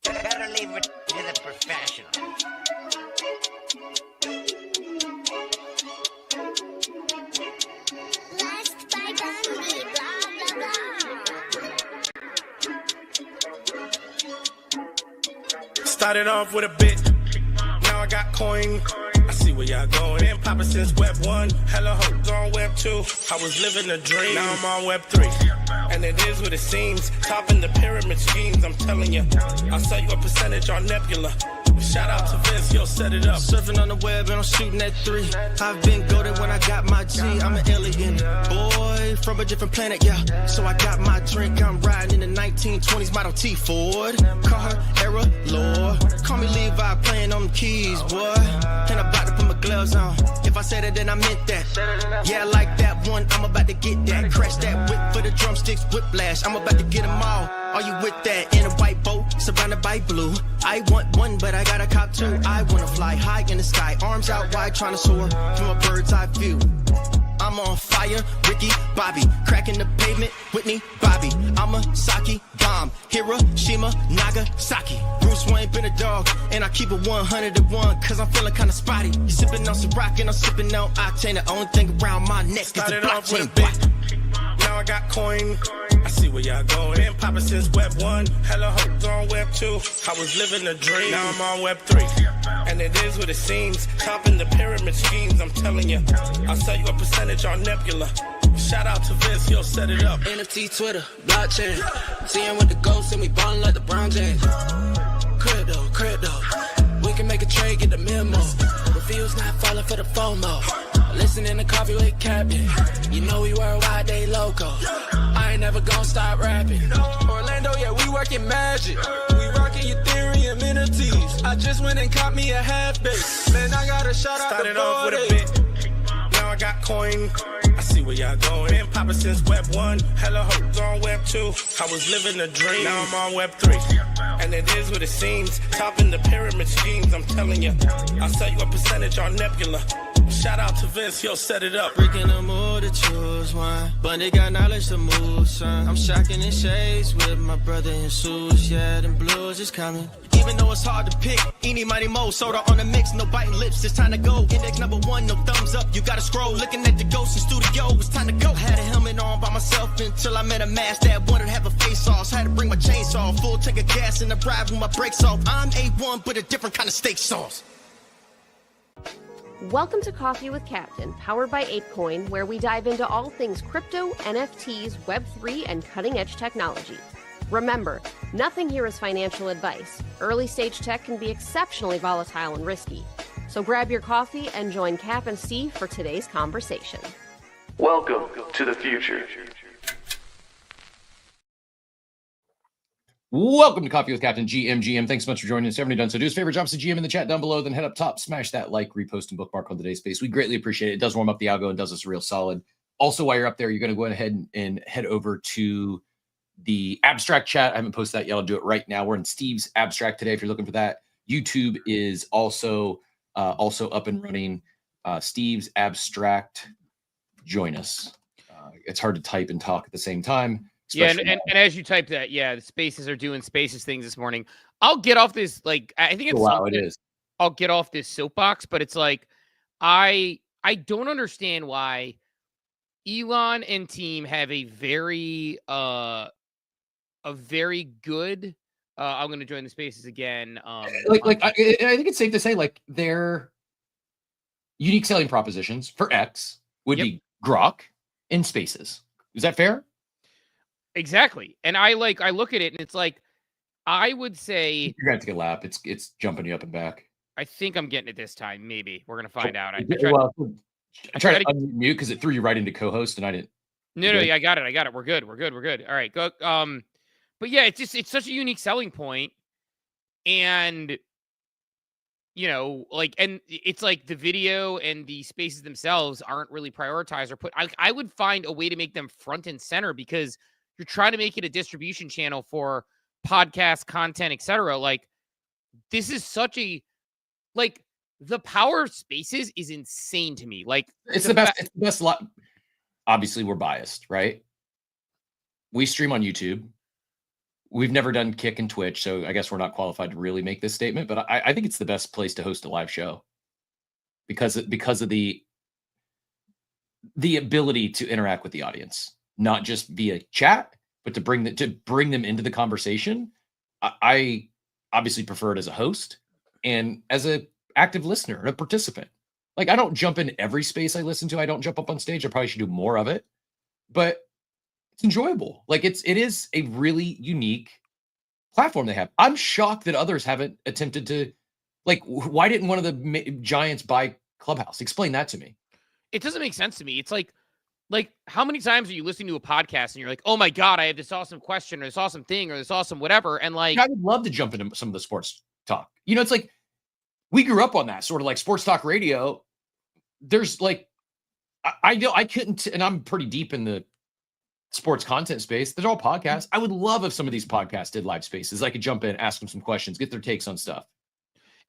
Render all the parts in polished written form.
Better leave it to the professionals. Blessed by Gandhi, blah, blah, blah. Started off with a bit, now I got coin. I see where y'all going. Been poppin' since Web 1, hella hoes on Web 2. I was living a dream, now I'm on Web 3. And it is what it seems, topping the pyramid schemes, I'm telling you. I'll sell you a percentage on Nebula. Shout out to Vince, yo, set it up. Surfing on the web and I'm shooting at 3. I've been golden when I got my G. I'm an alien boy from a different planet, yeah. So I got my drink, I'm riding in the 1920s Model T Ford. Call her Era Lord. Call me Levi, playing on the keys, boy. And I'm about to put my gloves on. If I said it, then I meant that. Yeah, I like that one, I'm about to get that. Crash that whip for the drumsticks, whiplash. I'm about to get them all. Are you with that? In a white boat, surrounded by blue. I want one, but I got a cop too. I wanna fly high in the sky, arms out wide, trying to soar from a bird's eye view. I'm on fire, Ricky, Bobby, cracking the pavement, Whitney, Bobby. I'm a Saki bomb, Hiroshima, Nagasaki. Bruce Wayne been a dog, and I keep it 101, cause I'm feeling kinda spotty. You sipping on some rock, and I'm sipping on octane. The only thing around my neck is the Started off with a blockchain. bit, now I got coin. I see where y'all going. Been poppin' since Web 1, hella hoes on Web 2. I was living a dream, now I'm on Web 3. And it is what it seems, topping the pyramid schemes, I'm telling you. I'll sell you a percentage on Nebula. Shout out to Vince, yo, set it up. NFT, Twitter, blockchain. Seeing with the ghosts and we ballin' like the Brown James. Crypto. We can make a trade, get the memo. Reviews not falling for the FOMO. Listening to Coffee with Captain. You know we worldwide, they loco. I ain't never gonna stop rapping. Orlando, yeah, we working magic. We rocking Ethereum entities. I just went and caught me a half base. Man, I got a shout out Started to off with a 40. bit, now I got coin. I see where y'all going. Been poppin' since Web 1, hella hoes on Web 2. I was living a dream, now I'm on Web 3. And it is what it seems, topping the pyramid schemes, I'm telling you. I'll sell you a percentage on Nebula. Shout out to Vince, yo, set it up. Breaking the mood to choose one, but they got knowledge to move, son. I'm shocking in shades with my brother in shoes. Yeah, them blues is coming. Even though it's hard to pick, eeny, mighty, mo, soda on the mix, no biting lips, it's time to go. Index number 1, no thumbs up, you gotta scroll. Looking at the ghost in studio, it's time to go. Had a helmet on by myself until I met a mask that wanted to have a face off. Had to bring my chainsaw, full tank of gas in the drive with my brakes off. I'm A1, but a different kind of steak sauce. Welcome to Coffee with Captain, powered by ApeCoin, where we dive into all things crypto, NFTs, Web3, and cutting-edge technology. Remember, nothing here is financial advice. Early-stage tech can be exceptionally volatile and risky. So grab your coffee and join Cap and Steve for today's conversation. Welcome to the future. Welcome to Coffee with Captain GM. Thanks so much for joining us. If you haven't done so, do us a favor, drop us a GM in the chat down below, then head up top, smash that like, repost, and bookmark on today's space. We greatly appreciate it. It does warm up the algo and does us a real solid. Also, while you're up there, you're going to go ahead and head over to the abstract chat. I haven't posted that yet. I'll do it right now. We're in Steve's abstract today if you're looking for that. YouTube is also up and running. Steve's abstract. Join us. It's hard to type and talk at the same time. Yeah, and as you type that, yeah, the spaces are doing spaces things this morning. I'll get off this, like, I think it's wow, it is. I'll get off this soapbox, but it's like I don't understand why Elon and team have a very good I'm going to join the spaces again. I think it's safe to say, like, their unique selling propositions for X would be Grok and spaces. Is that fair? Exactly. And I look at it and it's like, I would say you're going to take a lap. It's jumping you up and back. I think I'm getting it this time. Maybe we're going to find out. I tried to unmute because it threw you right into co-host and I didn't. No, yeah, I got it. We're good. All right. Go. But yeah, it's such a unique selling point. And, you know, like, and it's like the video and the spaces themselves aren't really prioritized or put, I would find a way to make them front and center because you're trying to make it a distribution channel for podcast content, etc. Like, this is such a, like, the power of spaces is insane to me. Like, it's the best. It's the best lot. Obviously, we're biased, right? We stream on YouTube. we've never done Kick and Twitch, so I guess we're not qualified to really make this statement. But I think it's the best place to host a live show because of the ability to interact with the audience, not just via chat, but to bring them into the conversation. I obviously prefer it as a host and as a active listener and a participant. Like, I don't jump in every space I listen to. I don't jump up on stage. I probably should do more of it, but it's enjoyable. Like, it is a really unique platform they have. I'm shocked that others haven't attempted to, like, why didn't one of the giants buy Clubhouse? Explain that to me. It doesn't make sense to me. It's like how many times are you listening to a podcast and you're like, oh my God, I have this awesome question or this awesome thing or this awesome whatever. And like, I would love to jump into some of the sports talk. You know, it's like, we grew up on that sort of like sports talk radio. There's like, I know I couldn't, and I'm pretty deep in the sports content space. They're all podcasts. I would love if some of these podcasts did live spaces. I could jump in, ask them some questions, get their takes on stuff.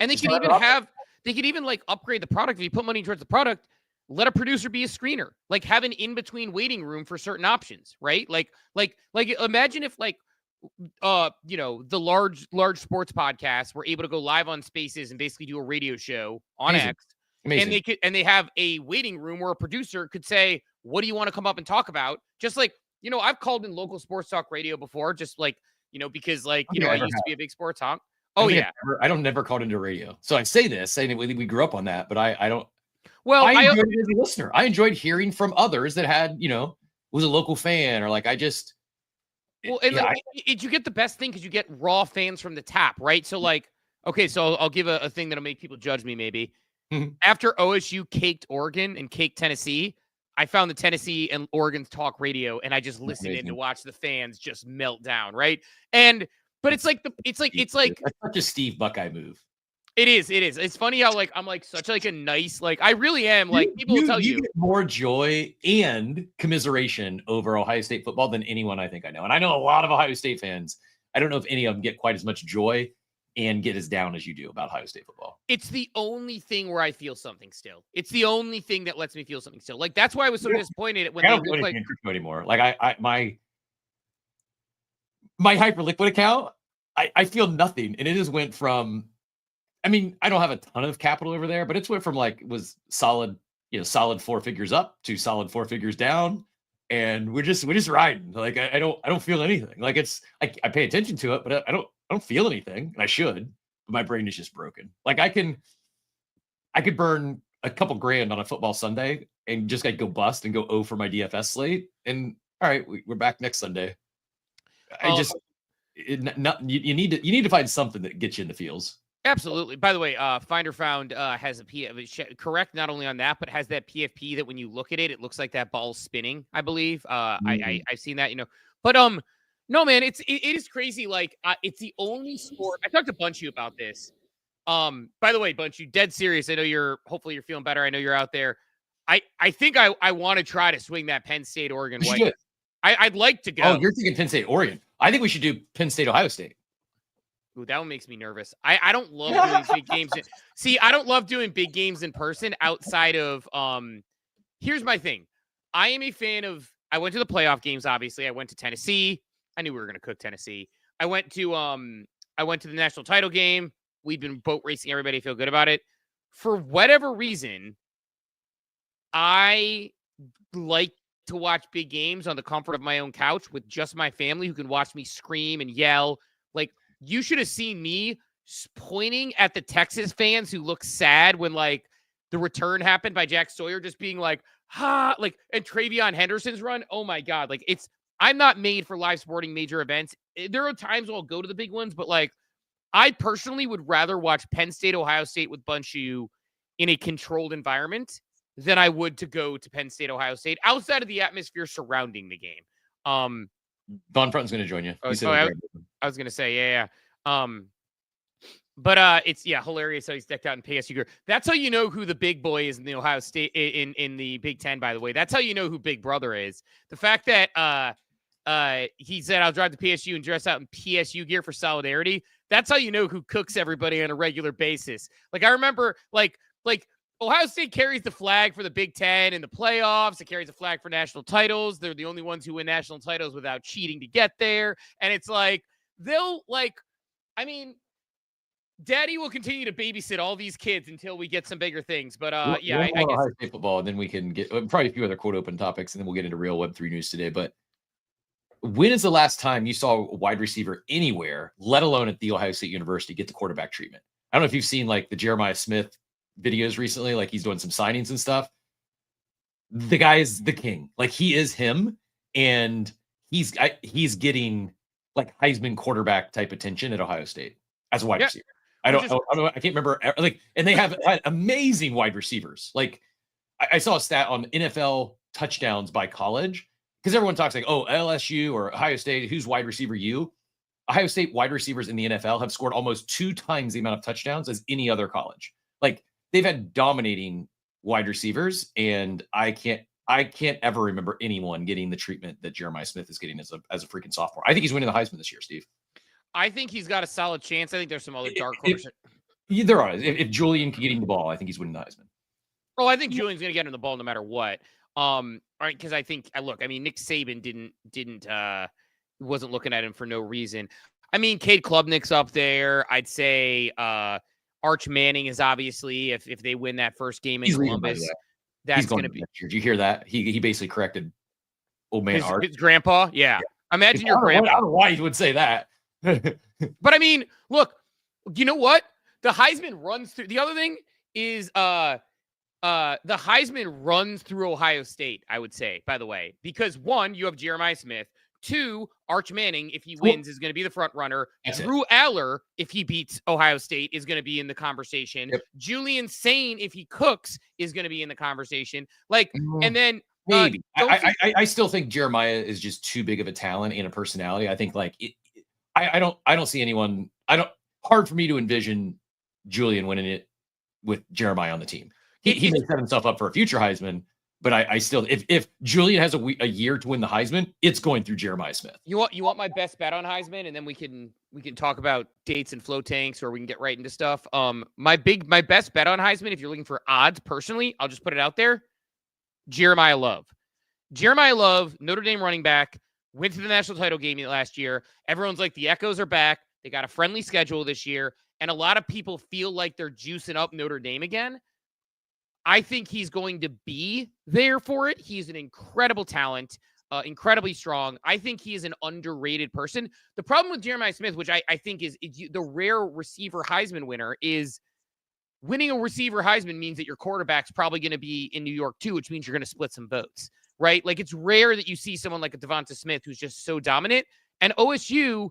And they could even like upgrade the product. If you put money towards the product, let a producer be a screener, like have an in-between waiting room for certain options, right? Like imagine if like, you know, the large sports podcasts were able to go live on Spaces and basically do a radio show on Amazing. X. Amazing. And they have a waiting room where a producer could say, what do you want to come up and talk about? Just like, you know, I've called in local sports talk radio before, just like, you know, because like, you know, I used to be a big sports honk. Oh yeah. I don't never called into radio. So I say this, saying we grew up on that, but I don't. Well, I enjoyed it as a listener. I enjoyed hearing from others that had, you know, was a local fan or like, I just. Well, and yeah, you get the best thing because you get raw fans from the tap, right? So like, okay, so I'll give a thing that'll make people judge me maybe. After OSU caked Oregon and caked Tennessee, I found the Tennessee and Oregon talk radio and I just listened in to watch the fans just melt down, right? But it's like that's such a Steve Buckeye move. It is. It's funny how like I'm like such like a nice, like I really am, like people will tell you get more joy and commiseration over Ohio State football than anyone I think I know. And I know a lot of Ohio State fans. I don't know if any of them get quite as much joy and get as down as you do about Ohio State football. It's the only thing where I feel something still. It's the only thing that lets me feel something still. Like that's why I was so disappointed when I don't do anything in crypto anymore. Like my Hyperliquid account, I feel nothing, and it just went from. I mean, I don't have a ton of capital over there, but it's went from like was solid 4 figures up to solid 4 figures down, and we're just riding. Like I don't feel anything. Like it's I pay attention to it, but I don't feel anything, and I should. But my brain is just broken. Like I could burn a couple grand on a football Sunday and just like go bust and go 0 for my DFS slate, and all right, we're back next Sunday. You need to find something that gets you in the feels. Absolutely. By the way, Finder Found has correct not only on that, but has that PFP that when you look at it, it looks like that ball's spinning, I believe. I've seen that, you know. But no, man, it is crazy. Like it's the only sport. I talked to Bunchy about this. By the way, Bunchy, dead serious. I know hopefully you're feeling better. I know you're out there. I think I want to try to swing that Penn State Oregon way. I'd like to go. Oh, you're thinking Penn State Oregon. I think we should do Penn State Ohio State. Ooh, that one makes me nervous. I don't love doing big games. See, I don't love doing big games in person outside of here's my thing. I am a fan of I went to the playoff games, obviously. I went to Tennessee. I knew we were gonna cook Tennessee. I went to the national title game. We've been boat racing everybody, feel good about it. For whatever reason, I like to watch big games on the comfort of my own couch with just my family who can watch me scream and yell. Like you should have seen me pointing at the Texas fans who look sad when like the return happened by Jack Sawyer, just being like, like, and Travion Henderson's run. Oh my God. Like I'm not made for live sporting major events. There are times I'll go to the big ones, but like I personally would rather watch Penn State, Ohio State with Bunshu in a controlled environment than I would to go to Penn State, Ohio State outside of the atmosphere surrounding the game. Von Frutten's going to join you. I was going to say, yeah. But it's hilarious how he's decked out in PSU gear. That's how you know who the big boy is in the Ohio State in the Big Ten, by the way. That's how you know who Big Brother is. The fact that he said I'll drive to PSU and dress out in PSU gear for solidarity. That's how you know who cooks everybody on a regular basis. Like I remember like Ohio State carries the flag for the Big Ten in the playoffs. It carries the flag for national titles. They're the only ones who win national titles without cheating to get there. And it's like they'll like, I mean, Daddy will continue to babysit all these kids until we get some bigger things. But yeah, I guess Ohio State football, and then we can get probably a few other quote open topics, and then we'll get into real Web3 news today. But when is the last time you saw a wide receiver anywhere, let alone at the Ohio State University, get the quarterback treatment? I don't know if you've seen like the Jeremiah Smith videos recently, like he's doing some signings and stuff. The guy is the king. Like he is him, and he's getting like Heisman quarterback type attention at Ohio State as a wide receiver. I can't remember. Like, and they have had amazing wide receivers. Like I saw a stat on NFL touchdowns by college, because everyone talks like, oh, LSU or Ohio State, who's wide receiver you? Ohio State wide receivers in the NFL have scored almost 2 times the amount of touchdowns as any other college. Like they've had dominating wide receivers, and I can't ever remember anyone getting the treatment that Jeremiah Smith is getting as a freaking sophomore. I think he's winning the Heisman this year, Steve. I think he's got a solid chance. I think there's some other dark horses. There are. If Julian can get him the ball, I think he's winning the Heisman. Oh, I think Julian's going to get him the ball no matter what. All right, because I think, look, I mean, Nick Saban wasn't looking at him for no reason. I mean, Cade Klubnik's up there. I'd say Arch Manning is obviously, if they win that first game in Columbus, that's going to be. Did you hear that? He basically corrected old man Arch. His grandpa? Yeah. Imagine your grandpa. I don't know why he would say that. But I mean, look, you know what? The Heisman runs through. The other thing is the Heisman runs through Ohio State, I would say, by the way, because 1, you have Jeremiah Smith. 2, Arch Manning, if he wins, is going to be the front runner. Drew Aller, if he beats Ohio State, is going to be in the conversation. Yep. Julian Sane, if he cooks, is going to be in the conversation. Like, and then maybe I still think Jeremiah is just too big of a talent and a personality. I think like I don't see anyone. Hard for me to envision Julian winning it with Jeremiah on the team. He may set himself up for a future Heisman, but I still, if Julian has a year to win the Heisman, it's going through Jeremiah Smith. You want my best bet on Heisman, and then we can talk about dates and flow tanks, or we can get right into stuff. My best bet on Heisman, if you're looking for odds, personally, I'll just put it out there. Jeremiah Love, Notre Dame running back, went to the national title game last year. Everyone's like, the Echoes are back. They got a friendly schedule this year, and a lot of people feel like they're juicing up Notre Dame again. I think he's going to be there for it. He's an incredible talent, incredibly strong. I think he is an underrated person. The problem with Jeremiah Smith, which I think is the rare receiver Heisman winner, is winning a receiver Heisman means that your quarterback's probably going to be in New York too, which means you're going to split some votes, right? Like it's rare that you see someone like a Devonta Smith who's just so dominant. And OSU,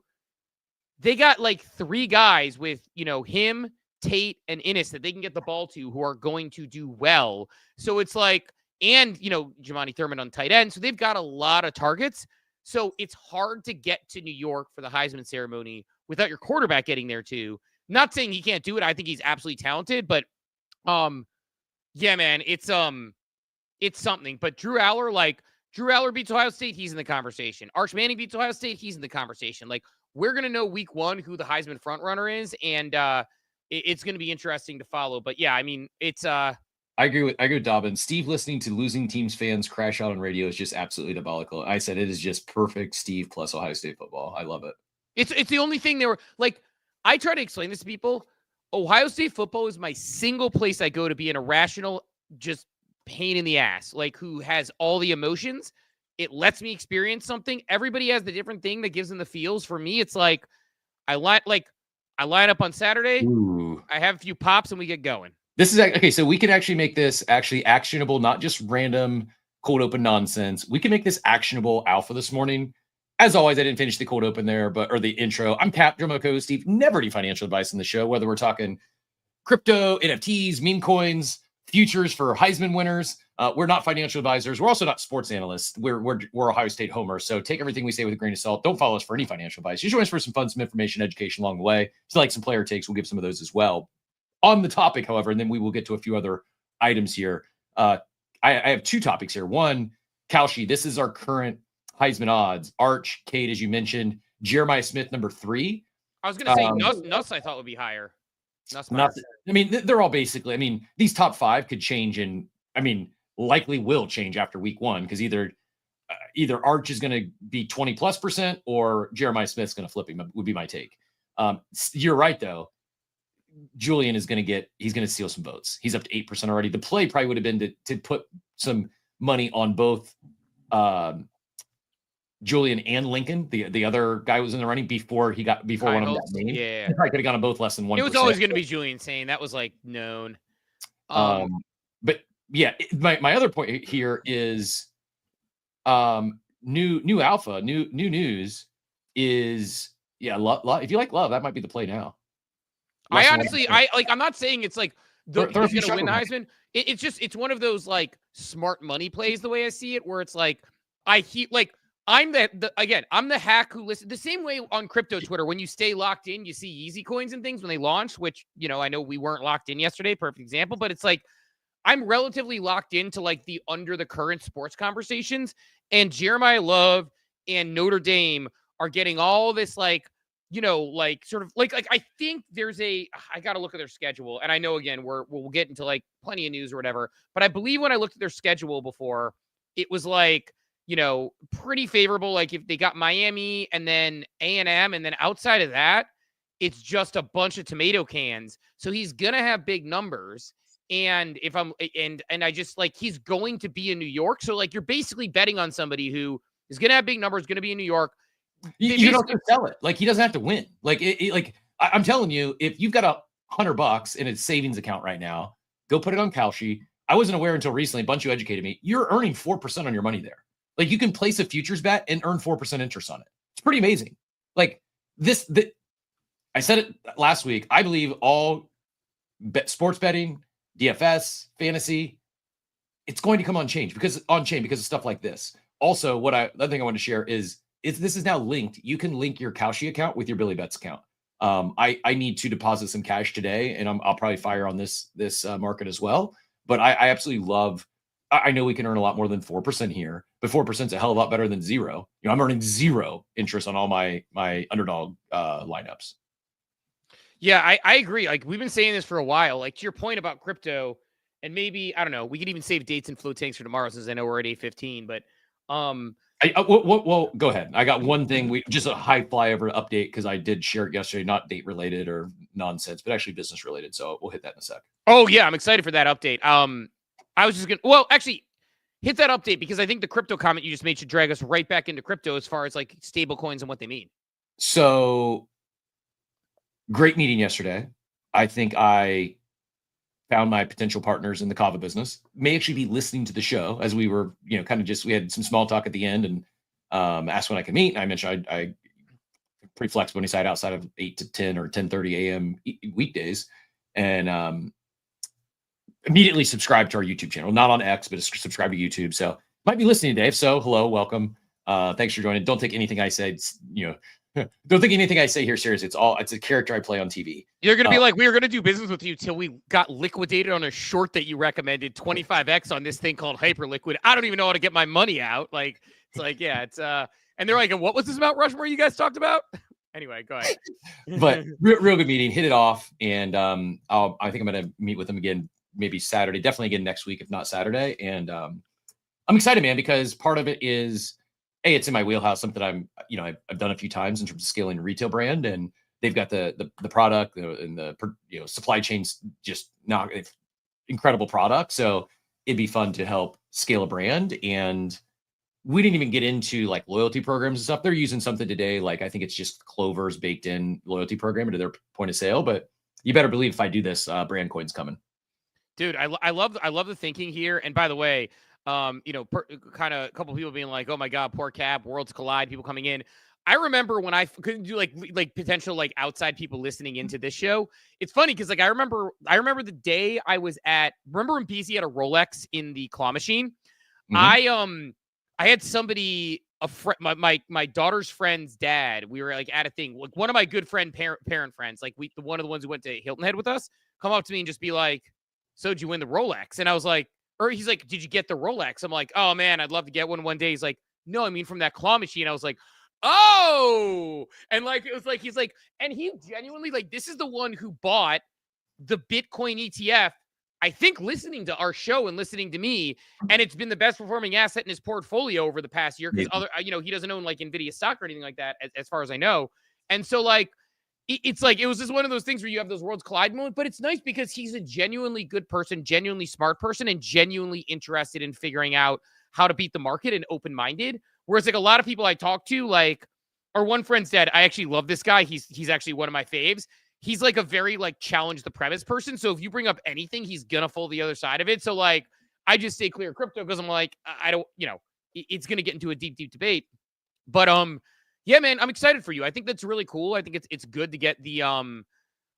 they got like 3 guys with, him, Tate, and Innis that they can get the ball to who are going to do well. So it's like, and, Jamani Thurman on tight end. So they've got a lot of targets. So it's hard to get to New York for the Heisman ceremony without your quarterback getting there too. Not saying he can't do it. I think he's absolutely talented, but yeah, man, it's something. But Drew Aller beats Ohio State, he's in the conversation. Arch Manning beats Ohio State, he's in the conversation. Like, we're going to know week 1 who the Heisman frontrunner is, and it's going to be interesting to follow. But yeah, I mean, it's I agree with Dobbin. Steve listening to losing teams fans crash out on radio is just absolutely diabolical. I said it is just perfect Steve plus Ohio State football. I love it. It's the only thing they were like. I try to explain this to people. Ohio State football is my single place I go to be an irrational, just pain in the ass, like who has all the emotions. It lets me experience something. Everybody has the different thing that gives them the feels. For me, it's like I line up on Saturday. Ooh. I have a few pops and we get going. This is okay. So we can actually make this actually actionable, not just random cold open nonsense. We can make this actionable alpha this morning. As always, I didn't finish the cold open there, or the intro. I'm Cap, Joe Co, Steve. Never any financial advice in the show, whether we're talking crypto, NFTs, meme coins, futures for Heisman winners. We're not financial advisors. We're also not sports analysts. We're Ohio State homers. So take everything we say with a grain of salt. Don't follow us for any financial advice. Just join us for some fun, some information, education along the way. If you like some player takes, we'll give some of those as well. On the topic, however, and then we will get to a few other items here. I have 2 topics here. One, Kalshi, this is our current Heisman odds. Arch, Cade, as you mentioned, Jeremiah Smith, number 3. I was going to say Nuss I thought would be higher. I mean, they're all basically, these top 5 could change likely will change after week 1, because either either Arch is going to be 20+% or Jeremiah Smith's going to flip him, would be my take. You're right, though. Julian is going to he's going to steal some votes. He's up to 8% already. The play probably would have been to put some money on both Julian and Lincoln, the other guy was in the running before one of them got named. Yeah. He probably could have gone on both less than 1%. It was always going to be Julian Sane. That was like known. But yeah, my other point here is new alpha, new news is if you like love, that might be the play now. I'm not saying it's like he's going to win the Heisman. It's one of those like smart money plays the way I see it, where it's like I'm the hack who listens the same way on crypto Twitter. When you stay locked in, you see easy coins and things when they launch, which, I know we weren't locked in yesterday, perfect example, but it's like, I'm relatively locked into like the under the current sports conversations, and Jeremiah Love and Notre Dame are getting all this like, sort of like I think I got to look at their schedule. And I know, again, we'll get into like plenty of news or whatever, but I believe when I looked at their schedule before, it was like, pretty favorable. Like if they got Miami and then A&M, and then outside of that, it's just a bunch of tomato cans. So he's going to have big numbers. And if I just like, he's going to be in New York. So like, you're basically betting on somebody who is going to have big numbers, going to be in New York. You don't have to sell it. Like, he doesn't have to win. Like, I'm telling you, if you've got $100 in a savings account right now, go put it on Kalshi. I wasn't aware until recently. A bunch of you educated me. You're earning 4% on your money there. Like, you can place a futures bet and earn 4% interest on it. It's pretty amazing. Like I said it last week. I believe all sports betting, DFS, fantasy, it's going to come on chain because of stuff like this. Also, the thing I want to share is this is now linked. You can link your Kalshi account with your Billy Betts account. I need to deposit some cash today, and I'll probably fire on this market as well. But I absolutely love. I know we can earn a lot more than 4% here, but 4% is a hell of a lot better than 0. I'm earning 0 interest on all my underdog lineups. Yeah, I agree. Like, we've been saying this for a while. Like, to your point about crypto, and maybe, I don't know, we could even save dates and flow tanks for tomorrow, since I know we're at 8:15. But well, go ahead. I got one thing. Just a high flyover update, because I did share it yesterday, not date related or nonsense, but actually business related. So we'll hit that in a sec. Oh yeah, I'm excited for that update. I was just actually hit that update, because I think the crypto comment you just made should drag us right back into crypto as far as like stable coins and what they mean. So great meeting yesterday. I think I found my potential partners in the Kava business. May actually be listening to the show as we were, we had some small talk at the end, and asked when I could meet. And I mentioned I pretty flexible inside outside of 8 to 10 or 10:30 a.m. weekdays, and immediately subscribe to our YouTube channel, not on X, but subscribe to YouTube. So might be listening today. If so, hello, welcome. Thanks for joining. Don't take anything I said, don't think anything I say here seriously. It's a character I play on TV. You're going to be like, we were going to do business with you till we got liquidated on a short that you recommended, 25X on this thing called Hyperliquid. I don't even know how to get my money out. Like, it's like, yeah, it's, and they're like, what was this Mount Rushmore you guys talked about? Anyway, go ahead. But real good meeting, hit it off. And I think I'm going to meet with them again, maybe Saturday, definitely again next week, if not Saturday. And I'm excited, man, because part of it is, it's in my wheelhouse, something I've done a few times in terms of scaling a retail brand, and they've got the product and the supply chains, just not incredible product. So it'd be fun to help scale a brand. And we didn't even get into like loyalty programs and stuff. They're using something today, like I think it's just Clover's baked in loyalty program into their point of sale. But you better believe if I do this, brand coin's coming. Dude, I love the thinking here. And by the way, kind of a couple people being like, oh my God, poor Cap, worlds collide, people coming in. I remember when I couldn't do like potential like outside people listening into this show. It's funny because like I remember the day I was remember when BZ had a Rolex in the claw machine? Mm-hmm. I had somebody, my daughter's friend's dad. We were like at a thing, like one of my good parent friends, like one of the ones who went to Hilton Head with us, come up to me and just be like, so did you win the Rolex? And I was like, or he's like, did you get the Rolex? I'm like, oh man, I'd love to get one day. He's like, no, I mean from that claw machine. I was like, oh, and like it was like he's like, and he genuinely like, this is the one who bought the Bitcoin ETF I think, listening to our show and listening to me, and it's been the best performing asset in his portfolio over the past year, because he doesn't own like Nvidia stock or anything like that, as far as I know. And so like, it's like, it was just one of those things where you have those worlds collide moments, but it's nice because he's a genuinely good person, genuinely smart person, and genuinely interested in figuring out how to beat the market and open-minded. Whereas like a lot of people I talk to, like, or one friend said, I actually love this guy. He's actually one of my faves. He's like a very like challenge the premise person. So if you bring up anything, he's gonna fold the other side of it. So like, I just stay clear of crypto because I'm like, I don't, it's gonna get into a deep debate. But yeah, man, I'm excited for you. I think that's really cool. I think it's good to get the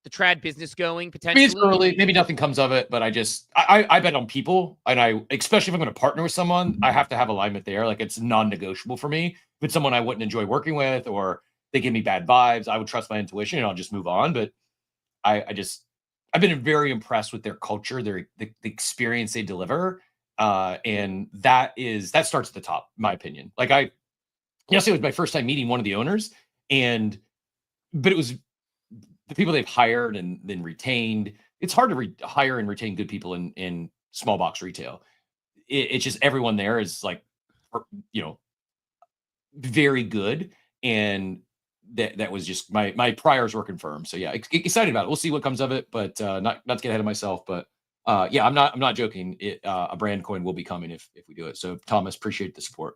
trad business going I potentially. mean, it's early. Maybe nothing comes of it, but I bet on people, and especially if I'm going to partner with someone, I have to have alignment there. Like, it's non-negotiable for me. If it's someone I wouldn't enjoy working with, or they give me bad vibes, I would trust my intuition and I'll just move on. But I've been very impressed with their culture, the experience they deliver, and that starts at the top, in my opinion. Like, yesterday was my first time meeting one of the owners, but it was the people they've hired and then retained. It's hard to hire and retain good people in small box retail. It's just everyone there is like, very good. And that was just my priors were confirmed. So yeah, excited about it. We'll see what comes of it, but not to get ahead of myself, but yeah, I'm not joking. A brand coin will be coming if we do it. So Thomas, appreciate the support.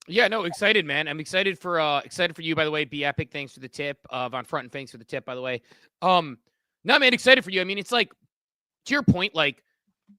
Yeah, no, excited, man. I'm excited for you, by the way. Be Epic, thanks for the tip. Von Front, and thanks for the tip, by the way. No, man, excited for you. I mean, it's like, to your point, like,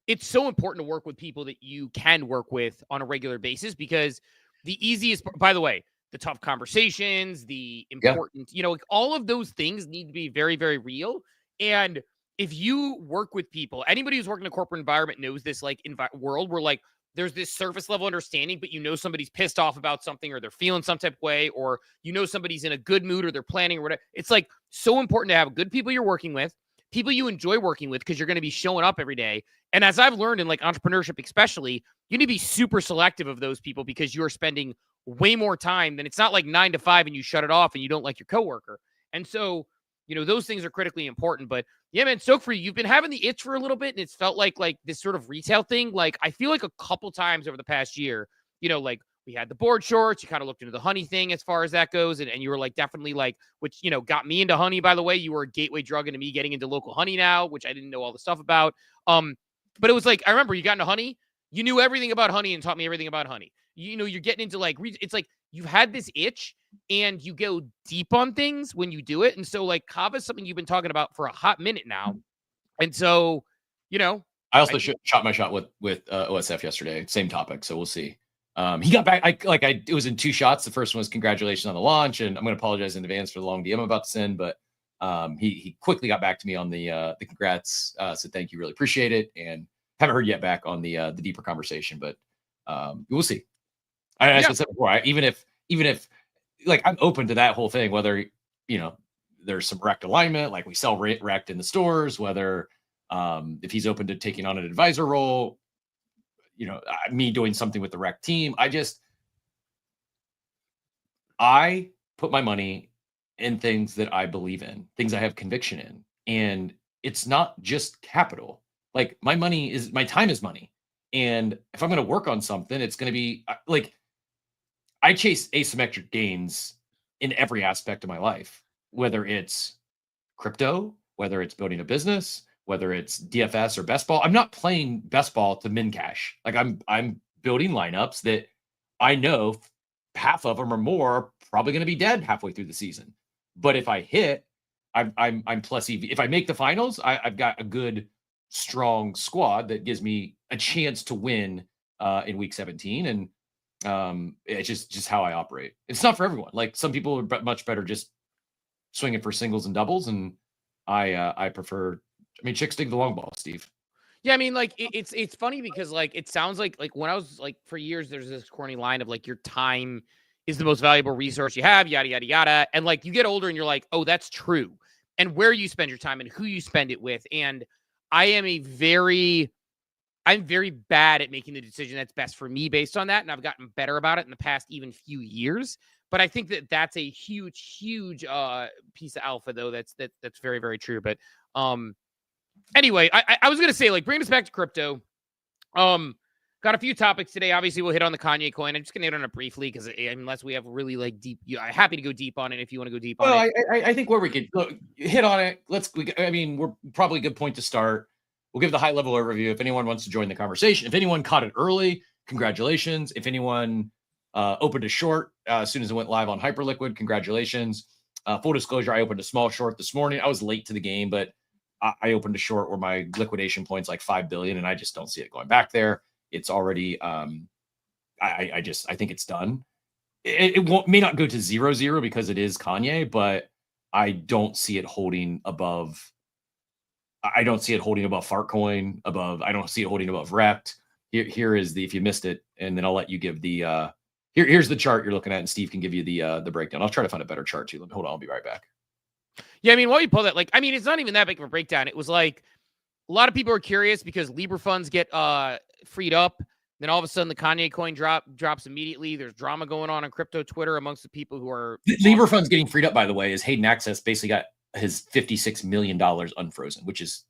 it's so important to work with people that you can work with on a regular basis, because the easiest, by the way, the tough conversations, the important, like, all of those things need to be very, very real. And if you work with people, anybody who's worked in a corporate environment knows this, like, world where, like, there's this surface level understanding, but somebody's pissed off about something, or they're feeling some type of way, or somebody's in a good mood, or they're planning, or whatever. It's like so important to have good people you're working with, people you enjoy working with, because you're going to be showing up every day. And as I've learned in like entrepreneurship, especially, you need to be super selective of those people, because you're spending way more time than, it's not like 9 to 5 and you shut it off and you don't like your coworker. And so, those things are critically important. But yeah, man, stoked for you. You've been having the itch for a little bit, and it's felt like this sort of retail thing. Like, I feel like a couple times over the past year, like, we had the board shorts, you kind of looked into the honey thing as far as that goes. And you were like, definitely like, which, got me into honey, by the way. You were a gateway drug into me getting into local honey now, which I didn't know all the stuff about. But it was like, I remember you got into honey, you knew everything about honey and taught me everything about honey. You're getting into like, it's like you've had this itch and you go deep on things when you do it. And so like, Kava is something you've been talking about for a hot minute now. And so, I also shot my shot with OSF yesterday, same topic. So we'll see. He got back. It was in 2 shots. The first one was congratulations on the launch, and I'm going to apologize in advance for the long DM I'm about to send. But he quickly got back to me on the congrats. So thank you, really appreciate it. And haven't heard yet back on the deeper conversation, but we'll see. As I said before, even if like, I'm open to that whole thing, whether there's some REKT alignment, like we sell REKT in the stores, whether if he's open to taking on an advisor role, me doing something with the REKT team. I put my money in things that I believe in, things I have conviction in. And it's not just capital. Like, my time is money. And if I'm going to work on something, it's going to be like, I chase asymmetric gains in every aspect of my life, whether it's crypto, whether it's building a business, whether it's DFS or best ball. I'm not playing best ball to min cash. Like, I'm building lineups that I know half of them or more are probably going to be dead halfway through the season. But if I hit, I'm plus EV. If I make the finals, I've got a good, strong squad that gives me a chance to win in week 17. And it's just how I operate. It's not for everyone. Like, some people are much better just swinging for singles and doubles, and I prefer. I mean, chicks dig the long ball, Steve. Yeah, I mean, like, it's funny because, like, it sounds like when I was like, for years, there's this corny line of like, your time is the most valuable resource you have, yada yada yada, and like, you get older and you're like, oh, that's true. And where you spend your time and who you spend it with. And I'm very bad at making the decision that's best for me based on that. And I've gotten better about it in the past even few years. But I think that's a huge piece of alpha, though. That's very, very true. But Anyway, I was gonna say, like, bring us back to crypto. Got a few topics today. Obviously, we'll hit on the Kanye coin. I'm just gonna hit on it briefly because unless we have really like deep, I'm happy to go deep on it if you want to go deep on it. I think where we could hit on it. We're probably a good point to start. We'll give the high level overview. If anyone wants to join the conversation, if anyone caught it early, congratulations. If anyone opened a short as soon as it went live on Hyperliquid, congratulations. Full disclosure, I opened a small short this morning. I was late to the game, but I opened a short where my liquidation point's like 5 billion, and I just don't see it going back there. It's already, I think it's done. It may not go to 0-0 because it is Kanye, but I don't see it holding above. I don't see it holding above Fartcoin, above. I don't see it holding above REKT. Here is if you missed it, and then I'll let you give the. Here's the chart you're looking at, and Steve can give you the breakdown. I'll try to find a better chart too. Hold on, I'll be right back. Yeah, I mean, while you pull that, it's not even that big of a breakdown. It was like a lot of people are curious because Libra funds get freed up. Then all of a sudden, the Kanye coin drops immediately. There's drama going on crypto Twitter amongst the people who are Libra funds getting freed up. By the way, is Hayden Access basically got his $56 million unfrozen, which is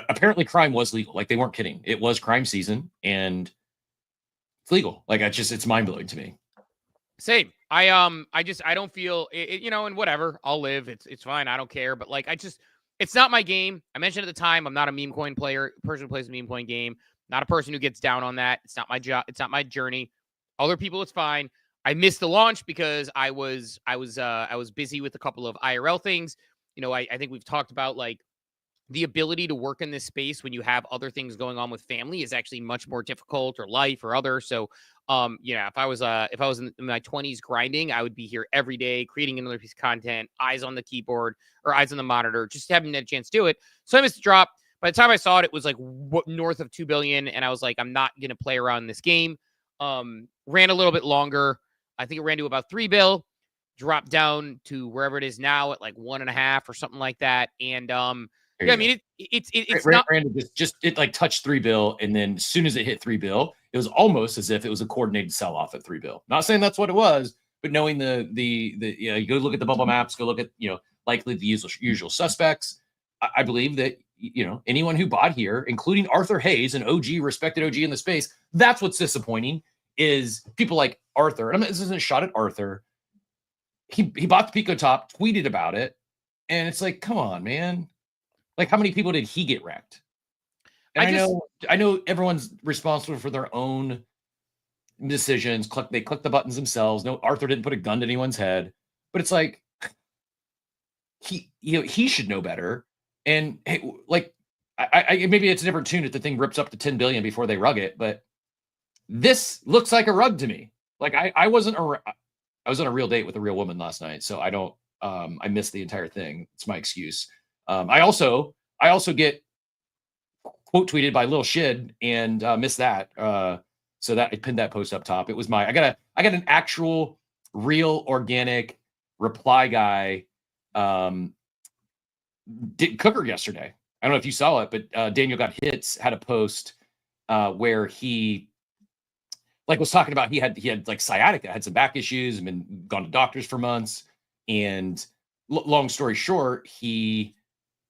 apparently crime was legal. Like they weren't kidding. It was crime season and it's legal. Like it's mind blowing to me. Same. I don't feel it, and whatever. I'll live. It's fine. I don't care. But it's not my game. I mentioned at the time, I'm not a meme coin player, person who plays a meme coin game. Not a person who gets down on that. It's not my job. It's not my journey. Other people, it's fine. I missed the launch because I was busy with a couple of IRL things. I think we've talked about the ability to work in this space when you have other things going on with family is actually much more difficult, or life or other. So, if I was in my 20s grinding, I would be here every day creating another piece of content, eyes on the keyboard or eyes on the monitor, just having a chance to do it. So I missed the drop. By the time I saw it, it was north of 2 billion. And I was like, I'm not going to play around in this game. Ran a little bit longer. I think it ran to about 3 bill, dropped down to wherever it is now at 1.5 or something like that. And, I mean, it's not it touched 3 bill. And then as soon as it hit 3 bill, it was almost as if it was a coordinated sell off at 3 bill. Not saying that's what it was, but knowing you go look at the bubble maps, go look at, likely the usual suspects. I believe that, anyone who bought here, including Arthur Hayes, an respected OG in the space, that's what's disappointing is people like Arthur. And this isn't a shot at Arthur. He bought the Pico top, tweeted about it. And it's like, come on, man. How many people did he get wrecked? And I know everyone's responsible for their own decisions. They click the buttons themselves. No, Arthur didn't put a gun to anyone's head. But it's like he should know better. And I maybe it's a different tune if the thing rips up to 10 billion before they rug it. But this looks like a rug to me. I was on a real date with a real woman last night, so I don't. I missed the entire thing. It's my excuse. I also get quote tweeted by Lil Shid and missed that. So that I pinned that post up top. It was I got an actual real organic reply guy. Did Cooker yesterday. I don't know if you saw it, but Daniel Got Hits had a post where he was talking about he had sciatica, had some back issues, and been gone to doctors for months. And long story short, he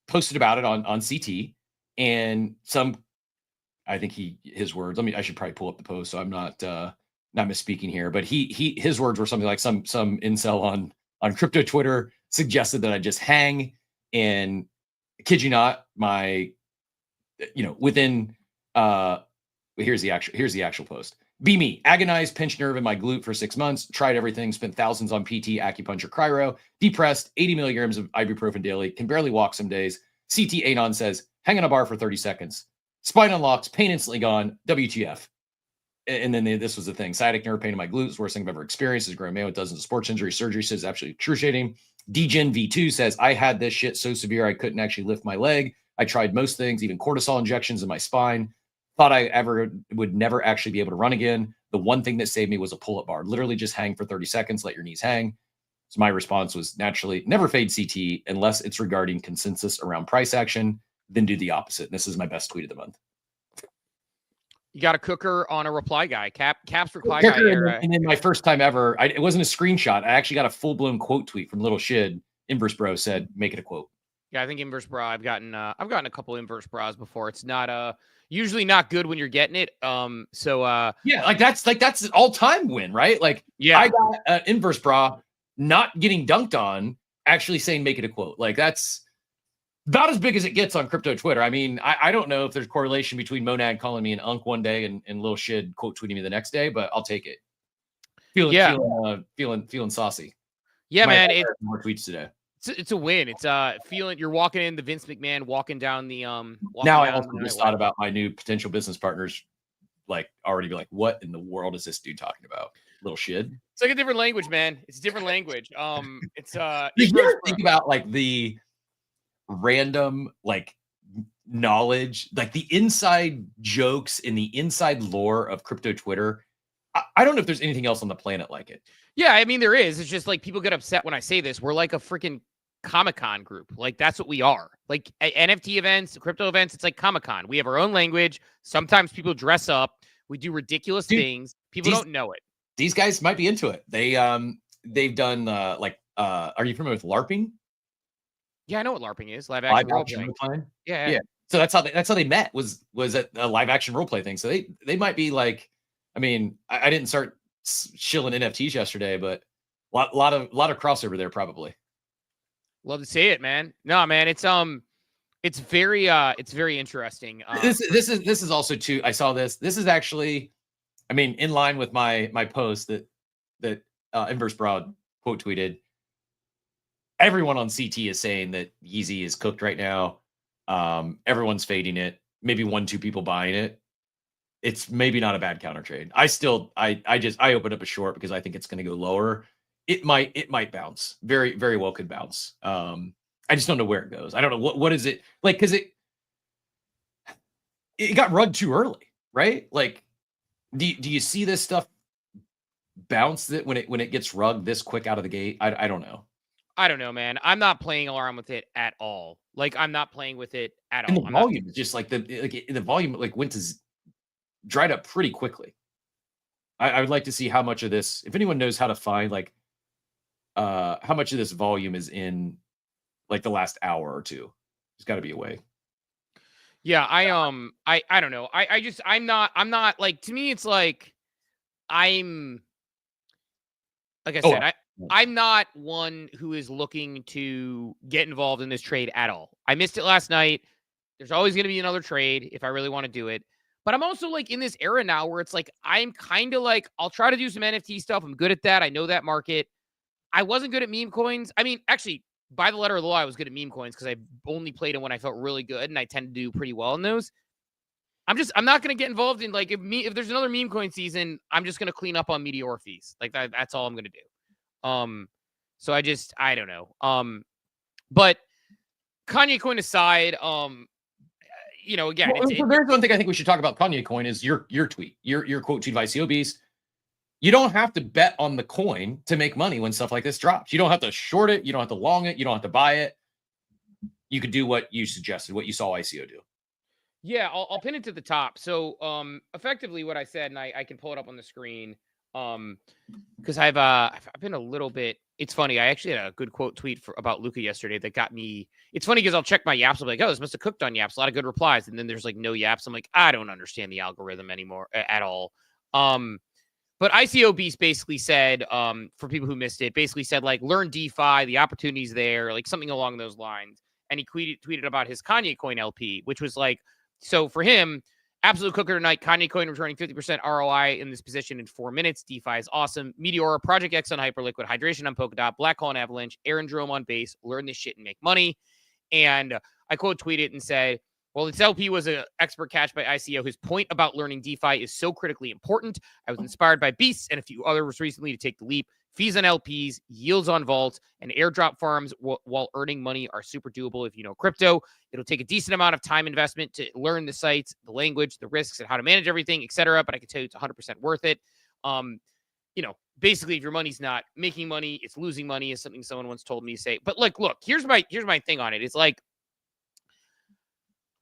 posted about it on CT, and I think his words. I should probably pull up the post so I'm not misspeaking here, but his words were something like some incel on crypto Twitter suggested that I just hang, and kid you not, within here's the actual post. Be me. Agonized, pinched nerve in my glute for 6 months. Tried everything. Spent thousands on PT, acupuncture, cryo. Depressed. 80 milligrams of ibuprofen daily. Can barely walk some days. CT Anon says, hang on a bar for 30 seconds. Spine unlocks. Pain instantly gone. WTF. And then this was the thing. Sciatic nerve pain in my glutes. Worst thing I've ever experienced. Is growing man with dozens of sports injury. Surgery says absolutely excruciating. DGen V2 says, I had this shit so severe I couldn't actually lift my leg. I tried most things, even cortisol injections in my spine. Thought I would never actually be able to run again. The one thing that saved me was a pull-up bar. Literally just hang for 30 seconds, let your knees hang. So my response was naturally never fade CT unless it's regarding consensus around price action, then do the opposite. And this is my best tweet of the month. You got a Cooker on a reply guy. Cap's reply Cooker, guy. And then my first time ever, it wasn't a screenshot. I actually got a full-blown quote tweet from Little Shid. Inverse Bro said, make it a quote. Yeah, I think inverse bra. I've gotten a couple inverse bras before. It's not usually not good when you're getting it. Yeah, like that's an all-time win, right? Like yeah, I got an inverse bra, not getting dunked on, actually saying make it a quote. Like that's about as big as it gets on crypto Twitter. I mean, I don't know if there's correlation between Monad calling me an unk one day and Lil Shid quote tweeting me the next day, but I'll take it. Feeling saucy. Yeah, man. More tweets today. It's a win. It's feeling you're walking in the Vince McMahon walking down the now I also just thought about my new potential business partners, like already be like, what in the world is this dude talking about? Little Shid. It's like a different language, man. It's a different language. It's Did you ever think about like the random like knowledge, like the inside jokes in the inside lore of crypto Twitter? I don't know if there's anything else on the planet like it. Yeah, I mean there is. It's just like people get upset when I say this. We're like a freaking Comic-Con group. Like that's what we are. Like NFT events, crypto events, it's like Comic-Con. We have our own language. Sometimes people dress up. We do ridiculous things. People don't know it. These guys might be into it. They've done are you familiar with LARPing? Yeah, I know what LARPing is. Live action role playing. Yeah. So that's how they met was at a live action role play thing. So they might be like, I mean, I didn't start shilling NFTs yesterday, but a lot of crossover there probably. Love to see it, man. No, man, it's very interesting. This is also too. I saw this. This is actually, I mean, in line with my post that Inverse Broad quote tweeted. Everyone on CT is saying that Yeezy is cooked right now. Everyone's fading it. Maybe 1-2 people buying it. It's maybe not a bad counter trade. I opened up a short because I think it's going to go lower. It might bounce. Very, very well could bounce. I just don't know where it goes. I don't know what is it like, because it got rugged too early, right? Like, do you see this stuff bounce that when it gets rugged this quick out of the gate? I don't know. I don't know, man. I'm not playing around with it at all. Like I'm not playing with it at and all. The volume is just like the volume like went to dried up pretty quickly. I would like to see how much of this, if anyone knows how to find like how much of this volume is in like the last hour or two. There's got to be a way. Yeah, I don't know. I'm not like, to me it's like I'm like I said, I'm not one who is looking to get involved in this trade at all. I missed it last night. There's always going to be another trade if I really want to do it. But I'm also like in this era now where it's like, I'm kind of like, I'll try to do some NFT stuff. I'm good at that. I know that market. I wasn't good at meme coins. I mean, actually, by the letter of the law, I was good at meme coins because I only played them when I felt really good, and I tend to do pretty well in those. I'm not going to get involved in like, if there's another meme coin season, I'm just going to clean up on Meteor fees. Like that's all I'm going to do. So I don't know. But Kanye coin aside, you know, again, there's one thing I think we should talk about Kanye coin is your tweet, your quote tweet by ICOBs. You don't have to bet on the coin to make money when stuff like this drops. You don't have to short it. You don't have to long it. You don't have to buy it. You could do what you suggested, what you saw ICO do. Yeah, I'll pin it to the top. So effectively what I said, and I can pull it up on the screen, because I've been a little bit, it's funny. I actually had a good quote tweet about Luca yesterday that got me. It's funny because I'll check my yaps. I'll be like, oh, this must have cooked on yaps. A lot of good replies. And then there's like no yaps. I'm like, I don't understand the algorithm anymore at all. But ICO Beast basically said, for people who missed it, basically said like, learn DeFi, the opportunity's there, like something along those lines. And he tweeted about his Kanye coin LP, which was like, so for him, absolute cooker tonight. Kanye coin returning 50% ROI in this position in 4 minutes. DeFi is awesome. Meteora, Project X on Hyperliquid, Hydration on Polkadot, Black Hole on Avalanche, Aaron Jerome on base. Learn this shit and make money. And I quote tweeted and said, well, this LP was an expert catch by ICO. His point about learning DeFi is so critically important. I was inspired by Beasts and a few others recently to take the leap. Fees on LPs, yields on vaults, and airdrop farms while earning money are super doable if you know crypto. It'll take a decent amount of time investment to learn the sites, the language, the risks, and how to manage everything, etc. But I can tell you it's 100% worth it. You know, basically, if your money's not making money, it's losing money, is something someone once told me to say. But like, look, here's my thing on it. It's like,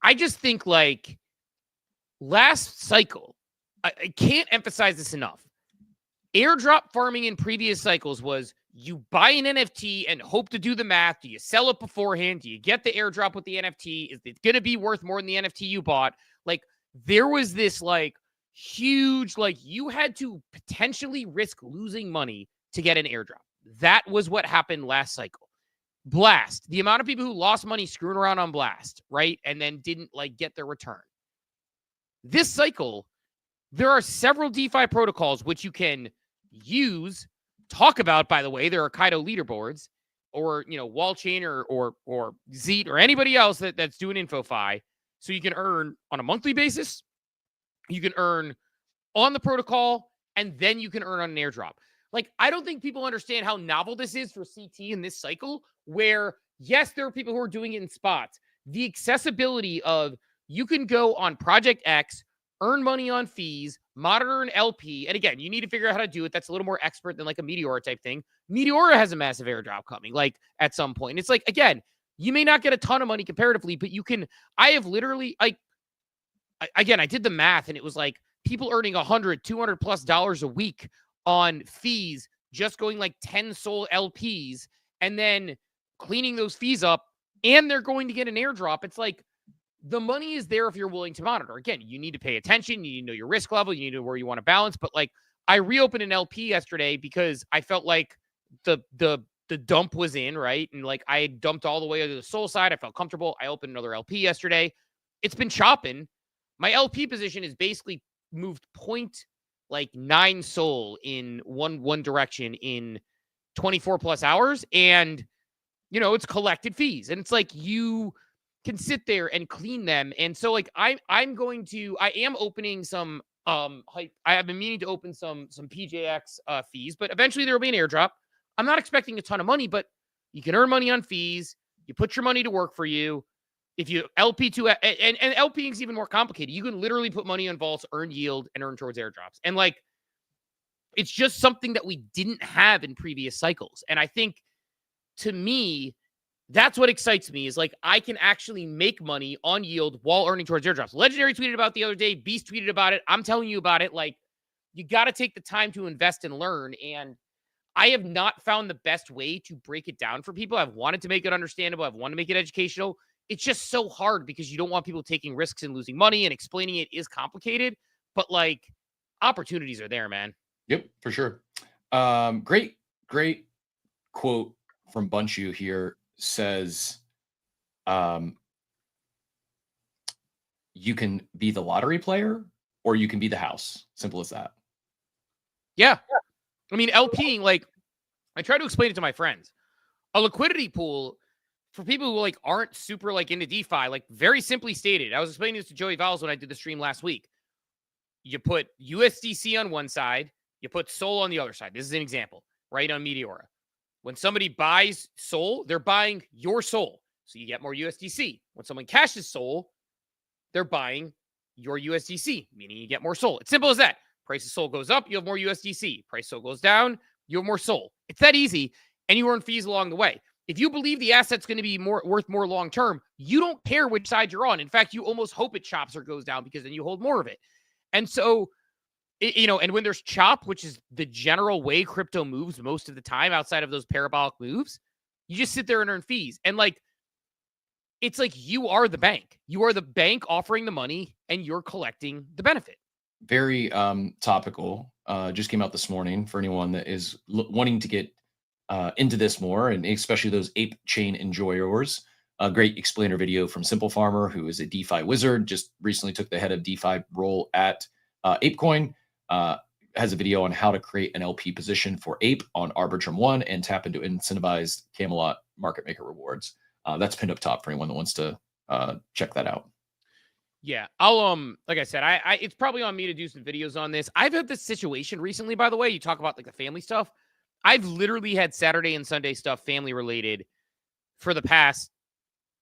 I just think like last cycle, I can't emphasize this enough. Airdrop farming in previous cycles was you buy an NFT and hope to do the math. Do you sell it beforehand? Do you get the airdrop with the NFT? Is it going to be worth more than the NFT you bought? Like, there was this like huge, like, you had to potentially risk losing money to get an airdrop. That was what happened last cycle. Blast, the amount of people who lost money screwing around on Blast, right? And then didn't like get their return. This cycle, there are several DeFi protocols which you can use, talk about, by the way. There are Kaido leaderboards, or, you know, Wallchain or Zeet or anybody else that's doing InfoFi. So you can earn on a monthly basis, you can earn on the protocol, and then you can earn on an airdrop. Like, I don't think people understand how novel this is for CT in this cycle, where, yes, there are people who are doing it in spots. The accessibility of, you can go on Project X, earn money on fees, monitor an LP. And again, you need to figure out how to do it. That's a little more expert than like a Meteora type thing. Meteora has a massive airdrop coming, like, at some point. And it's like, again, you may not get a ton of money comparatively, but you can. I have literally, like, again, I did the math, and it was like people earning $100, $200+ a week on fees, just going like 10 SOL LPs and then cleaning those fees up, and they're going to get an airdrop. It's like, the money is there if you're willing to monitor. Again, you need to pay attention. You need to know your risk level. You need to know where you want to balance. But like, I reopened an LP yesterday because I felt like the dump was in, right? And like, I had dumped all the way to the SOL side. I felt comfortable. I opened another LP yesterday. It's been chopping. My LP position is basically moved 0.9 SOL in one direction in 24+ hours. And, you know, it's collected fees. And it's like, you can sit there and clean them. And so like, I am opening some, I have been meaning to open some PJX fees, but eventually there will be an airdrop. I'm not expecting a ton of money, but you can earn money on fees. You put your money to work for you. If you LP2, and LPing is even more complicated. You can literally put money on vaults, earn yield, and earn towards airdrops. And like, it's just something that we didn't have in previous cycles. And I think, to me, that's what excites me, is like, I can actually make money on yield while earning towards airdrops. Legendary tweeted about it the other day. Beast tweeted about it. I'm telling you about it. Like, you got to take the time to invest and learn. And I have not found the best way to break it down for people. I've wanted to make it understandable. I've wanted to make it educational. It's just so hard because you don't want people taking risks and losing money, and explaining it is complicated. But like, opportunities are there, man. Yep, for sure. Great quote from Bunchu here. Says, you can be the lottery player or you can be the house. Simple as that. Yeah. I mean, LPing, like, I try to explain it to my friends. A liquidity pool, for people who like aren't super like into DeFi, like, very simply stated, I was explaining this to Joey Valls when I did the stream last week. You put USDC on one side, you put SOL on the other side. This is an example, right, on Meteora. When somebody buys SOL, they're buying your SOL. So you get more USDC. When someone cashes SOL, they're buying your USDC, meaning you get more SOL. It's simple as that. Price of SOL goes up, you have more USDC. Price of SOL goes down, you have more SOL. It's that easy, and you earn fees along the way. If you believe the asset's going to be worth more long-term, you don't care which side you're on. In fact, you almost hope it chops or goes down, because then you hold more of it. And so, you know, and when there's chop, which is the general way crypto moves most of the time outside of those parabolic moves, you just sit there and earn fees. And like, it's like, you are the bank. You are the bank offering the money, and you're collecting the benefit. Very topical. Just came out this morning for anyone that is wanting to get into this more, and especially those ape chain enjoyers. A great explainer video from Simple Farmer, who is a DeFi wizard, just recently took the head of DeFi role at ApeCoin. Has a video on how to create an LP position for Ape on Arbitrum 1 and tap into incentivized Camelot market maker rewards. That's pinned up top for anyone that wants to check that out. Yeah, I'll like I said, I it's probably on me to do some videos on this. I've had this situation recently, by the way. You talk about like the family stuff. I've literally had Saturday and Sunday stuff family related for the past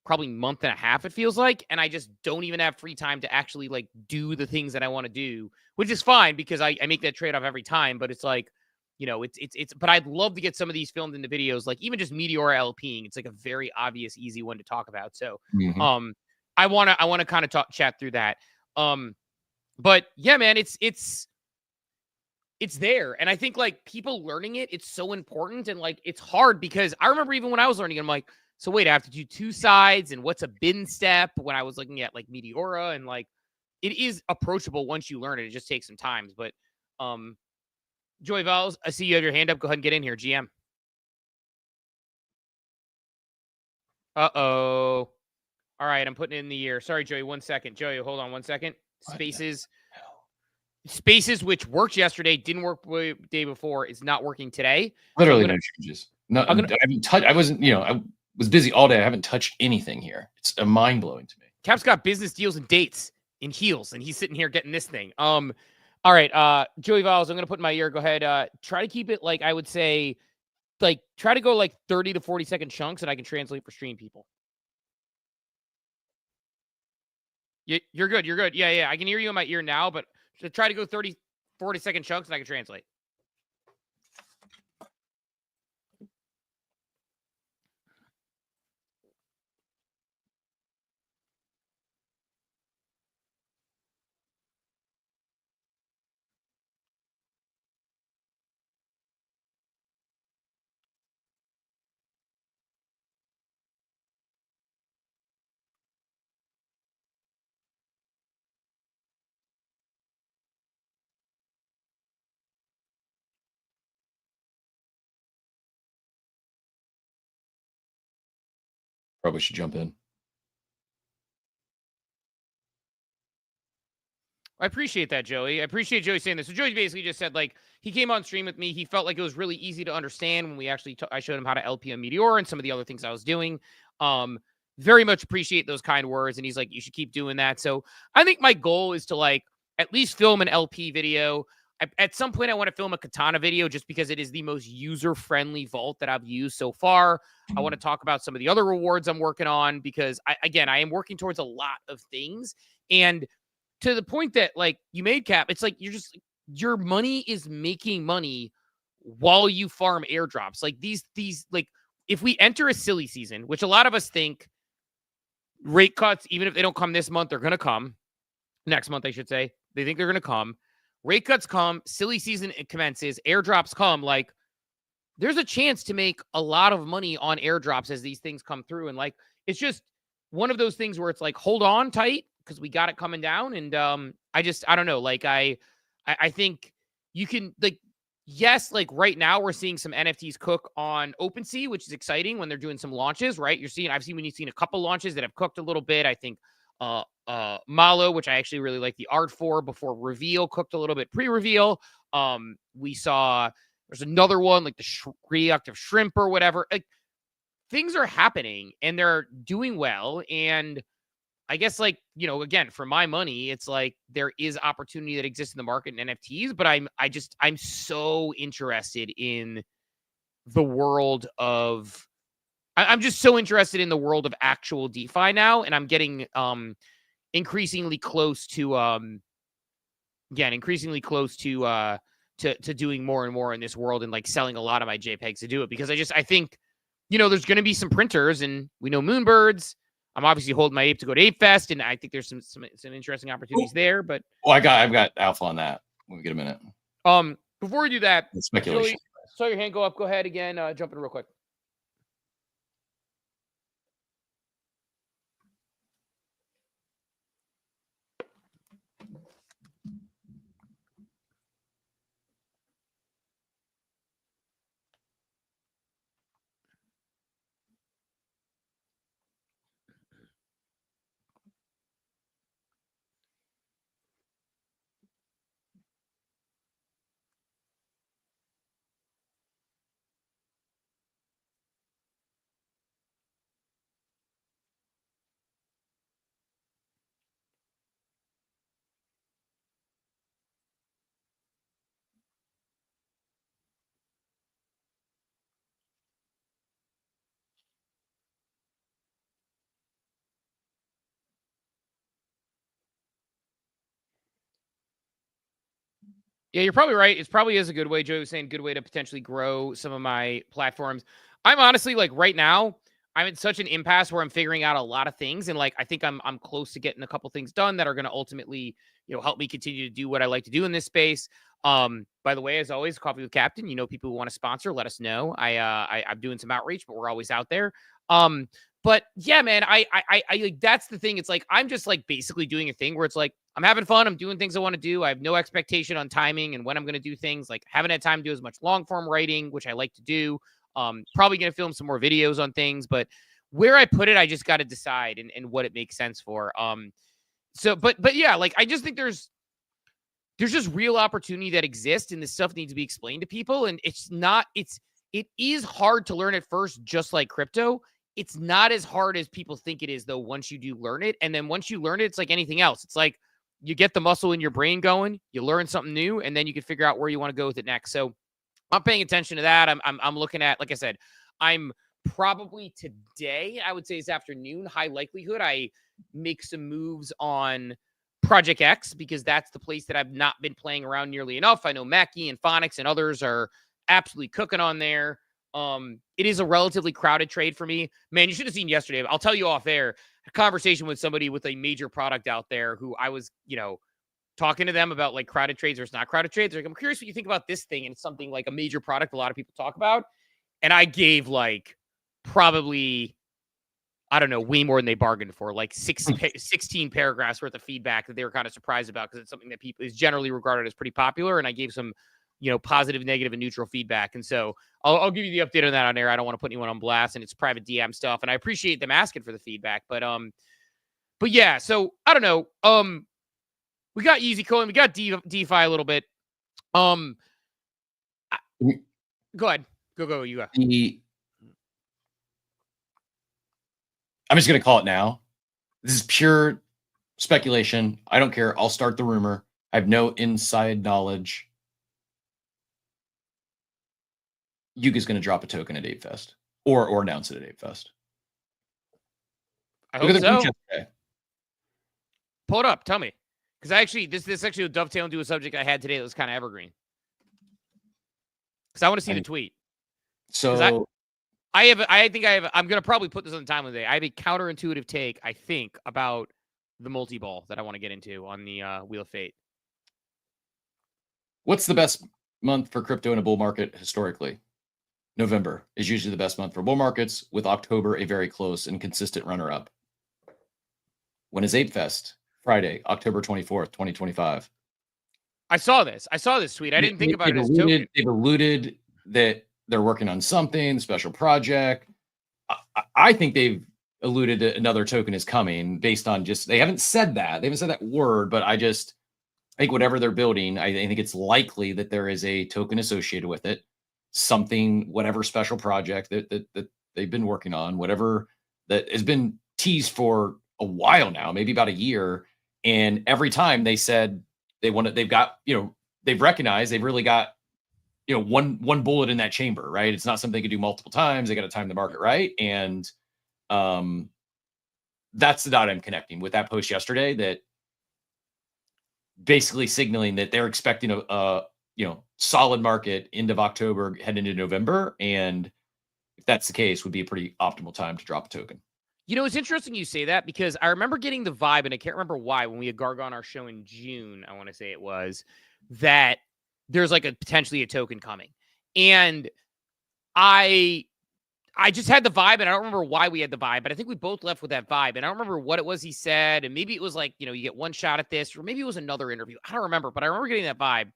probably month and a half, it feels like, and I just don't even have free time to actually like do the things that I want to do, which is fine because I make that trade-off every time. But it's like, you know, it's but I'd love to get some of these filmed into videos, like even just Meteora LPing. It's like a very obvious, easy one to talk about. So I want to kind of chat through that. But yeah, man, it's it's there. And I think like people learning it, it's so important. And like, it's hard because I remember even when I was learning, I'm like, so wait, I have to do 2 sides and what's a bin step when I was looking at like Meteora, and like, it is approachable once you learn it. It just takes some time. But Joy Vowels, I see you have your hand up. Go ahead and get in here, GM. Uh-oh. All right, I'm putting it in the ear. Sorry, Joey, 1 second. Joey, hold on 1 second. Spaces, which worked yesterday, didn't work the day before, is not working today. Literally no changes. No, I haven't touched. I wasn't, I was busy all day. I haven't touched anything here. It's mind blowing to me. Cap's got business deals and dates in heels, and he's sitting here getting this thing. All right, Joey Vowels, I'm gonna put in my ear. Go ahead. Try to keep it like I would say, like try to go like 30 to 40 second chunks, and I can translate for stream people. You're good. You're good. Yeah. I can hear you in my ear now, but try to go 30, 40 second chunks, and I can translate. Probably should jump in. I appreciate that, Joey. I appreciate Joey saying this. So Joey basically just said, like, he came on stream with me. He felt like it was really easy to understand when we actually I showed him how to LP on Meteor and some of the other things I was doing. Very much appreciate those kind words. And he's like, you should keep doing that. So I think my goal is to like at least film an LP video. At some point, I want to film a Katana video just because it is the most user-friendly vault that I've used so far. I want to talk about some of the other rewards I'm working on because, I am working towards a lot of things. And to the point that, like, you made, Cap, it's like your money is making money while you farm airdrops. Like, these like, if we enter a silly season, which a lot of us think rate cuts, even if they don't come this month, they're going to come. Next month, I should say. They think they're going to come. Rate cuts come, silly season commences, airdrops come. Like, there's a chance to make a lot of money on airdrops as these things come through. And like, it's just one of those things where it's like, hold on tight because we got it coming down. And I don't know. Like, I think you can, like, yes, like right now we're seeing some NFTs cook on OpenSea, which is exciting when they're doing some launches, right? I've seen a couple launches that have cooked a little bit. I think Malo, which I actually really like the art for, before reveal, cooked a little bit pre-reveal. We saw there's another one like the reactive shrimp or whatever. Like, things are happening and they're doing well. And I guess, like, again, for my money, it's like there is opportunity that exists in the market in NFTs, but I'm so interested in the world of I'm just so interested in the world of actual DeFi now, and I'm getting increasingly close to doing more and more in this world, and like selling a lot of my JPEGs to do it, because I think there's going to be some printers, and we know Moonbirds. I'm obviously holding my ape to go to Ape Fest, and I think there's some interesting opportunities there. But I've got alpha on that when we get a minute. Before we do that, it's speculation. Joey, saw your hand go up. Go ahead again. Jump in real quick. Yeah, you're probably right. It probably is a good way. Joe was saying good way to potentially grow some of my platforms. I'm honestly, like, right now, I'm in such an impasse where I'm figuring out a lot of things. And like, I think I'm close to getting a couple things done that are going to ultimately, help me continue to do what I like to do in this space. By the way, as always, Coffee with Captain, people who want to sponsor, let us know. I'm doing some outreach, but we're always out there. But yeah, man, I like, that's the thing. It's like, I'm just like basically doing a thing where it's like, I'm having fun. I'm doing things I want to do. I have no expectation on timing and when I'm going to do things. Like, haven't had time to do as much long form writing, which I like to do. Probably going to film some more videos on things, but where I put it, I just got to decide and what it makes sense for. But yeah, like, I just think there's just real opportunity that exists, and this stuff needs to be explained to people. And it is hard to learn at first, just like crypto. It's not as hard as people think it is, though, once you do learn it. And then once you learn it, it's like anything else. It's like you get the muscle in your brain going, you learn something new, and then you can figure out where you want to go with it next. So I'm paying attention to that. I'm looking at, like I said, I'm probably today, I would say this afternoon, high likelihood, I make some moves on Project X, because that's the place that I've not been playing around nearly enough. I know Mackie and Phonics and others are absolutely cooking on there. It is a relatively crowded trade for me. Man, you should have seen yesterday. I'll tell you off air, a conversation with somebody with a major product out there who I was, talking to them about like crowded trades versus not crowded trades. Like, I'm curious what you think about this thing. And it's something like a major product a lot of people talk about. And I gave like probably, I don't know, way more than they bargained for, like 16 paragraphs worth of feedback that they were kind of surprised about, because it's something that people is generally regarded as pretty popular. And I gave some, positive, negative, and neutral feedback. And so I'll give you the update on that on air. I don't want to put anyone on blast, and it's private DM stuff. And I appreciate them asking for the feedback, but yeah, so I don't know. We got Easy Coin, we got DeFi a little bit. Go ahead. Go. You go. I'm just going to call it now. This is pure speculation. I don't care. I'll start the rumor. I have no inside knowledge. Yuga's going to drop a token at Ape Fest or announce it at Ape Fest. I hope so. Pull it up. Tell me. Because this actually will dovetail into a subject I had today that was kind of evergreen. Because I want to see the tweet. So I'm going to probably put this on the timeline today. I have a counterintuitive take, I think, about the multi-ball that I want to get into on the Wheel of Fate. What's the best month for crypto in a bull market historically? November is usually the best month for bull markets, with October a very close and consistent runner-up. When is Ape Fest? Friday, October 24th, 2025. I saw this tweet. I didn't think about it as token. They've alluded that they're working on something, special project. I think they've alluded that another token is coming based on they haven't said that. They haven't said that word, but I think whatever they're building, I think it's likely that there is a token associated with it. Something, whatever special project that they've been working on, whatever that has been teased for a while now, maybe about a year. And every time they said they've recognized they've really got, one bullet in that chamber, right? It's not something they can do multiple times. They got to time the market right. And that's the dot I'm connecting with that post yesterday, that basically signaling that they're expecting a solid market end of October, head into November. And if that's the case, would be a pretty optimal time to drop a token. It's interesting you say that, because I remember getting the vibe, and I can't remember why, when we had Garg on our show in June, I want to say it was, that there's like potentially a token coming. And I just had the vibe, and I don't remember why we had the vibe, but I think we both left with that vibe. And I don't remember what it was he said. And maybe it was like, you get one shot at this, or maybe it was another interview. I don't remember, but I remember getting that vibe.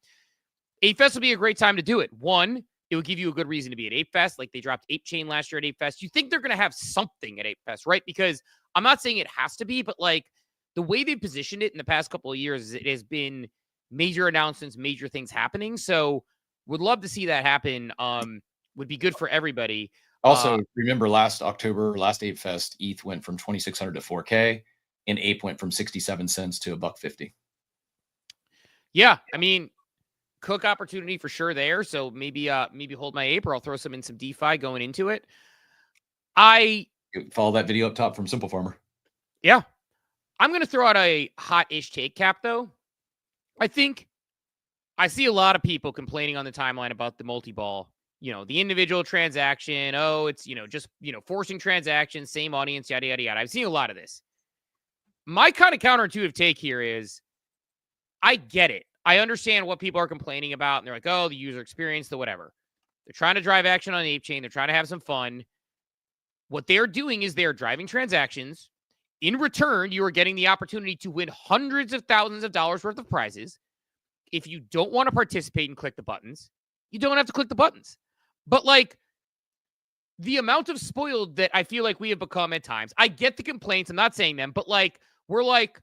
Ape Fest would be a great time to do it. One, it would give you a good reason to be at Ape Fest. Like, they dropped Ape Chain last year at Ape Fest. You think they're going to have something at Ape Fest, right? Because I'm not saying it has to be, but like the way they positioned it in the past couple of years, it has been major announcements, major things happening. So would love to see that happen. Would be good for everybody. Also, remember last Ape Fest, ETH went from 2,600 to 4K, and Ape went from 67 cents to $1.50. Yeah, I mean, cook opportunity for sure there. So maybe hold my Ape, or I'll throw some DeFi going into it. Follow that video up top from Simple Farmer. Yeah. I'm going to throw out a hot-ish take, Cap, though. I think I see a lot of people complaining on the timeline about the multi-ball. The individual transaction. Oh, it's, just, forcing transactions, same audience, yada, yada, yada. I've seen a lot of this. My kind of counterintuitive take here is, I get it. I understand what people are complaining about, and they're like, oh, the user experience, the whatever. They're trying to drive action on Ape Chain. They're trying to have some fun. What they're doing is they're driving transactions. In return, you are getting the opportunity to win hundreds of thousands of dollars worth of prizes. If you don't want to participate and click the buttons, you don't have to click the buttons. But like the amount of spoiled that I feel like we have become at times, I get the complaints. I'm not saying them, but like, we're like,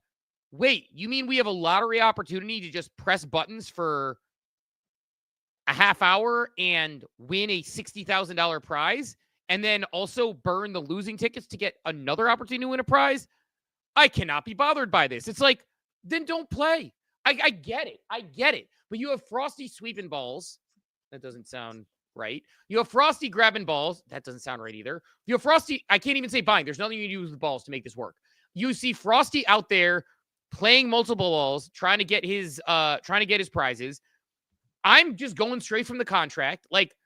wait, you mean we have a lottery opportunity to just press buttons for a half hour and win a $60,000 prize and then also burn the losing tickets to get another opportunity to win a prize? I cannot be bothered by this. It's like, then don't play. I get it. I get it. But you have Frosty sweeping balls. That doesn't sound right. You have Frosty grabbing balls. That doesn't sound right either. You have Frosty. I can't even say buying. There's nothing you can do with the balls to make this work. You see Frosty out there playing multiple balls, trying to get his prizes. I'm just going straight from the contract. Like,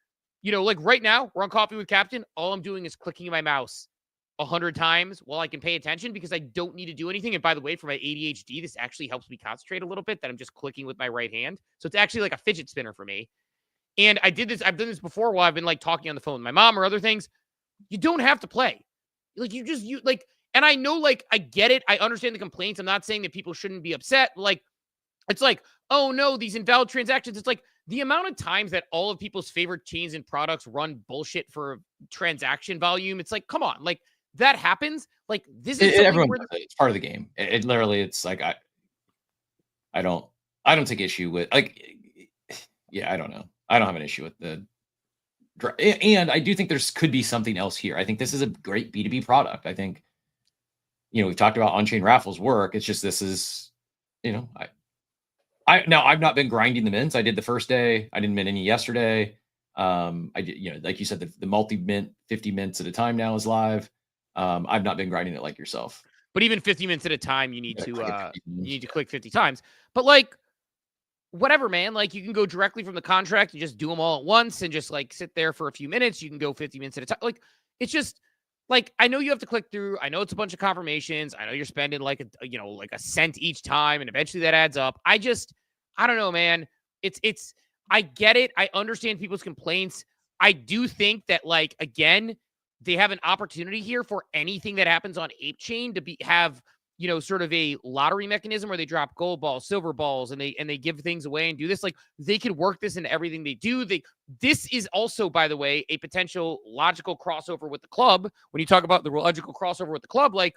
you know, like right now, we're on Coffee with Captain. All I'm doing is clicking my mouse 100 times while I can pay attention because I don't need to do anything. And by the way, for my ADHD, this actually helps me concentrate a little bit, that I'm just clicking with my right hand. So it's actually like a fidget spinner for me. And I've done this before while I've been like talking on the phone with my mom or other things. You don't have to play. Like and I know, like, I get it. I understand the complaints. I'm not saying that people shouldn't be upset. Like, it's like, oh no, these invalid transactions. It's like the amount of times that all of people's favorite chains and products run bullshit for transaction volume. It's like, come on, like that happens. Like this is everyone does it. It's part of the game. It literally, it's like I don't take issue with like, yeah, I don't know. I don't have an issue with the, and I do think could be something else here. I think this is a great B2B product. I think, you know, we've talked about on-chain raffles work. It's just, this is, you know, now I've not been grinding the mints. I did the first day. I didn't mint any yesterday. I did, you know, like you said, the multi-mint 50 mints at a time now is live. I've not been grinding it like yourself. But even 50 minutes at a time, you need to click 50 times. But like, whatever, man. Like, you can go directly from the contract and just do them all at once and just like sit there for a few minutes. You can go 50 minutes at a time. Like, it's just like, I know you have to click through. I know it's a bunch of confirmations. I know you're spending like a cent each time, and eventually that adds up. I don't know, man. I get it. I understand people's complaints. I do think that, like, again, they have an opportunity here for anything that happens on Ape Chain to have, you know, sort of a lottery mechanism where they drop gold balls, silver balls, and they give things away and do this. Like, they could work this into everything they do. This is also, by the way, a potential logical crossover with the club. When you talk about the logical crossover with the club, like,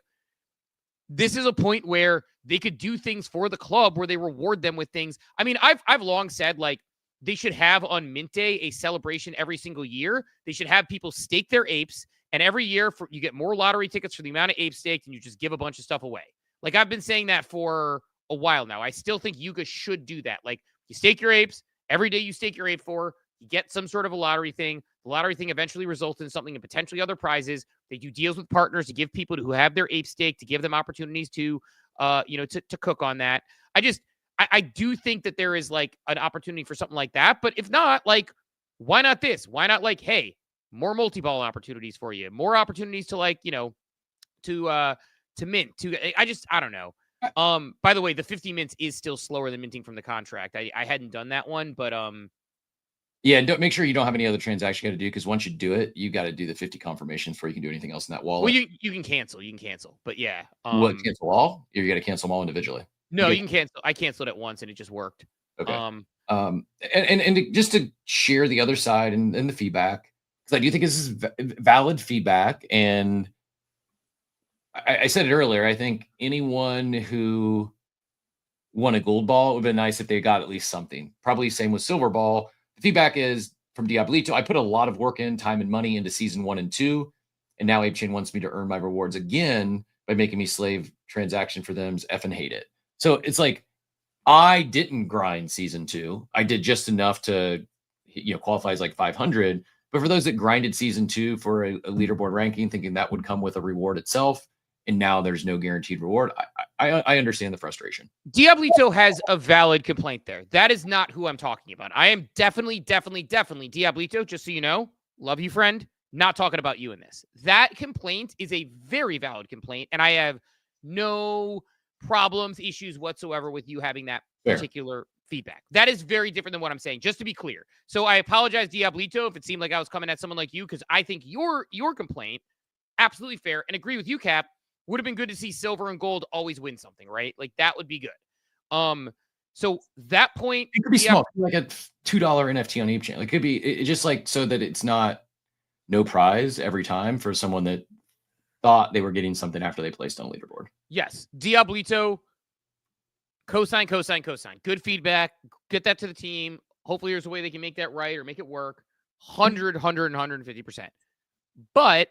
this is a point where they could do things for the club where they reward them with things. I mean, I've long said, like, they should have on Mint Day a celebration every single year. They should have people stake their apes, and every year you get more lottery tickets for the amount of apes staked, and you just give a bunch of stuff away. Like, I've been saying that for a while now. I still think Yuga should do that. Like, you stake your apes. Every day you stake your ape for, you get some sort of a lottery thing. The lottery thing eventually results in something and potentially other prizes. They do deals with partners to give people who have their ape stake, to give them opportunities to, to cook on that. I do think that there is like an opportunity for something like that. But if not, like, why not this? Why not, like, hey, more multi-ball opportunities for you, more opportunities to, like, you know, to mint. I don't know. By the way, the 50 mints is still slower than minting from the contract. I hadn't done that one, but yeah, and make sure you don't have any other transaction you got to do, because once you do it, you got to do the 50 confirmations before you can do anything else in that wallet. Well, you can cancel. But yeah, cancel all? Or you got to cancel them all individually? No, you can cancel. I canceled it once and it just worked. Okay. And just to share the other side and the feedback, because I do think this is valid feedback. And I said it earlier, I think anyone who won a gold ball, it would have been nice if they got at least something. Probably same with silver ball. The feedback is from Diablito. I put a lot of work in, time and money into season 1 and 2. And now ApeChain wants me to earn my rewards again by making me slave transaction for them. Effing hate it. So it's like, I didn't grind season 2. I did just enough to, qualify as like 500. But for those that grinded season 2 for a leaderboard ranking, thinking that would come with a reward itself, and now there's no guaranteed reward, I understand the frustration. Diablito has a valid complaint there. That is not who I'm talking about. I am definitely Diablito, just so you know. Love you, friend. Not talking about you in this. That complaint is a very valid complaint, and I have no problems, issues whatsoever with you having that particular feedback. That is very different than what I'm saying, just to be clear. So I apologize, Diablito, if it seemed like I was coming at someone like you, because I think your complaint, absolutely fair, and agree with you, Cap, would have been good to see silver and gold always win something, right? Like that would be good. So that point, it could be small, like a $2 NFT on ApeChain. It could be just like so that it's not no prize every time for someone that thought they were getting something after they placed on a leaderboard. Yes, Diablito, cosign. Good feedback. Get that to the team. Hopefully there's a way they can make that right or make it work. 100, 150%. But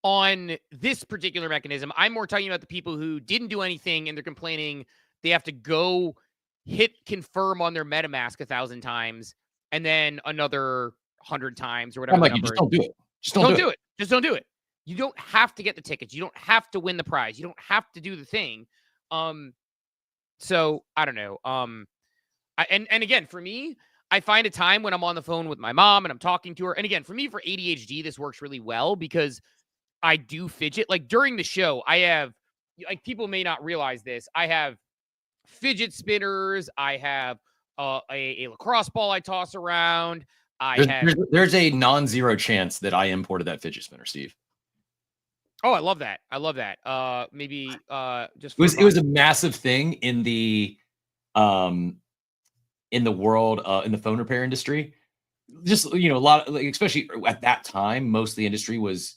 on this particular mechanism, I'm more talking about the people who didn't do anything and they're complaining they have to go hit confirm on their MetaMask 1,000 times and then another 100 times or whatever. I'm like, you just don't do it. Just don't do it. Just don't do it. You don't have to get the tickets. You don't have to win the prize. You don't have to do the thing. So I don't know. And again, for me, I find a time when I'm on the phone with my mom and I'm talking to her. And again, for me, for ADHD, this works really well because I do fidget. Like during the show, I have, like, people may not realize this, I have fidget spinners. I have a lacrosse ball I toss around. There's a non-zero chance that I imported that fidget spinner, Steve. Oh, I love that. Maybe just it was a massive thing in the world in the phone repair industry. Just, a lot of, like, especially at that time, most of the industry was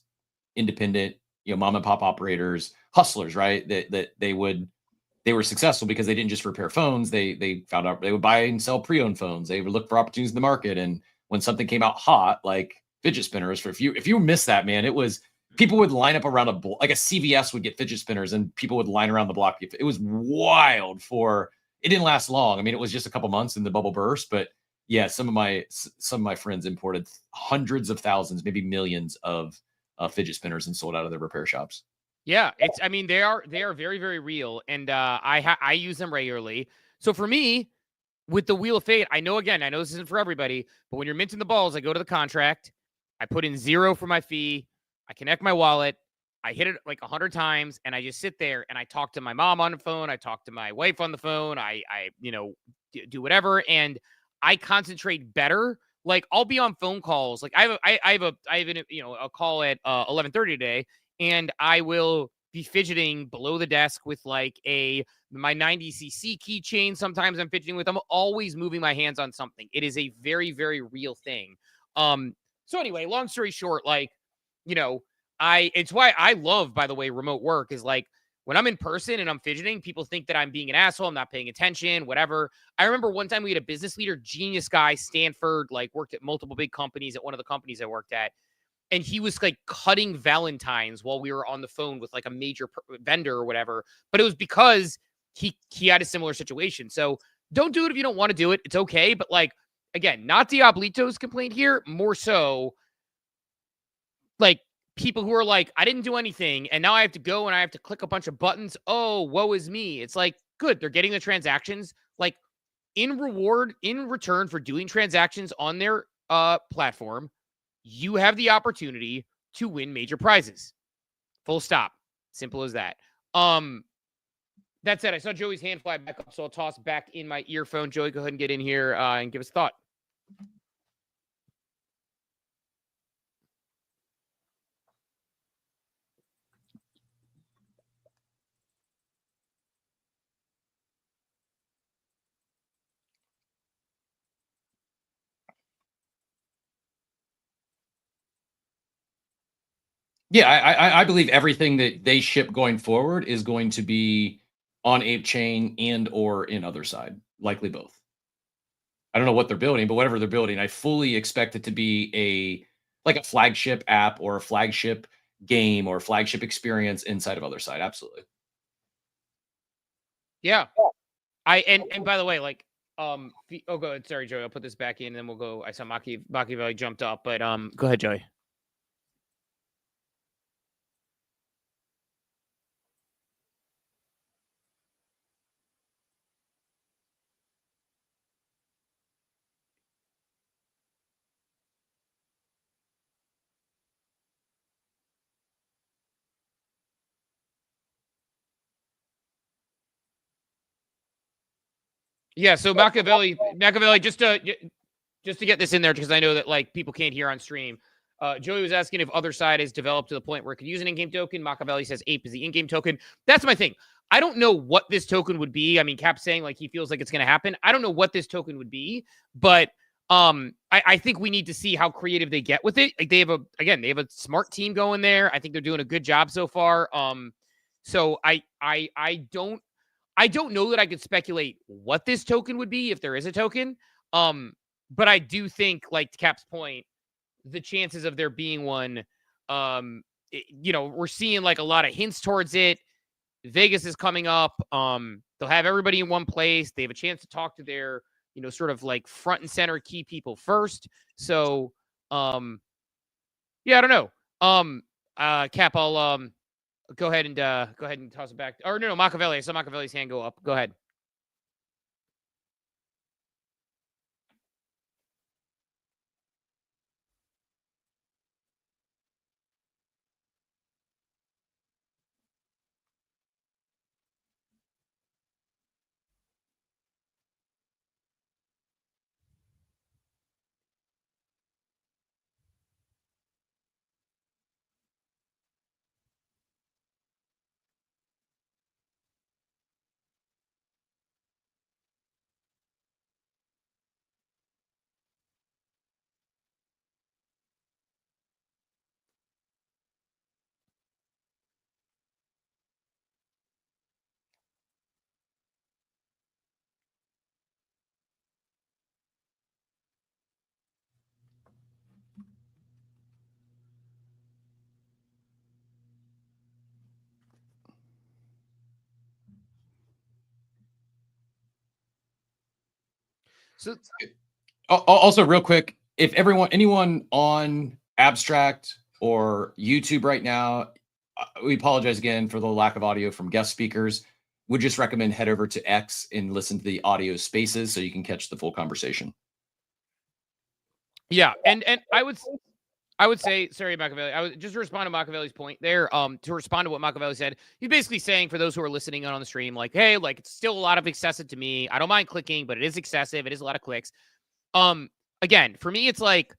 independent, mom and pop operators, hustlers, right? That they were successful because they didn't just repair phones. They found out they would buy and sell pre-owned phones. They would look for opportunities in the market. And when something came out hot, like fidget spinners, if you missed that, man, it was, people would line up around like a CVS would get fidget spinners and people would line around the block. It was wild. It didn't last long. I mean, it was just a couple months and the bubble burst, but yeah, some of my friends imported hundreds of thousands, maybe millions of fidget spinners and sold out of their repair shops. Yeah, they are very, very real. And I use them regularly. So for me, with the Wheel of Fate, I know this isn't for everybody, but when you're minting the balls, I go to the contract, I put in 0 for my fee, I connect my wallet, I hit it like 100 times, and I just sit there and I talk to my mom on the phone, I talk to my wife on the phone, I do whatever, and I concentrate better. Like I'll be on phone calls. Like I have a call at 11:30 today, and I will be fidgeting below the desk with like my 90cc keychain. Sometimes I'm fidgeting with. I'm always moving my hands on something. It is a very, very real thing. So anyway, long story short, like, it's why I love, by the way, remote work is like when I'm in person and I'm fidgeting, people think that I'm being an asshole. I'm not paying attention, whatever. I remember one time we had a business leader, genius guy, Stanford, like worked at multiple big companies at one of the companies I worked at. And he was like cutting Valentines while we were on the phone with like a major vendor or whatever. But it was because he had a similar situation. So don't do it if you don't want to do it. It's okay. But like, again, not Diablito's complaint here, more so like people who are like, I didn't do anything and now I have to go and I have to click a bunch of buttons. Oh, woe is me. It's like, good. They're getting the transactions. Like in return for doing transactions on their platform, you have the opportunity to win major prizes. Full stop. Simple as that. That said, I saw Joey's hand fly back up, so I'll toss back in my earphone. Joey, go ahead and get in here and give us a thought. Yeah, I believe everything that they ship going forward is going to be on ApeChain and or in other side, likely both. I don't know what they're building, but whatever they're building, I fully expect it to be a flagship app or a flagship game or flagship experience inside of other side. Absolutely. Yeah. And by the way, like, go ahead. Sorry, Joey. I'll put this back in and then we'll go. I saw Machiavelli jumped up, but go ahead, Joey. Yeah, so Machiavelli, just to get this in there, because I know that like people can't hear on stream. Joey was asking if other side is developed to the point where it could use an in-game token. Machiavelli says ape is the in-game token. That's my thing. I don't know what this token would be. I mean, Cap's saying like he feels like it's going to happen. I don't know what this token would be, but I think we need to see how creative they get with it. Like they have a smart team going there. I think they're doing a good job so far. So I don't know that I could speculate what this token would be if there is a token. But I do think, like to Cap's point, the chances of there being one, we're seeing like a lot of hints towards it. Vegas is coming up. They'll have everybody in one place. They have a chance to talk to their, sort of like front and center key people first. So, I don't know. Cap, I'll go ahead and toss it back. Or no, Machiavelli. I saw Machiavelli's hand go up. Go ahead. So also real quick, if anyone on Abstract or YouTube right now, we apologize again for the lack of audio from guest speakers. Would just recommend head over to X and listen to the audio spaces so you can catch the full conversation. Yeah, and I would say, sorry, Machiavelli. I would just respond to Machiavelli's point there. To respond to what Machiavelli said, he's basically saying for those who are listening on the stream, like, hey, like it's still a lot of excessive to me. I don't mind clicking, but it is excessive. It is a lot of clicks. Again, for me, it's like,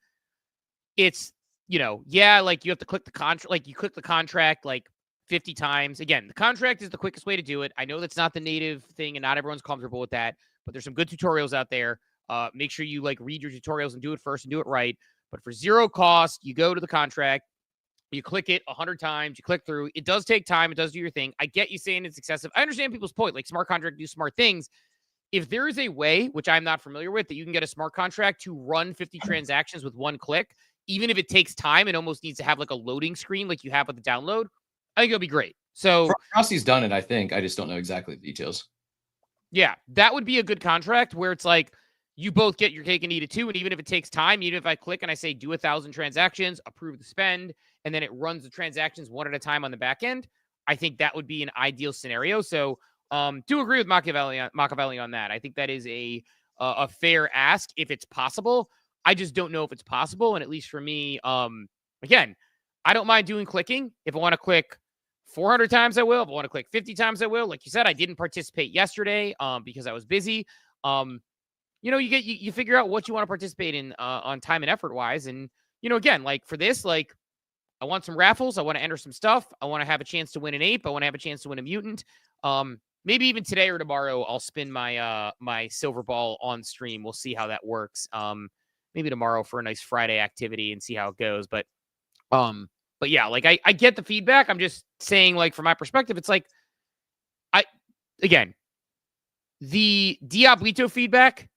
it's like you have to click the contract, like you click the contract like 50 times. Again, the contract is the quickest way to do it. I know that's not the native thing, and not everyone's comfortable with that. But there's some good tutorials out there. Make sure you like read your tutorials and do it first and do it right. But for zero cost, you go to the contract, you click it 100 times, you click through. It does take time. It does do your thing. I get you saying it's excessive. I understand people's point. Like smart contract do smart things. If there is a way, which I'm not familiar with, that you can get a smart contract to run 50 transactions with one click, even if it takes time, it almost needs to have like a loading screen like you have with the download, I think it'll be great. So Rossi's done it, I think. I just don't know exactly the details. Yeah, that would be a good contract where it's like you both get your cake and eat it too. And even if it takes time, even if I click and I say do 1,000 transactions, approve the spend, and then it runs the transactions one at a time on the back end, I think that would be an ideal scenario. So do agree with Machiavelli on that. I think that is a fair ask if it's possible. I just don't know if it's possible. And at least for me, again, I don't mind doing clicking. If I want to click 400 times, I will. If I want to click 50 times, I will. Like you said, I didn't participate yesterday because I was busy. You figure out what you want to participate in on time and effort wise. And, again, like for this, like I want some raffles. I want to enter some stuff. I want to have a chance to win an ape. I want to have a chance to win a mutant. Maybe even today or tomorrow, I'll spin my my silver ball on stream. We'll see how that works. Maybe tomorrow for a nice Friday activity and see how it goes. But yeah, like I get the feedback. I'm just saying, like, from my perspective, it's like, the Diablito feedback,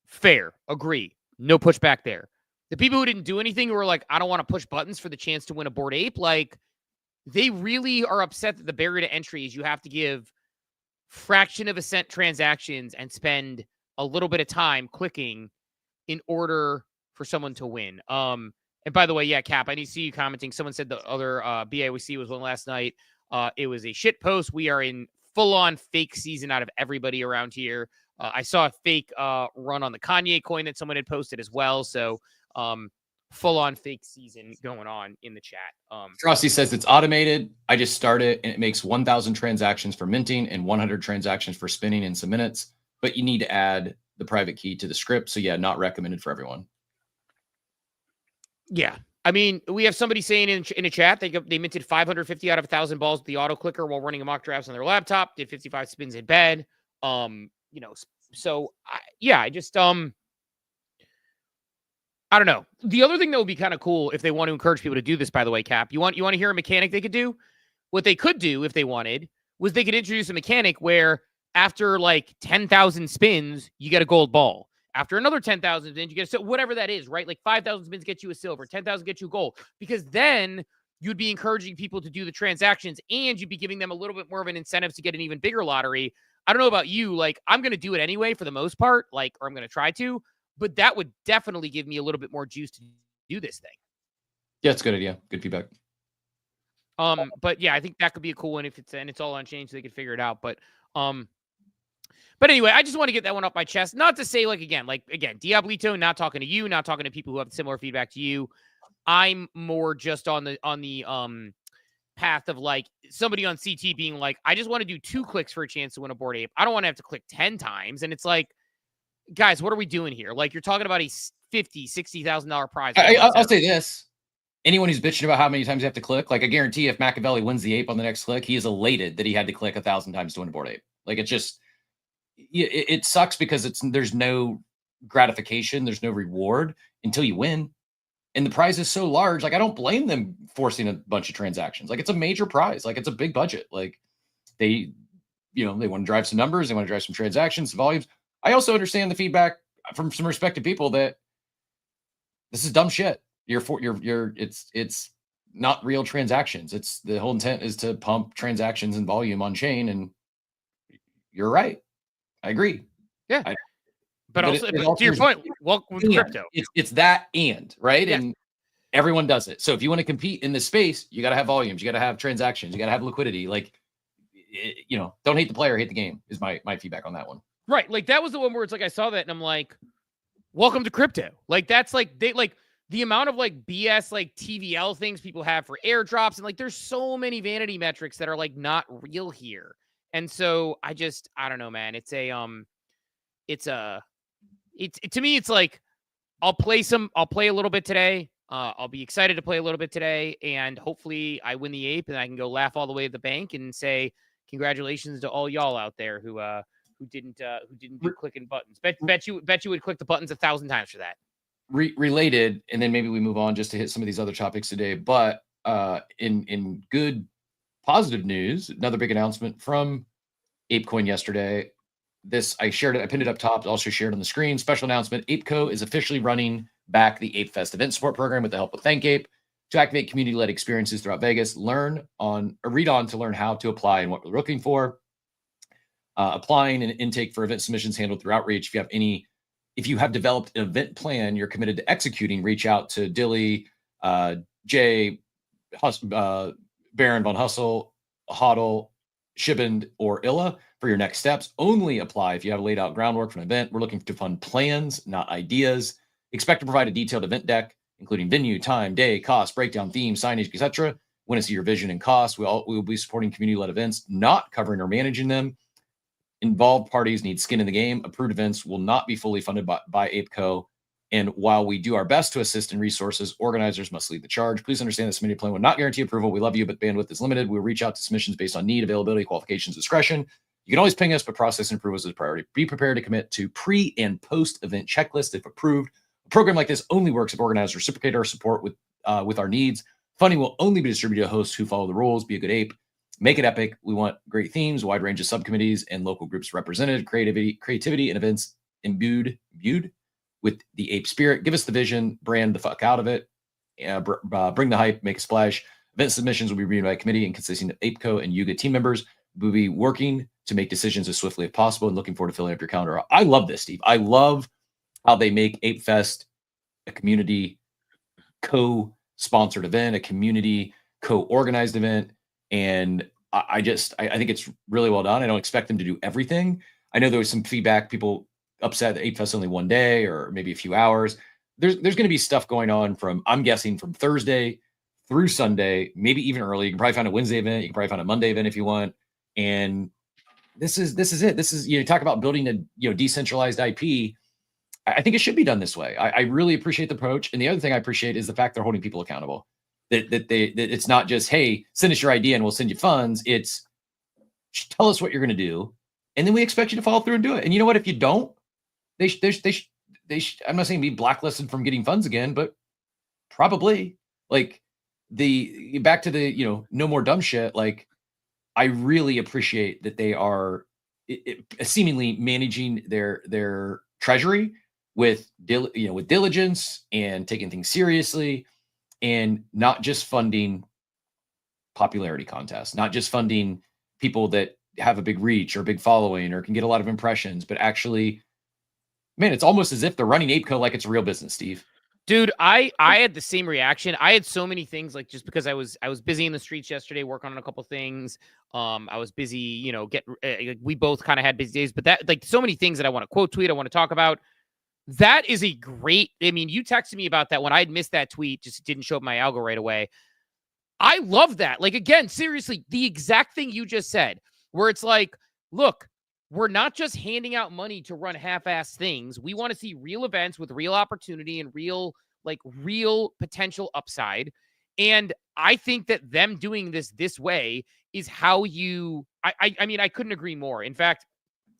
fair, agree. No pushback there. The people who didn't do anything, who were like, I don't want to push buttons for the chance to win a Bored Ape, like, they really are upset that the barrier to entry is you have to give fraction of a cent transactions and spend a little bit of time clicking in order for someone to win. And by the way, yeah, Cap, I need to see you commenting. Someone said the other BAWC was one last night. It was a shit post. We are in full-on fake season out of everybody around here. I saw a fake run on the Kanye coin that someone had posted as well. So full-on fake season going on in the chat. Rossi says it's automated. I just start it, and it makes 1,000 transactions for minting and 100 transactions for spinning in some minutes. but you need to add the private key to the script. So yeah, not recommended for everyone. Yeah. I mean, we have somebody saying in a chat, they minted 550 out of 1,000 balls with the auto clicker while running a mock drafts on their laptop, did 55 spins in bed. So I just, I don't know. The other thing that would be kind of cool if they want to encourage people to do this, by the way, Cap, you want to hear a mechanic they could do? What they could do if they wanted was they could introduce a mechanic where after like 10,000 spins, you get a gold ball. After another 10,000 spins, you get a whatever that is, right? Like 5,000 spins get you a silver, 10,000 get you gold, because then you'd be encouraging people to do the transactions and you'd be giving them a little bit more of an incentive to get an even bigger lottery. I don't know about you. Like, I'm going to do it anyway for the most part, or I'm going to try to, but that would definitely give me a little bit more juice to do this thing. Yeah, it's a good idea. Good feedback. But yeah, I think that could be a cool one if it's all on chain so they could figure it out. But anyway, I just want to get that one off my chest. Not to say again, Diablito, not talking to you, not talking to people who have similar feedback to you. I'm more just on the path of like somebody on CT being like, I just want to do 2 clicks for a chance to win a Bored Ape. I don't want to have to click 10 times. And it's like, guys, what are we doing here? Like, you're talking about a $50,000-$60,000 prize. I'll say this. Anyone who's bitching about how many times you have to click, like I guarantee if Machiavelli wins the ape on the next click, he is elated that he had to click 1,000 times to win a Bored Ape. Like it's just, it sucks because there's no gratification, there's no reward until you win. And the prize is so large, like I don't blame them forcing a bunch of transactions. Like it's a major prize, like it's a big budget. Like they want to drive some numbers, they want to drive some transactions, some volumes. I also understand the feedback from some respected people that this is dumb shit. It's not real transactions. It's the whole intent is to pump transactions and volume on chain. And you're right. I agree. Yeah. But also to your point, welcome to crypto. It's that right. Yeah. And everyone does it. So if you want to compete in this space, you got to have volumes, you got to have transactions, you got to have liquidity. Like, don't hate the player, hate the game is my feedback on that one. Right. Like that was the one where it's like, I saw that and I'm like, welcome to crypto. Like that's like, the amount of like BS, like TVL things people have for airdrops. And like, there's so many vanity metrics that are like not real here. And so I don't know, man. To me, it's like, I'll play a little bit today. I'll be excited to play a little bit today. And hopefully I win the ape and I can go laugh all the way to the bank and say, congratulations to all y'all out there who didn't do clicking buttons. Bet you would click the buttons 1,000 times for that. Related, and then maybe we move on just to hit some of these other topics today. But in good positive news, another big announcement from ApeCoin yesterday. This I shared it, I pinned it up top, also shared on the screen. Special announcement: ApeCo is officially running back the ApeFest event support program with the help of ThankApe to activate community-led experiences throughout Vegas. Read on to learn how to apply and what we're looking for. Applying and intake for event submissions handled through Outreach. If you have developed an event plan you're committed to executing, reach out to Dilly, Jay, Baron von Hustle, Hodl, Shiband, or Illa for your next steps. Only apply if you have laid out groundwork for an event. We're looking to fund plans, not ideas. Expect to provide a detailed event deck, including venue, time, day, cost, breakdown, theme, signage, etc. Want to see your vision and cost. We will be supporting community-led events, not covering or managing them. Involved parties need skin in the game. Approved events will not be fully funded by ApeCo. And while we do our best to assist in resources, organizers must lead the charge. Please understand that submitting plan will not guarantee approval. We love you, but bandwidth is limited. We'll reach out to submissions based on need, availability, qualifications, discretion. You can always ping us, but process and approvals is a priority. Be prepared to commit to pre- and post-event checklist if approved. A program like this only works if organizers reciprocate our support with our needs. Funding will only be distributed to hosts who follow the rules. Be a good ape. Make it epic. We want great themes, wide range of subcommittees, and local groups represented. Creativity, and events imbued with the ape spirit. Give us the vision, brand the fuck out of it, bring the hype, make a splash. Event submissions will be reviewed by a committee and consisting of ApeCo and Yuga team members. We'll be working to make decisions as swiftly as possible and looking forward to filling up your calendar. I love this, Steve. I love how they make ApeFest a community co-sponsored event, a community co-organized event. And I think it's really well done. I don't expect them to do everything. I know there was some feedback, people upset that ApeFest only one day or maybe a few hours. There's going to be stuff going on I'm guessing from Thursday through Sunday, maybe even early. You can probably find a Wednesday event. You can probably find a Monday event if you want. And this is it. This is, you talk about building a decentralized IP. I think it should be done this way. I really appreciate the approach. And the other thing I appreciate is the fact they're holding people accountable. That it's not just, hey, send us your idea and we'll send you funds. It's tell us what you're going to do, and then we expect you to follow through and do it. And you know what? If you don't, I'm not saying be blacklisted from getting funds again, but probably like back to the no more dumb shit. Like, I really appreciate that they are seemingly managing their treasury with diligence and taking things seriously, and not just funding popularity contests, not just funding people that have a big reach or big following or can get a lot of impressions, but actually, man, it's almost as if they're running ApeCo like it's a real business, Steve. Dude, I had the same reaction. I had so many things, like, just because I was busy in the streets yesterday working on a couple things. I was busy, we both kind of had busy days, but that, like, so many things that I want to quote tweet, I want to talk about. That is a great, I mean, you texted me about that when I had missed that tweet, just didn't show up my algo right away. I love that. Like, again, seriously, the exact thing you just said, where it's like, look, we're not just handing out money to run half-assed things. We want to see real events with real opportunity and real potential upside. And I think that them doing this way is how I mean, I couldn't agree more. In fact,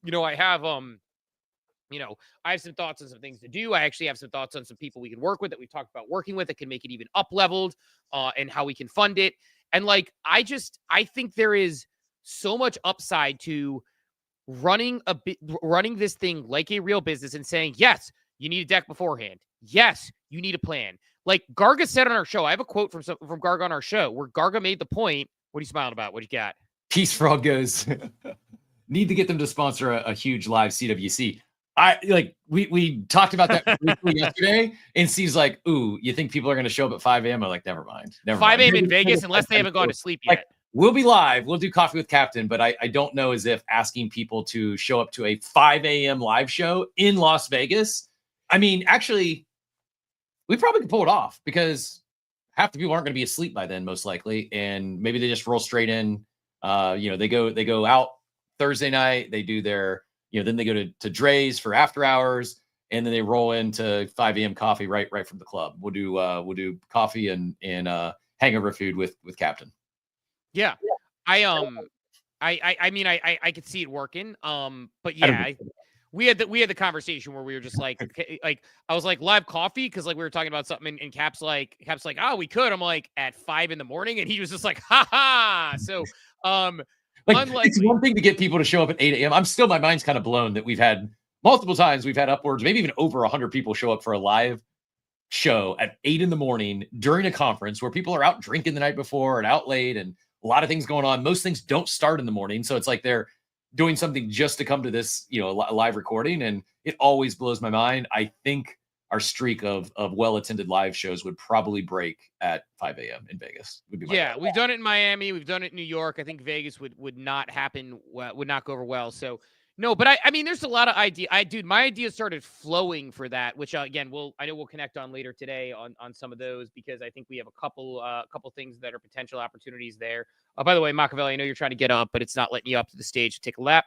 I have I have some thoughts on some things to do. I actually have some thoughts on some people we can work with that we've talked about working with that can make it even up-leveled, and how we can fund it. And like, I think there is so much upside to running this thing like a real business and saying, yes, you need a deck beforehand. Yes, you need a plan. Like Garga said on our show, I have a quote from Garga on our show where Garga made the point. What are you smiling about? What do you got? Peace Frog goes, need to get them to sponsor a huge live CWC. We talked about that briefly yesterday, and Steve's like, ooh, you think people are going to show up at 5 a.m.? I'm like, never mind. 5 a.m. in Vegas, unless they haven't gone to sleep yet. Like, we'll be live. We'll do Coffee with Captain, but I don't know as if asking people to show up to a 5 a.m. live show in Las Vegas. I mean, actually, we probably could pull it off because half the people aren't going to be asleep by then, most likely, and maybe they just roll straight in. They go out Thursday night. They do their, then they go to Dre's for after hours, and then they roll into 5 a.m. coffee right from the club. We'll do coffee and hangover food with Captain. Yeah. I mean, I could see it working. But yeah, we had the conversation where we were just like, okay, like I was like, live coffee, because like we were talking about something, and Cap's like, oh, we could. I'm like, at 5 a.m, and he was just like, ha ha. So it's one thing to get people to show up at 8 a.m. My mind's kind of blown that we've had multiple times. We've had upwards, maybe even over 100 people show up for a live show at 8 a.m. during a conference where people are out drinking the night before and out late and a lot of things going on. Most things don't start in the morning. So it's like they're doing something just to come to this, live recording. And it always blows my mind. I think our streak of well-attended live shows would probably break at 5 a.m. in Vegas. We've done it in Miami. We've done it in New York. I think Vegas would not happen, would not go over well. So no, but I mean, there's a lot of idea. My ideas started flowing for that, which again, I know we'll connect on later today on some of those, because I think we have a couple things that are potential opportunities there. By the way, Machiavelli, I know you're trying to get up, but it's not letting you up to the stage to take a lap.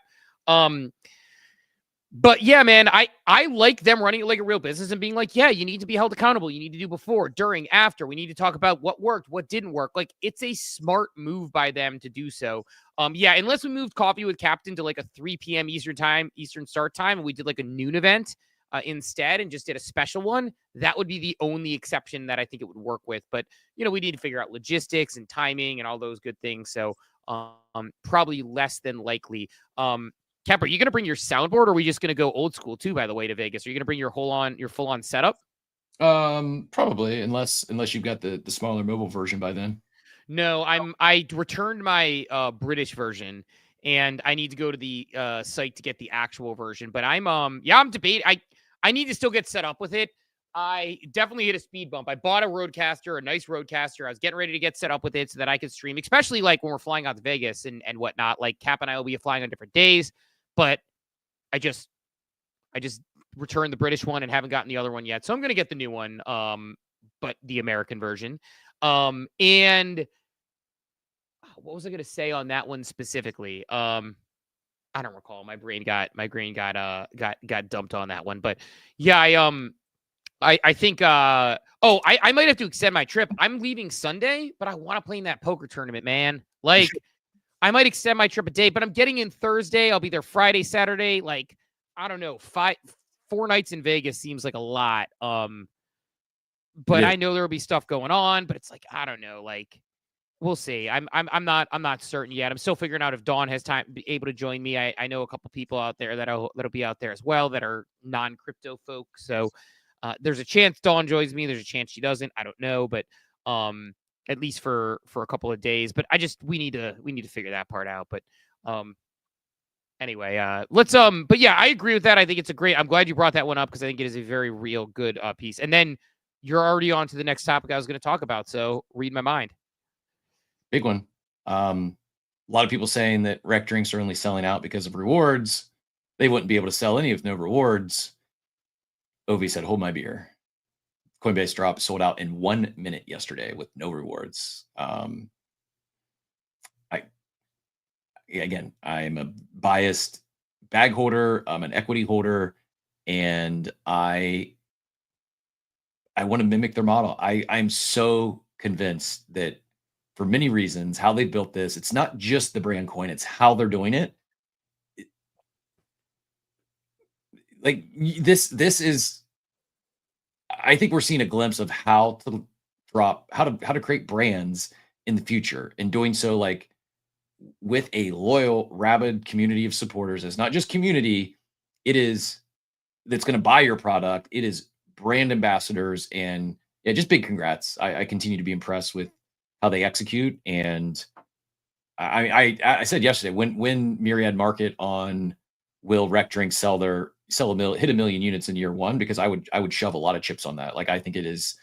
But yeah, man, I like them running it like a real business and being like, yeah, you need to be held accountable. You need to do before, during, after. We need to talk about what worked, what didn't work. Like, it's a smart move by them to do so. Yeah, unless we moved Coffee with Captain to like a 3 p.m. Eastern start time, and we did like a noon event instead and just did a special one, that would be the only exception that I think it would work with. But, we need to figure out logistics and timing and all those good things. So probably less than likely. Kemp, are you going to bring your soundboard, or are we just going to go old school too, by the way, to Vegas? Are you going to bring your full on setup? Probably, unless you've got the smaller mobile version by then. No, I returned my British version, and I need to go to the site to get the actual version. But I'm debating. I need to still get set up with it. I definitely hit a speed bump. I bought a nice Roadcaster. I was getting ready to get set up with it so that I could stream, especially like when we're flying out to Vegas and whatnot. Like Cap and I will be flying on different days, but I just returned the British one and haven't gotten the other one yet. So I'm going to get the new one, but the American version. And what was I going to say on that one specifically? I don't recall. My brain got dumped on that one. But yeah, I think I might have to extend my trip. I'm leaving Sunday, but I want to play in that poker tournament, man. Like I might extend my trip a day, but I'm getting in Thursday. I'll be there Friday, Saturday. Like, I don't know, 4 nights in Vegas seems like a lot. But I know there will be stuff going on, but it's like, I don't know, like we'll see. I'm not certain yet. I'm still figuring out if Dawn has time be able to join me. I know a couple people out there that'll be out there as well that are non-crypto folk. So there's a chance Dawn joins me. There's a chance she doesn't. I don't know, but at least for a couple of days. But we need to figure that part out. But anyway, let's but yeah, I agree with that. I think it's I'm glad you brought that one up because I think it is a very real good piece. And then you're already on to the next topic I was going to talk about. So read my mind. Big one. A lot of people saying that REKT Drinks are only selling out because of rewards. They wouldn't be able to sell any with no rewards. Ovi said, hold my beer. Coinbase drop sold out in 1 minute yesterday with no rewards. I'm a biased bag holder. I'm an equity holder, and I want to mimic their model. I'm so convinced that for many reasons, how they built this, it's not just the brand coin, it's how they're doing it. Like this is, I think we're seeing a glimpse of how to create brands in the future, and doing so like with a loyal, rabid community of supporters. It's not just community, it is that's going to buy your product. It is brand ambassadors, and yeah, just big congrats. I continue to be impressed with how they execute. And I said yesterday, when Myriad Market on will REKT Drinks hit 1 million units in year 1, because I would shove a lot of chips on that. Like, I think it is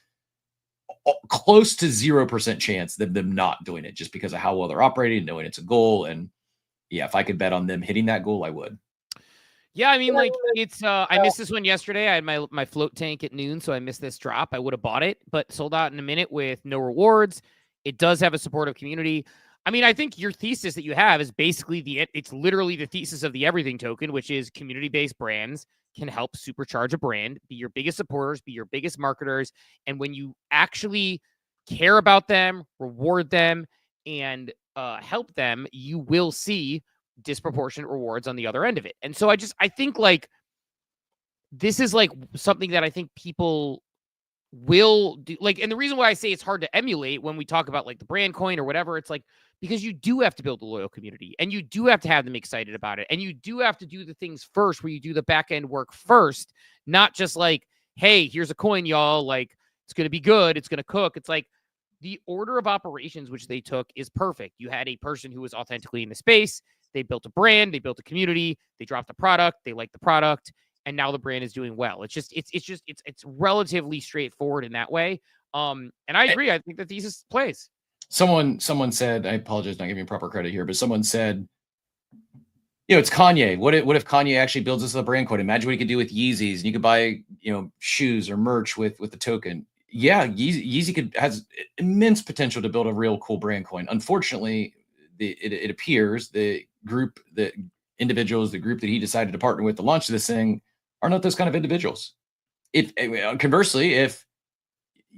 close to 0% chance of them not doing it, just because of how well they're operating, knowing it's a goal. And yeah, if I could bet on them hitting that goal, I would. Yeah, I mean, like, it's I missed this one yesterday. I had my float tank at noon, so I missed this drop. I would have bought it, but sold out in a minute with no rewards. It does have a supportive community. I mean, I think your thesis that you have is basically it's literally the thesis of the everything token, which is community-based brands can help supercharge a brand, be your biggest supporters, be your biggest marketers. And when you actually care about them, reward them, and help them, you will see disproportionate rewards on the other end of it. And so I think like this is like something that I think people will do. Like, and the reason why I say it's hard to emulate when we talk about like the brand coin or whatever, it's like because you do have to build a loyal community, and you do have to have them excited about it, and you do have to do the things first where you do the back end work first, not just like, hey, here's a coin, y'all, like it's going to be good, it's going to cook. It's like the order of operations which they took is perfect. You had a person who was authentically in the space. They built a brand, they built a community, they dropped a product, they liked the product, and now the brand is doing well. It's relatively straightforward in that way. And I agree. I think the thesis plays. Someone said, I apologize not giving you proper credit here, but someone said, it's Kanye. What if Kanye actually builds this as a brand coin? Imagine what he could do with Yeezys, and you could buy, shoes or merch with the token. Yeah, Yeezy has immense potential to build a real cool brand coin. Unfortunately, it appears the group that he decided to partner with to launch this thing are not those kind of individuals. Conversely, if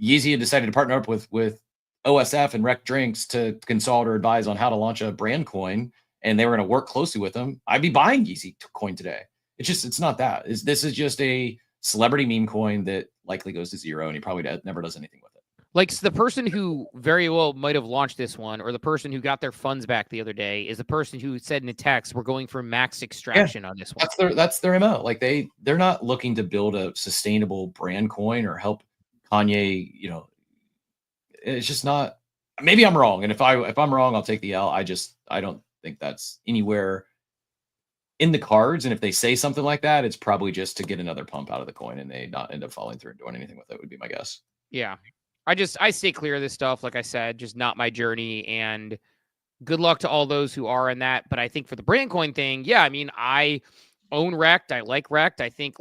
Yeezy had decided to partner up with OSF and REKT Drinks to consult or advise on how to launch a brand coin, and they were going to work closely with them, I'd be buying Yeezy coin today. It's not that. This is just a celebrity meme coin that likely goes to zero, and he probably never does anything with it. Like, so the person who very well might have launched this one, or the person who got their funds back the other day, is the person who said in a text, we're going for max extraction on this one. That's their MO. Like, they're not looking to build a sustainable brand coin or help Kanye, it's just not. Maybe I'm wrong. And if I'm wrong, I'll take the L. I don't think that's anywhere in the cards. And if they say something like that, it's probably just to get another pump out of the coin, and they not end up following through and doing anything with it, would be my guess. Yeah. I stay clear of this stuff. Like I said, just not my journey, and good luck to all those who are in that. But I think for the brand coin thing, yeah, I mean, I own REKT. I like REKT. I think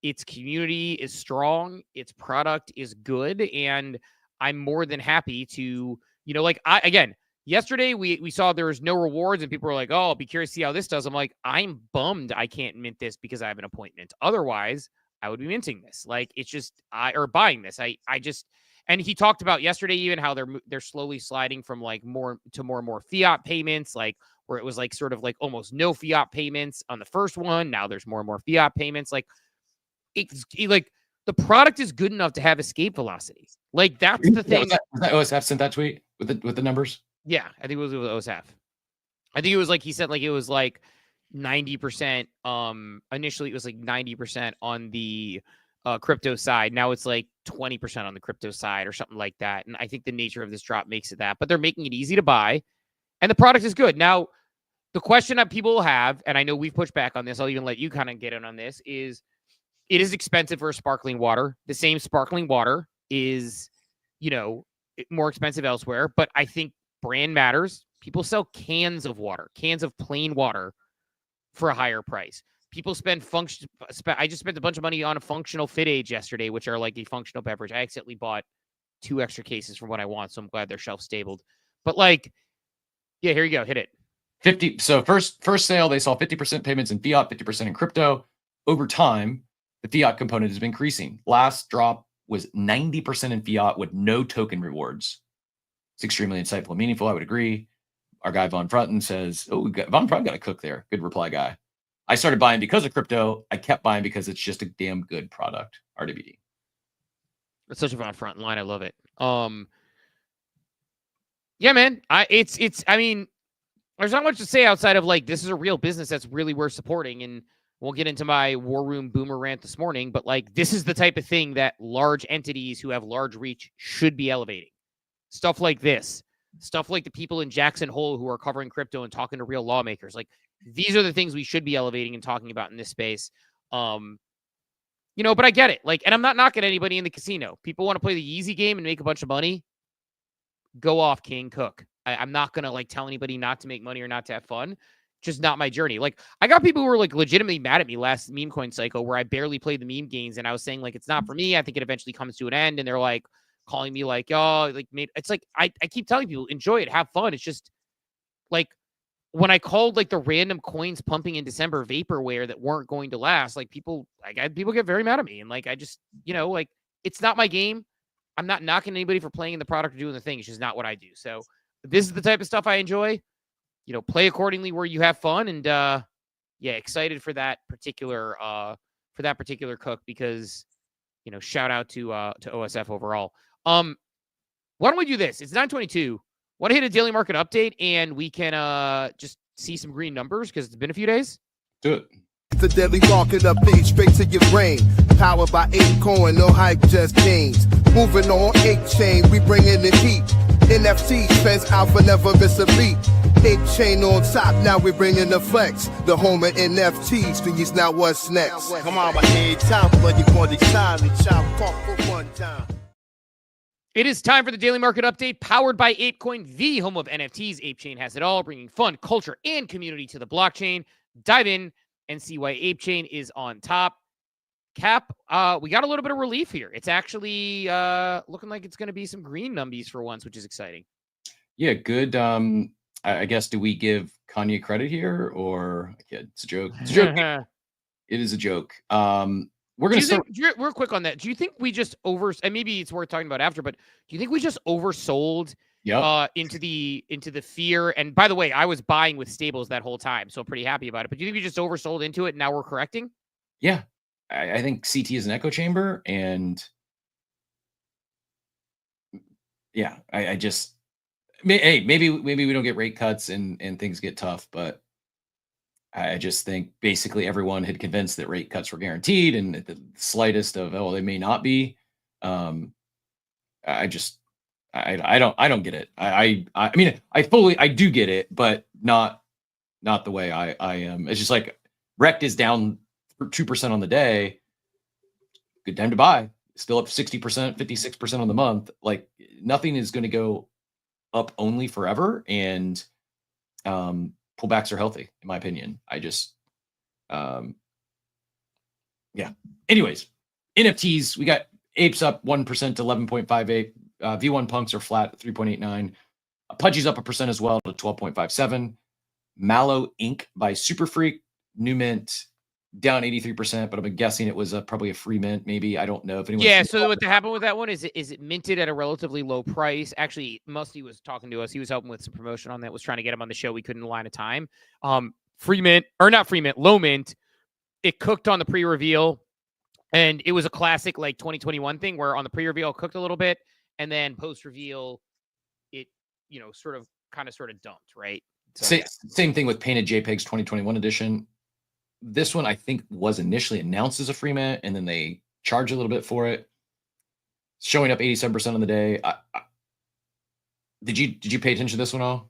its community is strong. Its product is good. And I'm more than happy to, Yesterday, we saw there was no rewards, and people were like, "Oh, I'll be curious to see how this does." I'm like, I'm bummed I can't mint this because I have an appointment. Otherwise, I would be minting this. Like, it's just or buying this. I just, and he talked about yesterday even how they're slowly sliding from like more and more fiat payments, like where it was like sort of like almost no fiat payments on the first one. Now there's more and more fiat payments. Like like the product is good enough to have escape velocity. Like that's the thing. Was that OSF sent that tweet with the numbers? Yeah, I think it was with OSF. I think it was like he said like it was like 90%. Initially it was like 90% on the crypto side. Now it's like 20% on the crypto side or something like that. And I think the nature of this drop makes it that. But they're making it easy to buy, and the product is good. Now, the question that people will have, and I know we've pushed back on this, I'll even let you kind of get in on this, is it is expensive for sparkling water. The same sparkling water is, more expensive elsewhere. But I think brand matters. People sell cans of water, cans of plain water for a higher price. People spend I just spent a bunch of money on a functional Fit Age yesterday, which are like a functional beverage. I accidentally bought 2 extra cases from what I want, so I'm glad they're shelf stabled. But like, yeah, here you go. Hit it. 50. So first sale, they saw 50% payments in fiat, 50% in crypto. Over time, the fiat component has been increasing. Last drop was 90% in fiat with no token rewards. It's extremely insightful and meaningful. I would agree. Our guy Von Frunten says, Von Frunten got a cook there. Good reply, guy. I started buying because of crypto. I kept buying because it's just a damn good product. RWD. It's such a Von Frunten line. I love it. Yeah, man. I mean, there's not much to say outside of like, this is a real business that's really worth supporting. And we'll get into my War Room Boomer rant this morning, but like, this is the type of thing that large entities who have large reach should be elevating. Stuff like this, stuff like the people in Jackson Hole who are covering crypto and talking to real lawmakers. Like, these are the things we should be elevating and talking about in this space. But I get it. Like, and I'm not knocking anybody in the casino. People want to play the easy game and make a bunch of money. Go off, King, cook. I'm not going to like tell anybody not to make money or not to have fun. Just not my journey. Like, I got people who were like legitimately mad at me last meme coin cycle where I barely played the meme gains. And I was saying like, it's not for me. I think it eventually comes to an end. And they're like calling me like, oh, like it's like, I keep telling people, enjoy it, have fun. It's just like when I called like the random coins pumping in December vaporware that weren't going to last, like people get very mad at me. And like, I just, like it's not my game. I'm not knocking anybody for playing the product or doing the thing. It's just not what I do. So this is the type of stuff I enjoy. Play accordingly where you have fun, and excited for that particular cook because shout out to OSF overall. Why don't we do this? It's 9:22. Want to hit a daily market update and we can just see some green numbers because it's been a few days. Do it. The daily market update straight to your brain. Powered by ApeCoin, no hype, just gains. Moving on 8chain, we bringing the heat. NFT trends alpha, never miss a beat. 8chain on top, now we bringing the flex. The home of NFTs, these now what's next? Come on, my head top, but you want the time to chop pump for one time. It is time for the daily market update powered by ApeCoin, the home of NFTs. ApeChain has it all, bringing fun, culture, and community to the blockchain. Dive in and see why ApeChain is on top. Cap, we got a little bit of relief here. It's actually looking like it's going to be some green numbies for once, which is exciting. Yeah, good. I guess, do we give Kanye credit here or it's a joke? It's a joke. It is a joke. We're going to start real quick on that. Do you think we just and maybe it's worth talking about after, but do you think we just oversold into the fear? And by the way, I was buying with stables that whole time, so I'm pretty happy about it. But do you think we just oversold into it and now we're correcting? Yeah. I think CT is an echo chamber, and yeah, I just maybe we don't get rate cuts and things get tough, but I just think basically everyone had convinced that rate cuts were guaranteed, and at the slightest of they may not be. I don't get it. I mean I do get it, but not the way I am. It's just like REKT is down 2% on the day. Good time to buy. Still up 60%, 56% on the month. Like nothing is going to go up only forever, and pullbacks are healthy in my opinion. I just anyways, NFTs, we got apes up 1% to 11.58. V1 punks are flat at 3.89. Pudgy's up 1% as well to 12.57. Mallow Inc. by Super Freak, new mint, down 83%, but I'm guessing it was probably a free mint, maybe. I don't know if anyone. Yeah, so what happened with that one is it minted at a relatively low price. Actually, Musty was talking to us. He was helping with some promotion on that, was trying to get him on the show. We couldn't align a time. Free mint, or not free mint, low mint. It cooked on the pre-reveal, and it was a classic like 2021 thing where on the pre-reveal it cooked a little bit, and then post-reveal it, sort of dumped, right? So, Same thing with Painted JPEG's 2021 edition. This one, I think, was initially announced as a free mint, and then they charge a little bit for it. Showing up 87% on the day. Did you pay attention to this one all?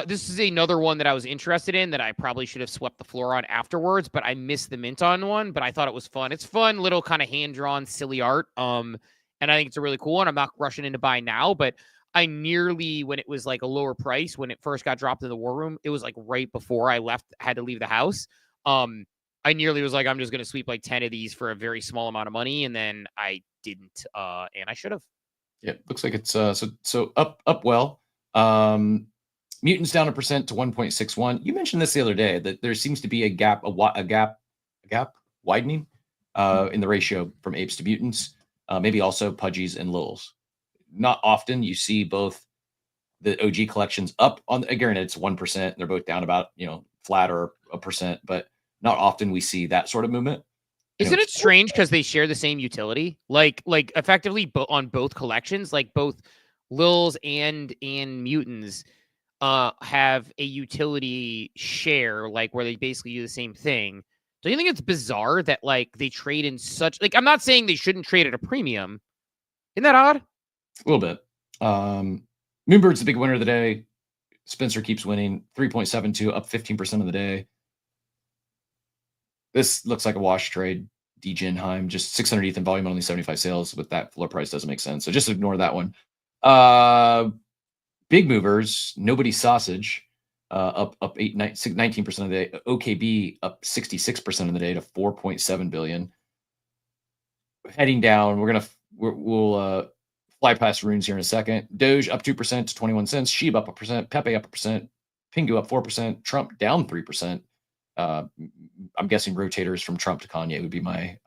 This is another one that I was interested in that I probably should have swept the floor on afterwards, but I missed the mint on one, but I thought it was fun. It's fun, little kind of hand-drawn, silly art. And I think it's a really cool one. I'm not rushing in to buy now, but I nearly, when it was like a lower price, when it first got dropped in the war room, it was like right before I had to leave the house. I nearly was like, I'm just going to sweep like 10 of these for a very small amount of money. And then I didn't, and I should have. Yeah, looks like it's so up well. Mutants down 1% to 1.61. You mentioned this the other day that there seems to be a gap widening in the ratio from apes to mutants. Maybe also Pudgies and Lils. Not often you see both the OG collections up on. Granted, it's 1%. They're both down about flat or 1%, but not often we see that sort of movement. Isn't it strange because they share the same utility? Like effectively on both collections, like both Lils and mutants have a utility share, like where they basically do the same thing. Do you think it's bizarre that like they trade in such, like, I'm not saying they shouldn't trade at a premium. Isn't that odd? A little bit. Moonbird's the big winner of the day. Spencer keeps winning, 3.72, up 15% of the day. This looks like a wash trade. Degenheim, just 600 ETH in volume, only 75 sales. With that floor price, doesn't make sense. So just ignore that one. Big movers, Nobody Sausage, up 19% of the day. OKB up 66% of the day to 4.7 billion. Heading down, we'll fly past runes here in a second. Doge up 2% to 21 cents. Sheeb up 1%. Pepe up 1%. Pingu up 4%. Trump down 3%. I'm guessing rotators from Trump to Kanye would be my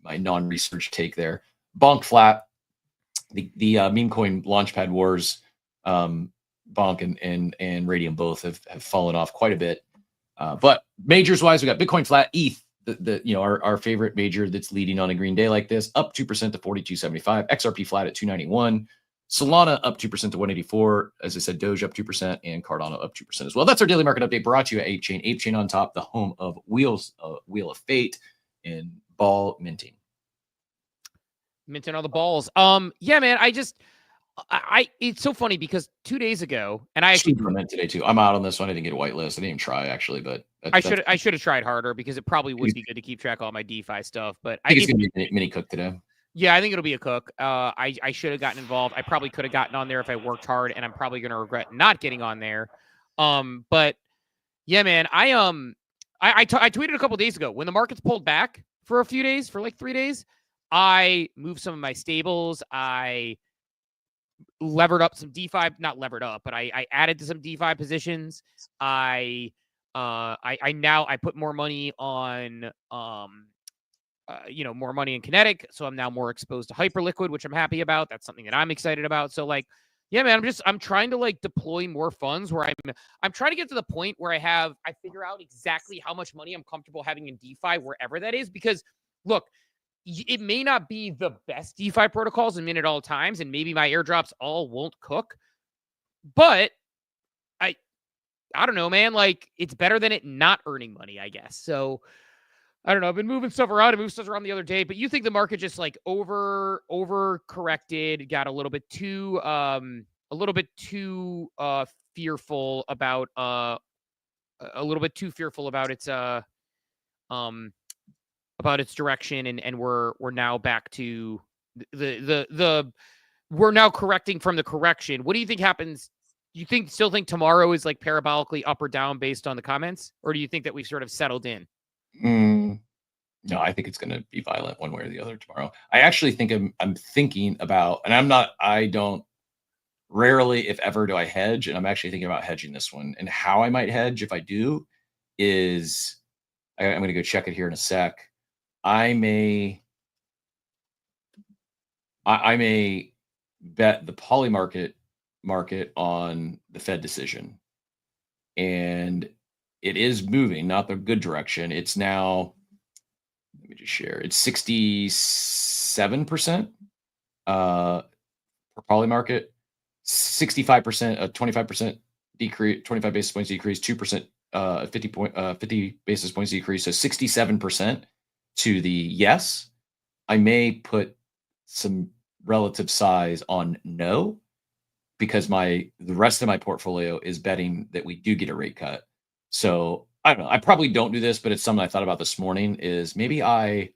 non-research take there. Bonk flat. The memecoin launchpad wars, Bonk and Radium both have fallen off quite a bit. But majors wise, we got Bitcoin flat, ETH, our favorite major that's leading on a green day like this, up 2% to 42.75. XRP flat at 291. Solana up 2% to 184. As I said, Doge up 2% and Cardano up 2% as well. That's our daily market update brought to you at ApeChain. ApeChain on top, the home of Wheel of Fate and ball minting. Minting all the balls. Yeah, man. It's so funny because 2 days ago, and I actually mint today too. I'm out on this one. I didn't get a whitelist. I didn't even try actually, but I should have tried harder because it probably would be good to keep track of all my DeFi stuff. But I think it's gonna be a mini cook today. Yeah, I think it'll be a cook. I should have gotten involved. I probably could have gotten on there if I worked hard, and I'm probably going to regret not getting on there. But yeah, man, I tweeted a couple days ago when the markets pulled back for a few days, for like 3 days. I moved some of my stables. I levered up some DeFi, not levered up, but I added to some DeFi positions. I put more money on more money in Kinetic, so I'm now more exposed to Hyperliquid, which I'm happy about. That's something that I'm excited about. So like, yeah, man, I'm trying to like deploy more funds where I'm trying to get to the point where I figure out exactly how much money I'm comfortable having in DeFi wherever that is. Because look, it may not be the best DeFi protocols in at all times, and maybe my airdrops all won't cook, but I don't know, man. Like, it's better than it not earning money, I guess. So I don't know. I've been moving stuff around. I moved stuff around the other day, but you think the market just like over corrected, got a little bit too fearful about its direction, and we're now back to we're now correcting from the correction. What do you think happens? You still think tomorrow is like parabolically up or down based on the comments, or do you think that we've sort of settled in? No, I think it's going to be violent one way or the other tomorrow. I actually think I'm thinking about, and I don't rarely, if ever, do I hedge, and I'm actually thinking about hedging this one. And how I might hedge, if I do, is I'm going to go check it here in a sec. I may bet the poly market on the Fed decision, and it is moving, not the good direction. It's now, let me just share. It's 67% for poly market, 65%, a 25% decrease, 25 basis points decrease, 2%, 50 basis points decrease. So 67% to the yes. I may put some relative size on no, because the rest of my portfolio is betting that we do get a rate cut. So I don't know. I probably don't do this, but it's something I thought about this morning. Is maybe I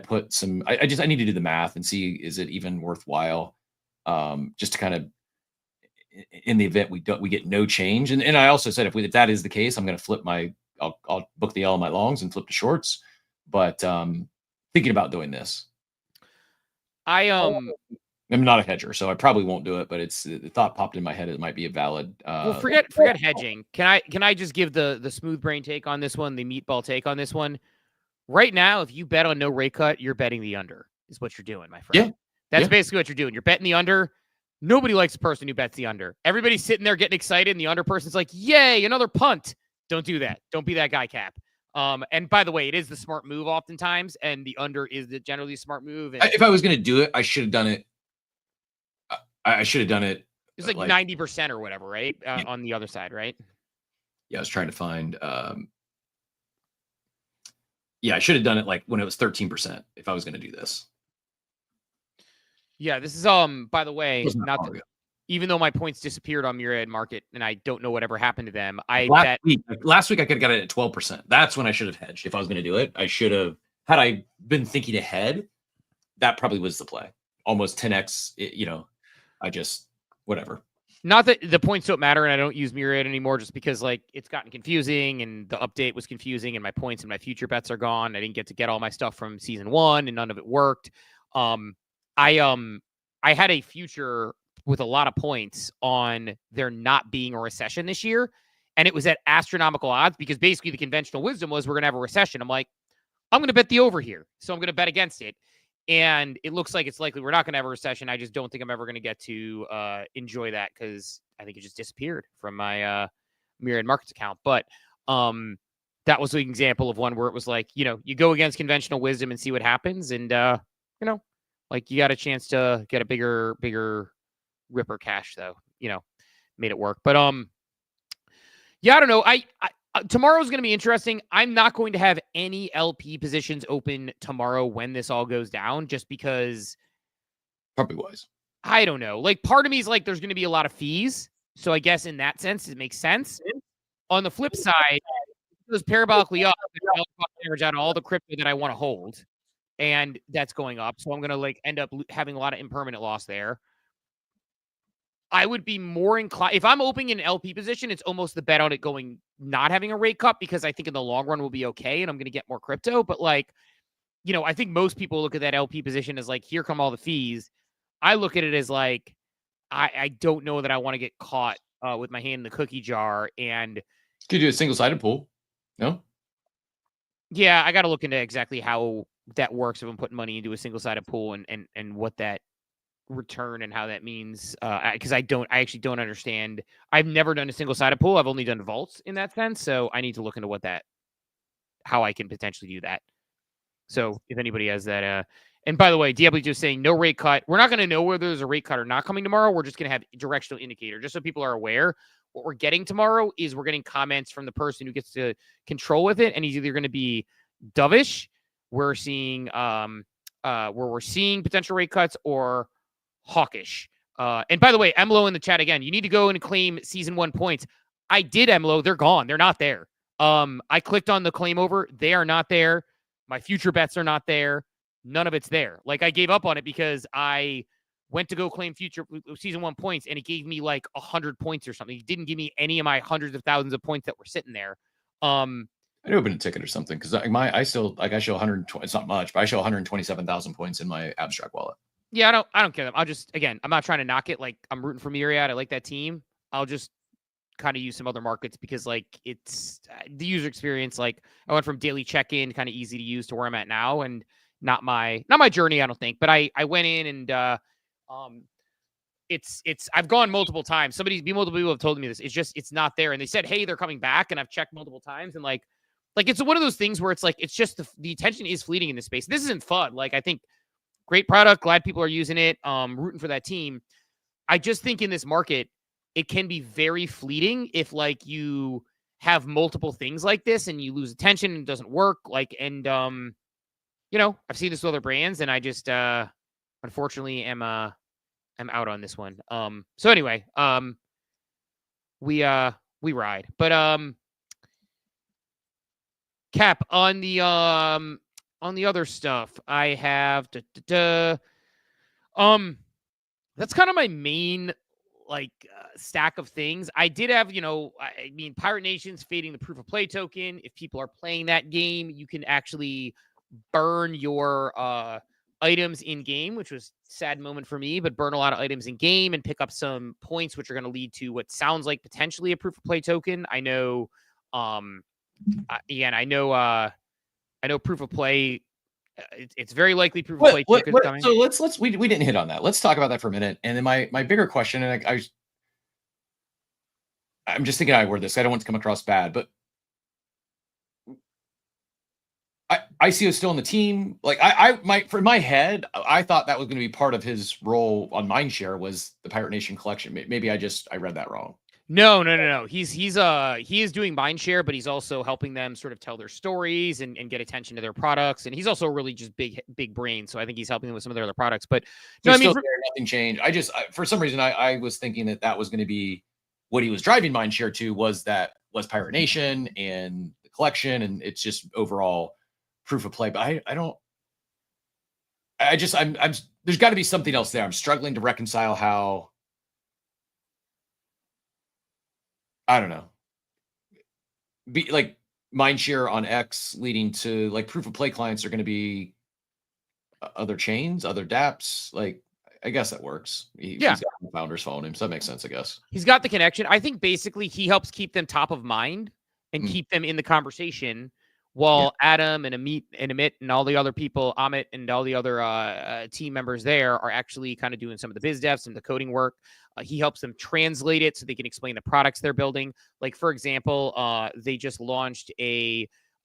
put some. I need to do the math and see, is it even worthwhile? Just to kind of, in the event we get no change, and I also said if that is the case, I'm going to flip I'll book the L on my longs and flip to shorts. But thinking about doing this. I'm not a hedger, so I probably won't do it. But the thought popped in my head. It might be a valid. Well, forget hedging. Can I just give the smooth brain take on this one, the meatball take on this one? Right now, if you bet on no rate cut, you're betting the under. Is what you're doing, my friend. Yeah, that's basically what you're doing. You're betting the under. Nobody likes a person who bets the under. Everybody's sitting there getting excited, and the under person's like, "Yay, another punt!" Don't do that. Don't be that guy, Cap. And by the way, it is the smart move oftentimes, and the under is the generally smart move. And if I was going to do it, I should have done it. I should have done it. It's like 90% or whatever, right? On the other side, right? Yeah, I was trying to find. Yeah, I should have done it like when it was 13% if I was going to do this. Yeah, this is by the way, even though my points disappeared on Myriad Market and I don't know whatever happened to them. Last week I could have got it at 12%. That's when I should have hedged. If I was going to do it, I should have. Had I been thinking ahead, that probably was the play. Almost 10x. I just whatever. Not that the points don't matter, and I don't use Myriad anymore, just because it's gotten confusing, and the update was confusing, and my points and my future bets are gone. I didn't get all my stuff from season 1, and none of it worked. I had a future with a lot of points on there not being a recession this year, and it was at astronomical odds because basically the conventional wisdom was we're going to have a recession. I'm like, I'm going to bet the over here, so I'm going to bet against it. And it looks like it's likely we're not going to have a recession. I just don't think I'm ever going to get to enjoy that because I think it just disappeared from my Myriad Markets account. But that was an example of one where it was like, you go against conventional wisdom and see what happens. And, you got a chance to get a bigger ripper cash, though, made it work. But, yeah, I don't know. Tomorrow's going to be interesting. I'm not going to have any LP positions open tomorrow when this all goes down, just because. Probably wise. I don't know. Part of me is there's going to be a lot of fees. So I guess in that sense, it makes sense. On the flip side, it goes parabolically up. Average out all the crypto that I want to hold. And that's going up. So I'm going to end up having a lot of impermanent loss there. I would be more inclined if I'm opening an LP position, it's almost the bet on it not having a rate cut, because I think in the long run we'll be okay and I'm going to get more crypto. But I think most people look at that LP position as here come all the fees. I look at it as I don't know that I want to get caught with my hand in the cookie jar. And could you do a single-sided pool? No. Yeah, I got to look into exactly how that works if I'm putting money into a single-sided pool and what that return and how that means, because I actually don't understand. I've never done a single-sided pool. I've only done vaults in that sense, so I need to look into how I can potentially do that. So if anybody has that, and by the way, Diablo just saying no rate cut. We're not going to know whether there's a rate cut or not coming tomorrow. We're just going to have a directional indicator, just so people are aware. What we're getting tomorrow is we're getting comments from the person who gets to control with it, and he's either going to be dovish. We're seeing where we're seeing potential rate cuts, or hawkish. And by the way, Emlo in the chat again, you need to go and claim season 1 points. I did, Emlo. They're gone. They're not there. I clicked on the claim over. They are not there. My future bets are not there. None of it's there. I gave up on it because I went to go claim future season 1 points, and it gave me 100 points or something. It didn't give me any of my hundreds of thousands of points that were sitting there. I'd open a ticket or something because I show 120. It's not much, but I show 127,000 points in my abstract wallet. Yeah, I don't care them. I'll just, again, I'm not trying to knock it. Like, I'm rooting for Myriad. I like that team. I'll just kind of use some other markets because, like, it's the user experience. Like, I went from daily check-in, kind of easy to use, to where I'm at now, and not my journey, I don't think. But I went in and it's I've gone multiple times. Multiple people have told me this. It's not there. And they said, hey, they're coming back, and I've checked multiple times, and like it's one of those things where it's like it's just the attention is fleeting in this space. This isn't fun. Like, I think great product, glad people are using it. Rooting for that team. I just think in this market, it can be very fleeting if like you have multiple things like this and you lose attention and it doesn't work. Like, and you know, I've seen this with other brands, and I just unfortunately am out on this one. So anyway, we ride. But Cap, on the other stuff, I have that's kind of my main stack of things. I did have, I mean, Pirate Nation's fading the proof of play token. If people are playing that game, you can actually burn your items in game, which was a sad moment for me, but burn a lot of items in game and pick up some points, which are going to lead to what sounds like potentially a proof of play token. I know, again, I know proof of play. It's very likely proof of play tokens coming. So we didn't hit on that. Let's talk about that for a minute. And then my bigger question, and I'm just thinking I word this. I don't want to come across bad, but ICO still on the team. Like for my head, I thought that was going to be part of his role on Mindshare was the Pirate Nation collection. Maybe I read that wrong. No. He is doing Mindshare, but he's also helping them sort of tell their stories and get attention to their products. And he's also really just big brain. So I think he's helping them with some of their other products. But no, I mean, nothing changed. For some reason, I was thinking that was going to be what he was driving Mindshare to was Pirate Nation and the collection, and it's just overall proof of play. But I'm there's got to be something else there. I'm struggling to reconcile how. I don't know. Be like Mindshare on X leading to like proof of play clients are going to be other chains, other dApps. Like, I guess that works. He's got the founders following him, so that makes sense, I guess. He's got the connection. I think basically he helps keep them top of mind and keep them in the conversation while Adam and Amit and all the other people, Amit and all the other team members there are actually kind of doing some of the biz devs and the coding work. He helps them translate it so they can explain the products they're building. Like, for example, they just launched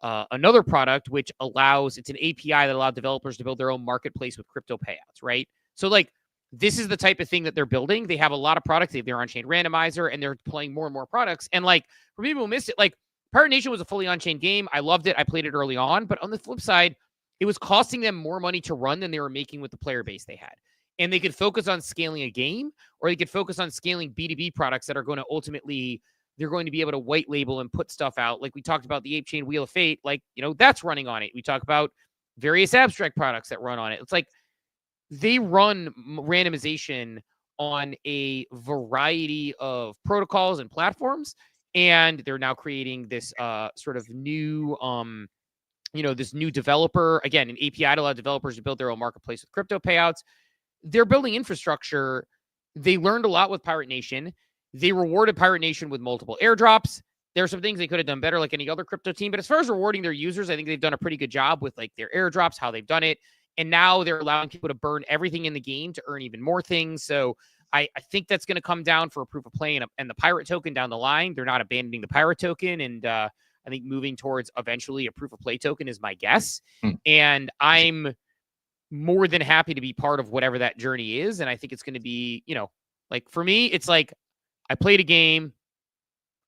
another product, which it's an API that allows developers to build their own marketplace with crypto payouts, right? So like, this is the type of thing that they're building. They have a lot of products. They have their on-chain randomizer, and they're playing more and more products. And like, for people who missed it, like, Pirate Nation was a fully on-chain game. I loved it. I played it early on. But on the flip side, it was costing them more money to run than they were making with the player base they had. And they could focus on scaling a game, or they could focus on scaling B2B products that are going to ultimately, they're going to be able to white label and put stuff out. Like we talked about the Ape Chain Wheel of Fate, like, that's running on it. We talk about various abstract products that run on it. It's like they run randomization on a variety of protocols and platforms. And they're now creating this sort of new, this new developer, again, an API to allow developers to build their own marketplace with crypto payouts. They're building infrastructure. They learned a lot with Pirate Nation. They rewarded Pirate Nation with multiple airdrops. There are some things they could have done better like any other crypto team. But as far as rewarding their users, I think they've done a pretty good job with like their airdrops, how they've done it. And now they're allowing people to burn everything in the game to earn even more things. So I think that's going to come down for a proof of play and the pirate token down the line. They're not abandoning the pirate token. And I think moving towards eventually a proof of play token is my guess. And I'm more than happy to be part of whatever that journey is. And I think it's going to be, like for me, it's like I played a game.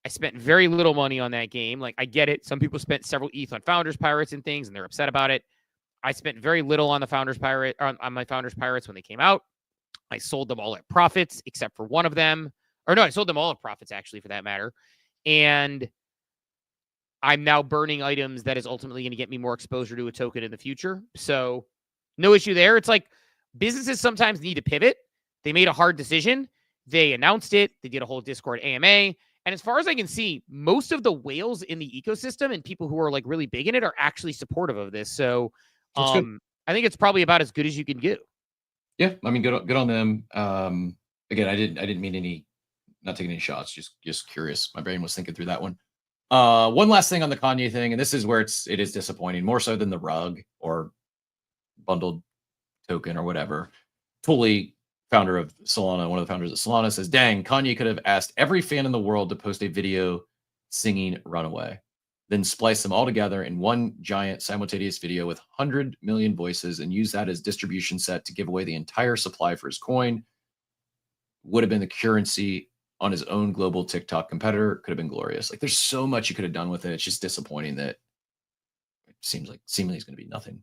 I spent very little money on that game. Like I get it. Some people spent several ETH on Founders Pirates and things, and they're upset about it. I spent very little on the Founders Pirate on my Founders Pirates when they came out. I sold them all at profits, except for one of them. Or no, I sold them all at profits, actually, for that matter. And I'm now burning items that is ultimately going to get me more exposure to a token in the future. So no issue there. It's like businesses sometimes need to pivot. They made a hard decision. They announced it. They did a whole Discord AMA. And as far as I can see, most of the whales in the ecosystem and people who are like really big in it are actually supportive of this. So I think it's probably about as good as you can do. Yeah, I mean, good on them. Again, I didn't mean not taking any shots. Just curious. My brain was thinking through that one. One last thing on the Kanye thing, and this is where it is disappointing, more so than the rug or bundled token or whatever. Tully, founder of Solana, one of the founders of Solana, says, "Dang, Kanye could have asked every fan in the world to post a video singing 'Runaway,' then splice them all together in one giant simultaneous video with 100 million voices and use that as distribution set to give away the entire supply for his coin. Would have been the currency on his own global TikTok competitor. Could have been glorious. Like, there's so much you could have done with it. It's just disappointing that it seemingly is going to be nothing."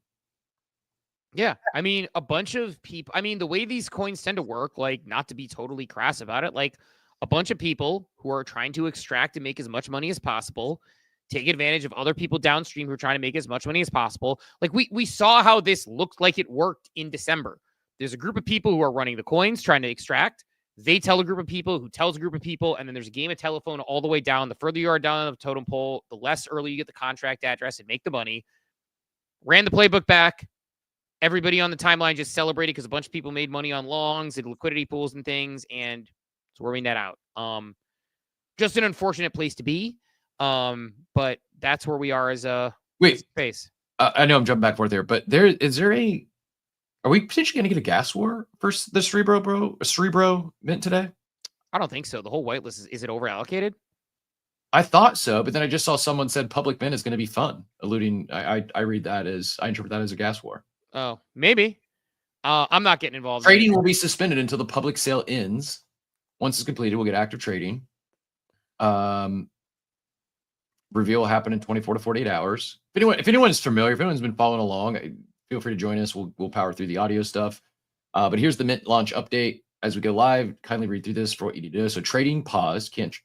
Yeah, I mean, a bunch of people. I mean, the way these coins tend to work, like, not to be totally crass about it, like a bunch of people who are trying to extract and make as much money as possible, take advantage of other people downstream who are trying to make as much money as possible. Like, we saw how this looked like it worked in December. There's a group of people who are running the coins, trying to extract. They tell a group of people who tells a group of people, and then there's a game of telephone all the way down. The further you are down the totem pole, the less early you get the contract address and make the money. Ran the playbook back. Everybody on the timeline just celebrated because a bunch of people made money on longs and liquidity pools and things, and swerving that out. Just an unfortunate place to be. But that's where we are as a space. I know I'm jumping back and forth there, but are we potentially going to get a gas war for the Cerebro mint today? I don't think so. The whole whitelist is it over allocated? I thought so, but then I just saw someone said public mint is going to be fun, alluding. I interpret that as a gas war. Oh, maybe. I'm not getting involved. Trading will be suspended until the public sale ends. Once it's completed, we'll get active trading. Reveal will happen in 24 to 48 hours. If anyone's familiar, if anyone's been following along, feel free to join us. We'll power through the audio stuff. But here's the mint launch update. As we go live, kindly read through this for what you need to do. So trading paused. Can't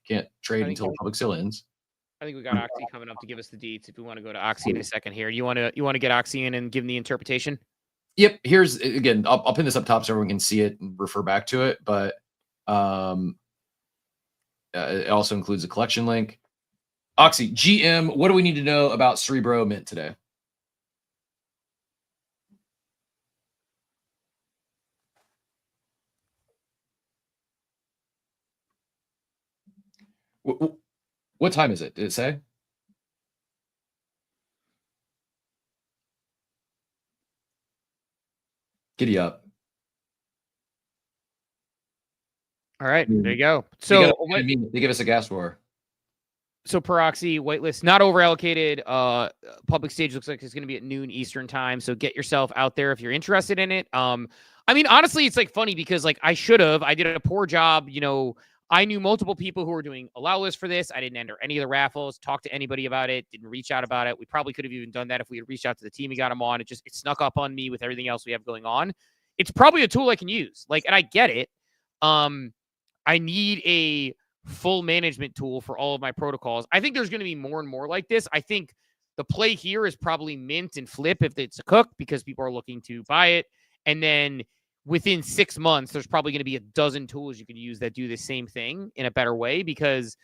trade until the public sale ends. I think we got Oxy coming up to give us the deets. If we want to go to Oxy in a second here, you want to get Oxy in and give him the interpretation? Yep. Here's again. I'll pin this up top so everyone can see it and refer back to it. But it also includes a collection link. Oxy GM. What do we need to know about Cerebro mint today? What time is it? Did it say? Giddy up. All right, there you go. So they give us a gas war. So Peroxy whitelist not over allocated. Public stage looks like it's going to be at noon Eastern time. So get yourself out there if you're interested in it. I mean, honestly, it's like funny because like I did a poor job. You know, I knew multiple people who were doing allow lists for this. I didn't enter any of the raffles, talk to anybody about it, didn't reach out about it. We probably could have even done that if we had reached out to the team and got them on. It snuck up on me with everything else we have going on. It's probably a tool I can use. Like, and I get it. I need a full management tool for all of my protocols. I think there's going to be more and more like this. I think the play here is probably mint and flip if it's a cook because people are looking to buy it. And then within 6 months, there's probably going to be a dozen tools you can use that do the same thing in a better way because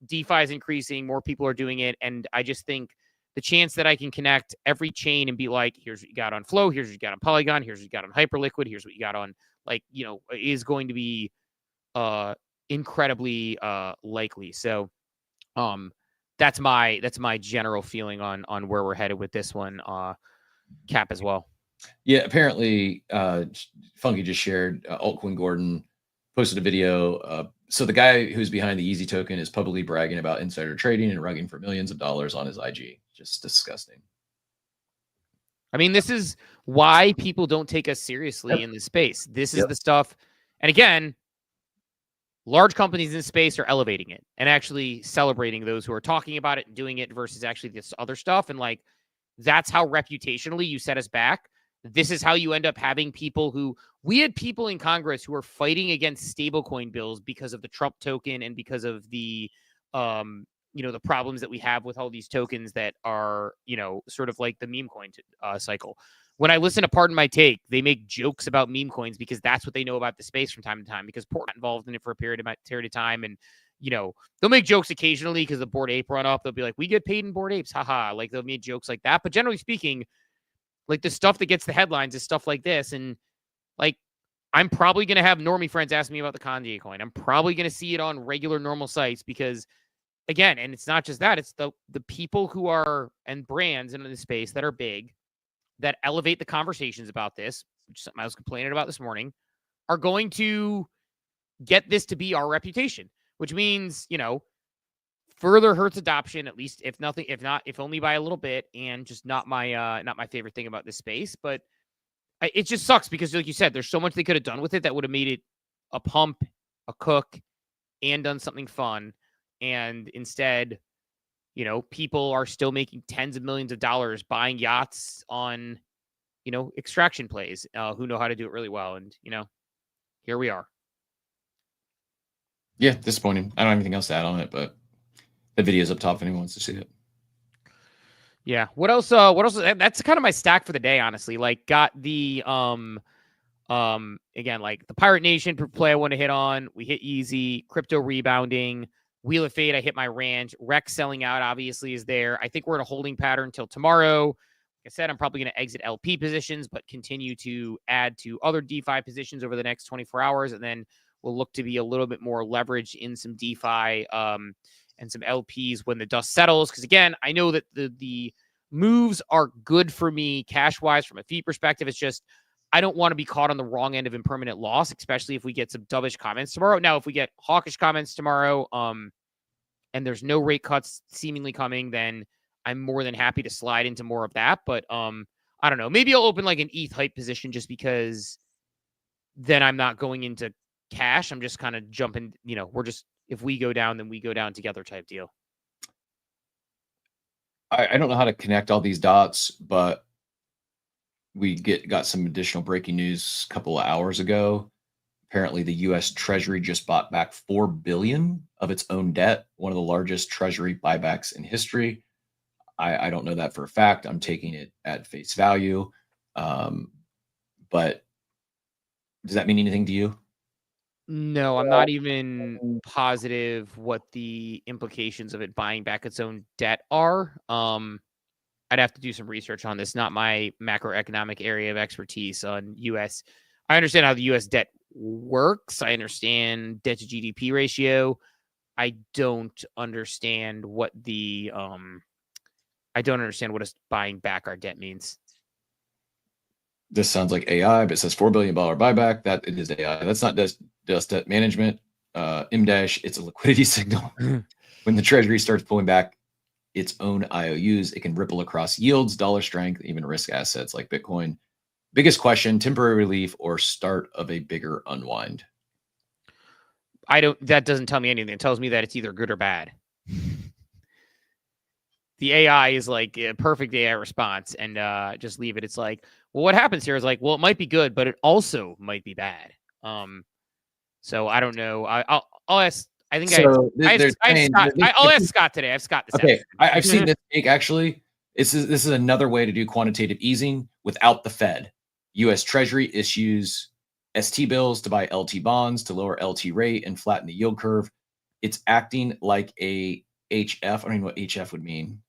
DeFi is increasing, more people are doing it. And I just think the chance that I can connect every chain and be like, here's what you got on Flow, here's what you got on Polygon, here's what you got on Hyperliquid, here's what you got on, like, you know, is going to be incredibly likely. So that's my general feeling on where we're headed with this one. Cap as well. Yeah, apparently Funky just shared Altcoin Gordon posted a video. So the guy who's behind the Easy token is publicly bragging about insider trading and rugging for millions of dollars on his IG. Just disgusting. I mean, this is why people don't take us seriously in this space. This is the stuff. And again, large companies in this space are elevating it and actually celebrating those who are talking about it and doing it versus actually this other stuff. And like, that's how reputationally you set us back. This is how you end up having people we had people in Congress who are fighting against stablecoin bills because of the Trump token and because of the, the problems that we have with all these tokens that are, sort of like the memecoin cycle. When I listen to Pardon My Take, they make jokes about meme coins because that's what they know about the space from time to time because Port got involved in it for a period of time. And, they'll make jokes occasionally because the Bored Ape run up. They'll be like, we get paid in Bored Apes. Haha. Like they'll make jokes like that. But generally speaking, like the stuff that gets the headlines is stuff like this. And like I'm probably going to have normie friends ask me about the Kanye coin. I'm probably going to see it on regular normal sites because, again, and it's not just that, it's the people who are, and brands in the space that are big, that elevate the conversations about this, which is something I was complaining about this morning, are going to get this to be our reputation, which means, further hurts adoption, at least if only by a little bit, and just not my favorite thing about this space. But it just sucks because, like you said, there's so much they could have done with it that would have made it a pump, a cook, and done something fun. And instead, people are still making tens of millions of dollars buying yachts on, extraction plays, who know how to do it really well. And, here we are. Yeah, disappointing. I don't have anything else to add on it, but the video's up top if anyone wants to see it. Yeah. What else? That's kind of my stack for the day, honestly. Like, got the again, like the Pirate Nation play I want to hit on. We hit easy. Crypto rebounding. Wheel of Fate, I hit my range. REKT selling out obviously is there. I think we're in a holding pattern until tomorrow. Like I said, I'm probably going to exit LP positions, but continue to add to other DeFi positions over the next 24 hours. And then we'll look to be a little bit more leveraged in some DeFi and some LPs when the dust settles. Because again, I know that the moves are good for me cash-wise from a fee perspective. It's just I don't want to be caught on the wrong end of impermanent loss, especially if we get some dovish comments tomorrow. Now, if we get hawkish comments tomorrow, and there's no rate cuts seemingly coming, then I'm more than happy to slide into more of that. But I don't know. Maybe I'll open like an ETH hype position just because then I'm not going into cash. I'm just kind of jumping, if we go down, then we go down together type deal. I don't know how to connect all these dots, but we got some additional breaking news a couple of hours ago. Apparently, the U.S. Treasury just bought back $4 billion of its own debt, one of the largest Treasury buybacks in history. I don't know that for a fact. I'm taking it at face value. But does that mean anything to you? No, I'm not even positive what the implications of it buying back its own debt are. I'd have to do some research on this. Not my macroeconomic area of expertise on U.S. I understand how the U.S. debt works. I understand debt to GDP ratio. I don't understand what us buying back our debt means. This sounds like AI, but it says $4 billion buyback. That it is AI. That's not just debt management. M-dash, it's a liquidity signal. When the Treasury starts pulling back its own IOUs, it can ripple across yields, dollar strength, even risk assets like Bitcoin. Biggest question, temporary relief or start of a bigger unwind? That doesn't tell me anything. It tells me that it's either good or bad. The AI is like a perfect AI response, and just leave it. It's like, well, what happens here is like, well, it might be good, but it also might be bad. So I don't know. I'll ask. I think so. I'll ask Scott today. I have Scott this afternoon. I've seen this take actually. This is another way to do quantitative easing without the Fed. U.S. Treasury issues ST bills to buy LT bonds to lower LT rate and flatten the yield curve. It's acting like a HF. I don't even know what HF would mean.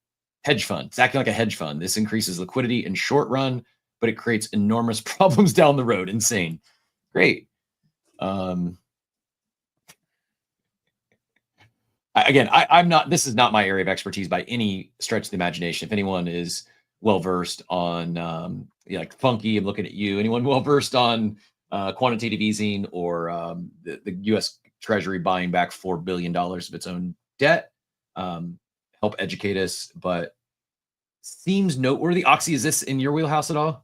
Hedge fund. It's acting like a hedge fund. This increases liquidity in short run, but it creates enormous problems down the road. Insane. Great. I'm not. This is not my area of expertise by any stretch of the imagination. If anyone is well versed on, like Funky, I'm looking at you. Anyone well versed on quantitative easing or the U.S. Treasury buying back $4 billion of its own debt? Help educate us, but seems noteworthy. Oxy, is this in your wheelhouse at all?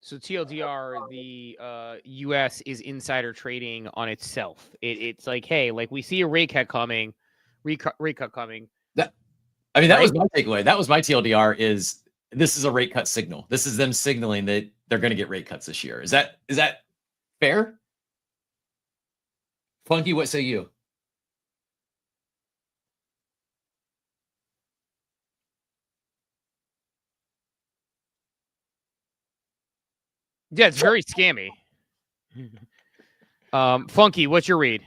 So TLDR, the U.S. is insider trading on itself. It's like, hey, like we see a rate cut coming, rate cut coming. That was my takeaway. That was my TLDR. Is this is a rate cut signal? This is them signaling that they're going to get rate cuts this year. Is that fair? Funky, what say you? Yeah, it's very scammy. Funky, what's your read?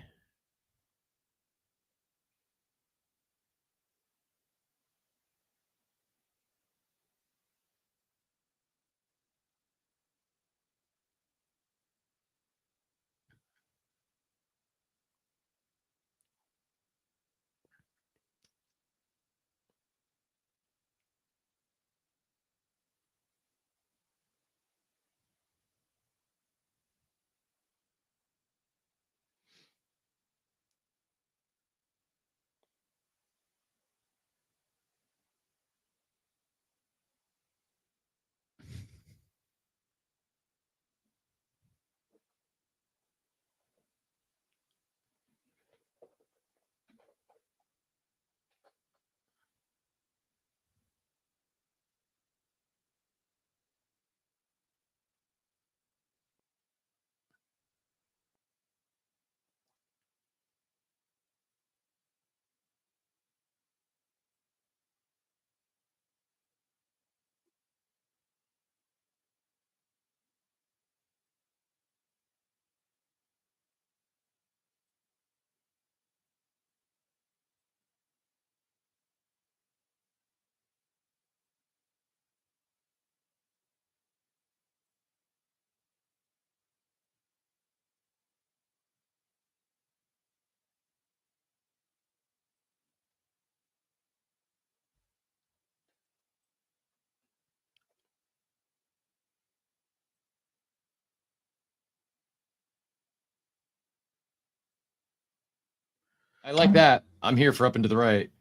I like that. I'm here for up and to the right.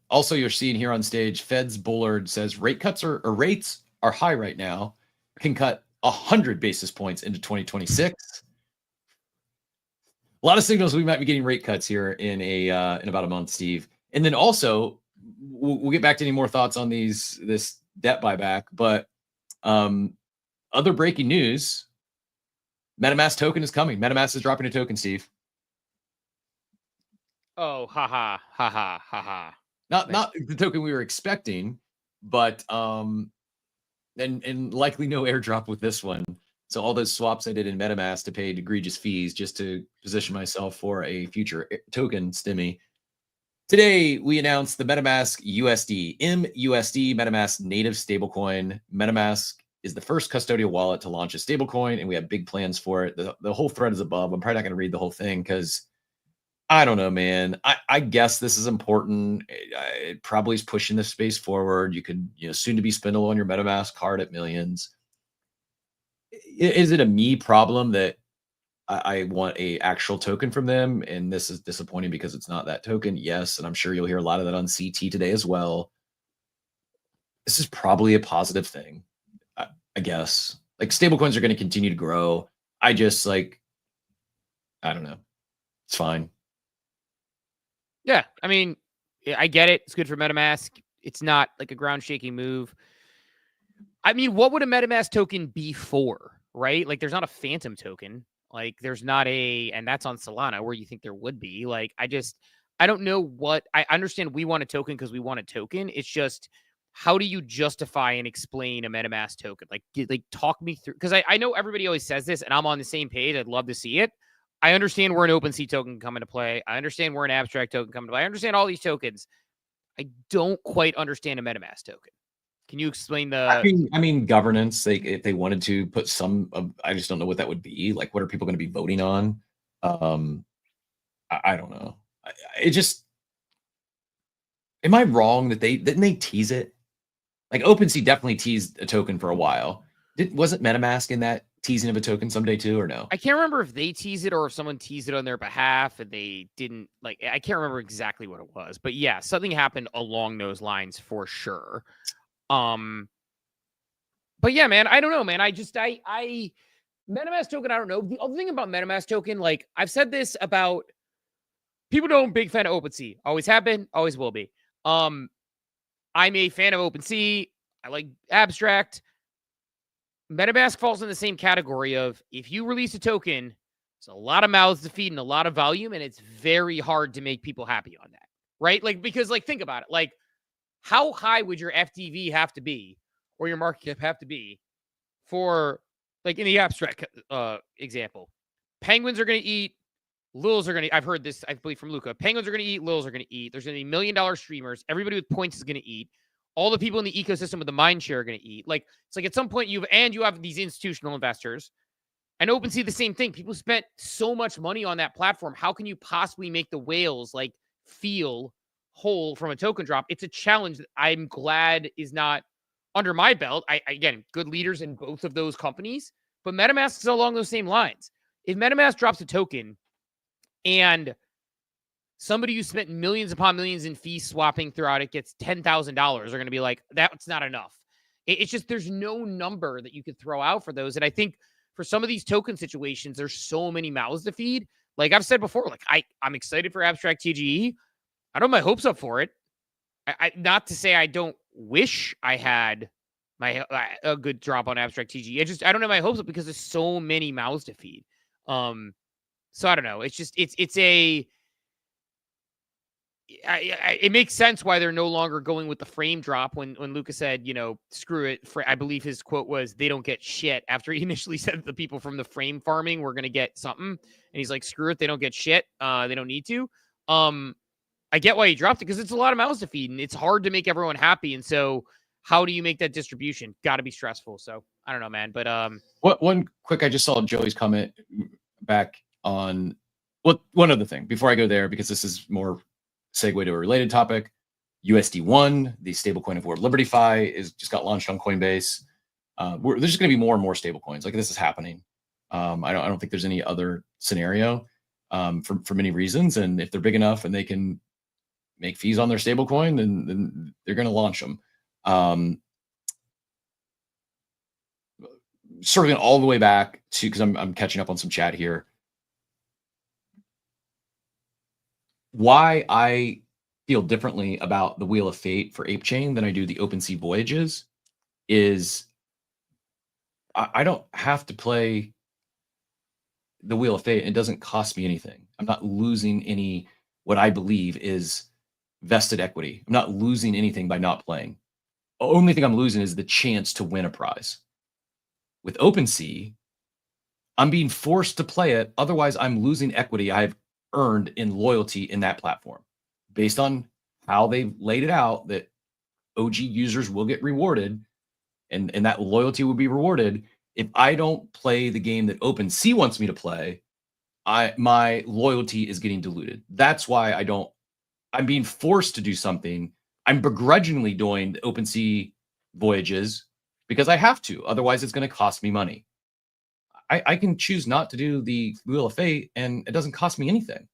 Also, you're seeing here on stage, Fed's Bullard says rate cuts or rates are high right now, can cut 100 basis points into 2026. A lot of signals we might be getting rate cuts here in about a month, Steve. And then also, we'll get back to any more thoughts on this debt buyback. But other breaking news: MetaMask token is coming. MetaMask is dropping a token, Steve. Oh, haha, haha, haha. Not the token we were expecting, but and likely no airdrop with this one. So all those swaps I did in MetaMask to pay egregious fees just to position myself for a future token stimmy. Today we announced the MetaMask USD, MUSD, MetaMask native stablecoin. MetaMask is the first custodial wallet to launch a stablecoin, and we have big plans for it. The whole thread is above. I'm probably not going to read the whole thing because I don't know, man. I guess this is important. It probably is pushing the space forward. You could, soon to be spindle on your MetaMask card at millions. Is it a me problem that I want a actual token from them, and this is disappointing because it's not that token? Yes, and I'm sure you'll hear a lot of that on CT today as well. This is probably a positive thing, I guess. Like, stablecoins are going to continue to grow. I just I don't know. It's fine. Yeah, I mean, I get it. It's good for MetaMask. It's not like a ground-shaking move. I mean, what would a MetaMask token be for, right? Like, there's not a phantom token. Like, there's not and that's on Solana where you think there would be. Like, I don't know what, I understand we want a token because we want a token. It's just, how do you justify and explain a MetaMask token? Like talk me through, because I know everybody always says this, and I'm on the same page. I'd love to see it. I understand where an OpenSea token coming to play. I understand where an abstract token coming to play. I understand all these tokens. I don't quite understand a MetaMask token. Can you explain the? I mean, governance. If they wanted to put some, I just don't know what that would be. Like, what are people going to be voting on? I don't know. Am I wrong that didn't they tease it? Like, OpenSea definitely teased a token for a while. Wasn't MetaMask in that teasing of a token someday too, or no? I can't remember if they teased it or if someone teased it on their behalf and they didn't. I can't remember exactly what it was, but yeah, something happened along those lines for sure. But yeah, man, I don't know, man. I MetaMask token, I don't know. The other thing about MetaMask token, like I've said this about people know I'm a big fan of OpenSea. Always have been, always will be. I'm a fan of OpenSea. I like Abstract. MetaMask falls in the same category of if you release a token, it's a lot of mouths to feed and a lot of volume, and it's very hard to make people happy on that, right? Like, because like, think about it. Like, how high would your FTV have to be or your market cap have to be for, like in the Abstract example, penguins are going to eat, Lils are going to, I've heard this, I believe from Luca, penguins are going to eat, Lils are going to eat. There's going to be $1 million streamers. Everybody with points is going to eat. All the people in the ecosystem with the mind share are going to eat. Like, it's like at some point you have these institutional investors, and OpenSea the same thing. People spent so much money on that platform. How can you possibly make the whales like feel whole from a token drop? It's a challenge that I'm glad is not under my belt. Again, good leaders in both of those companies, but MetaMask is along those same lines. If MetaMask drops a token and somebody who spent millions upon millions in fees swapping throughout it gets $10,000, are going to be like, that's not enough. It's just, there's no number that you could throw out for those. And I think for some of these token situations, there's so many mouths to feed. Like I've said before, like I'm excited for Abstract TGE. I don't have my hopes up for it. Not to say I don't wish I had a good drop on Abstract TGE. I don't have my hopes up because there's so many mouths to feed. So I don't know. It's just, it makes sense why they're no longer going with the frame drop when Lucas said, you know, screw it. I believe his quote was, they don't get shit, after he initially said that the people from the frame farming were going to get something. And he's like, screw it. They don't get shit. They don't need to. I get why he dropped it because it's a lot of mouths to feed and it's hard to make everyone happy. And so how do you make that distribution? Got to be stressful. So I don't know, man. But one quick, I just saw Joey's comment back on one other thing before I go there, because this is more segue to a related topic. USD1, the stablecoin of World Liberty Fi, is just got launched on Coinbase. There's just going to be more and more stablecoins. Like, this is happening. I don't think there's any other scenario for many reasons. And if they're big enough and they can make fees on their stablecoin, then they're going to launch them. Circling all the way back to, because I'm catching up on some chat here. Why I feel differently about the Wheel of Fate for Ape Chain than I do the OpenSea Voyages is I don't have to play the Wheel of Fate. It doesn't cost me anything. I'm not losing any, what I believe is vested equity. I'm not losing anything by not playing. The only thing I'm losing is the chance to win a prize. With OpenSea, I'm being forced to play it. Otherwise, I'm losing equity I've earned in loyalty in that platform based on how they've laid it out, that OG users will get rewarded and that loyalty will be rewarded. If I don't play the game that OpenSea wants me to play, my loyalty is getting diluted. That's why I'm being forced to do something. I'm begrudgingly doing the OpenSea Voyages because I have to. Otherwise, it's going to cost me money. I can choose not to do the Wheel of Fate, and it doesn't cost me anything.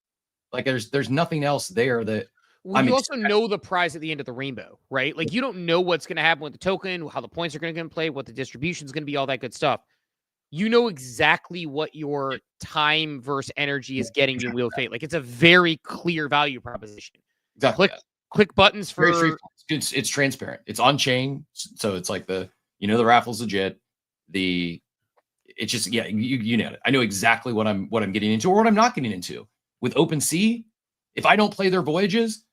Like, there's nothing else there that you also know the prize at the end of the rainbow, right? Like, you don't know what's going to happen with the token, how the points are going to play, what the distribution is going to be, all that good stuff. You know exactly what your time versus energy is getting you in Wheel of Fate. Like, it's a very clear value proposition. Exactly. Click buttons for. It's transparent. It's on chain, so it's like the raffle's legit. It's just, yeah, you know it. I know exactly what I'm getting into or what I'm not getting into. With OpenSea, if I don't play their voyages,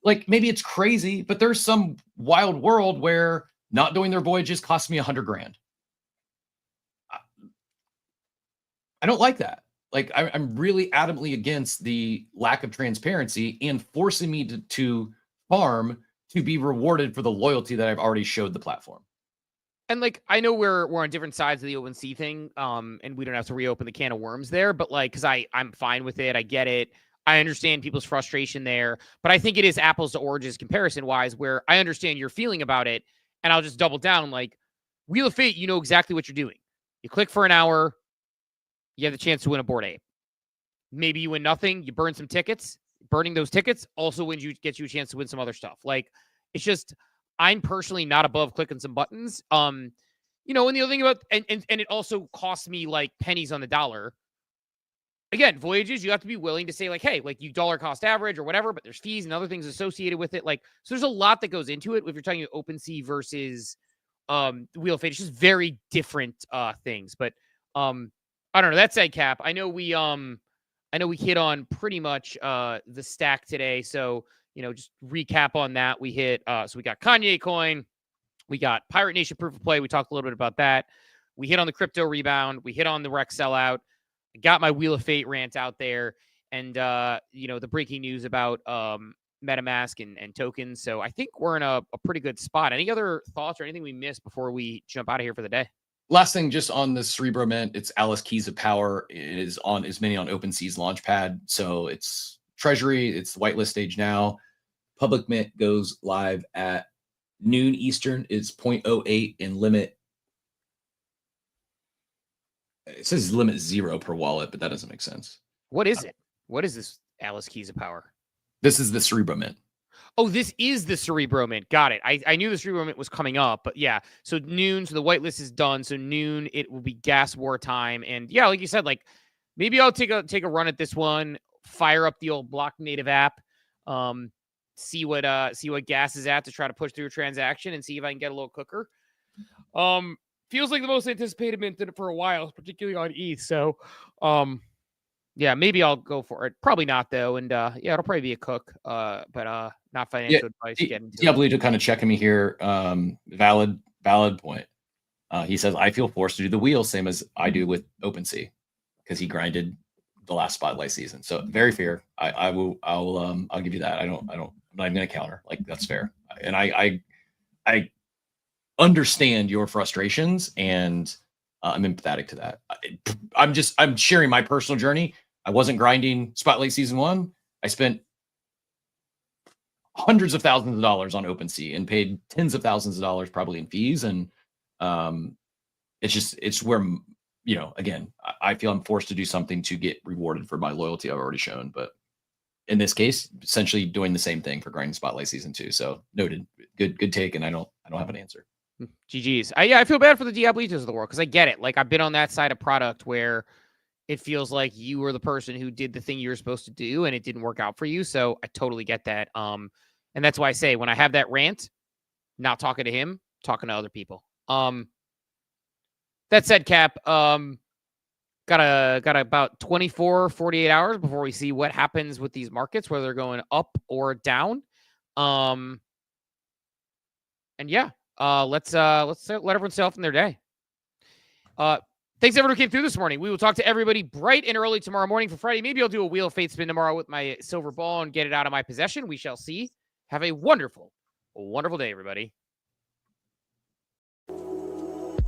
like, maybe it's crazy, but there's some wild world where not doing their voyages costs me $100,000. I don't like that. Like, I'm really adamantly against the lack of transparency and forcing me to farm to be rewarded for the loyalty that I've already showed the platform. And like, I know we're on different sides of the OpenSea thing, and we don't have to reopen the can of worms there, but like, because I'm fine with it. I get it. I understand people's frustration there, but I think it is apples to oranges comparison wise, where I understand your feeling about it, and I'll just double down. Like, Wheel of Fate, you know exactly what you're doing. You click for an hour, you have the chance to win a Bored Ape. Maybe you win nothing, you burn some tickets. Burning those tickets also gets you a chance to win some other stuff. Like, it's just, I'm personally not above clicking some buttons. you know, and the other thing about, and it also costs me like pennies on the dollar. Again, voyages, you have to be willing to say like, hey, like you dollar cost average or whatever, but there's fees and other things associated with it. Like, so there's a lot that goes into it. If you're talking about OpenSea versus Wheel of Fate, it's just very different things. But I don't know. That said, Cap, I know we hit on pretty much the stack today. So, you know, just recap on that. We hit, so we got Kanye coin, we got Pirate Nation proof of play. We talked a little bit about that. We hit on the crypto rebound. We hit on the REKT sellout. I got my Wheel of Fate rant out there, and you know, the breaking news about MetaMask and tokens. So I think we're in a pretty good spot. Any other thoughts or anything we missed before we jump out of here for the day? Last thing, just on the Cerebro Mint, it's Alice Keys of Power. It is mainly on OpenSea's launchpad. So it's Treasury. It's the whitelist stage now. Public mint goes live at noon Eastern. It's 0.08 in limit. It says limit 0 per wallet, but that doesn't make sense. What is it? What is this Alice Keys of Power? This is the Cerebro Mint. Oh, this is the Cerebro Mint. Got it. I knew the Cerebro Mint was coming up, but yeah. So noon, so the whitelist is done. So noon, it will be gas war time. And yeah, like you said, like maybe I'll take a run at this one, fire up the old Block Native app, see what gas is at to try to push through a transaction and see if I can get a little cooker. Feels like the most anticipated mint for a while, particularly on ETH. So, yeah, maybe I'll go for it. Probably not though. And yeah, it'll probably be a cook. But not financial advice. Diablito kind of checking me here. Valid point. He says I feel forced to do the wheel, same as I do with OpenSea, because he grinded the last spotlight season. So very fair. I'll give you that. I'm not even gonna counter. Like that's fair. And I understand your frustrations, and I'm empathetic to that. I'm sharing my personal journey. I wasn't grinding Spotlight Season 1. I spent hundreds of thousands of dollars on OpenSea and paid tens of thousands of dollars probably in fees. And it's where, you know, again, I feel I'm forced to do something to get rewarded for my loyalty I've already shown. But in this case, essentially doing the same thing for grinding Spotlight Season 2. So noted. Good take, and I don't have an answer. GG's. I feel bad for the Diablitos of the world because I get it. Like I've been on that side of product where it feels like you were the person who did the thing you were supposed to do and it didn't work out for you. So I totally get that. And that's why I say when I have that rant, not talking to him, talking to other people. That said, Cap, got about 48 hours before we see what happens with these markets, whether they're going up or down. And yeah. Let's let everyone set off in their day. Thanks everyone who came through this morning. We will talk to everybody bright and early tomorrow morning for Friday. Maybe I'll do a Wheel of Fate spin tomorrow with my silver ball and get it out of my possession. We shall see. Have a wonderful day, everybody.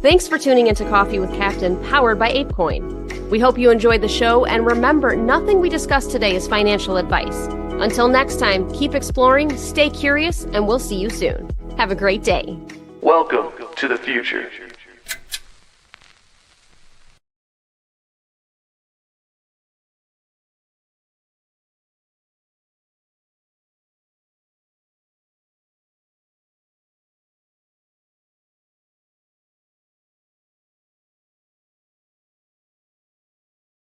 Thanks for tuning into Coffee with Captain, powered by ApeCoin. We hope you enjoyed the show, and remember, nothing we discussed today is financial advice. Until next time, keep exploring, stay curious, and we'll see you soon. Have a great day. Welcome to the future.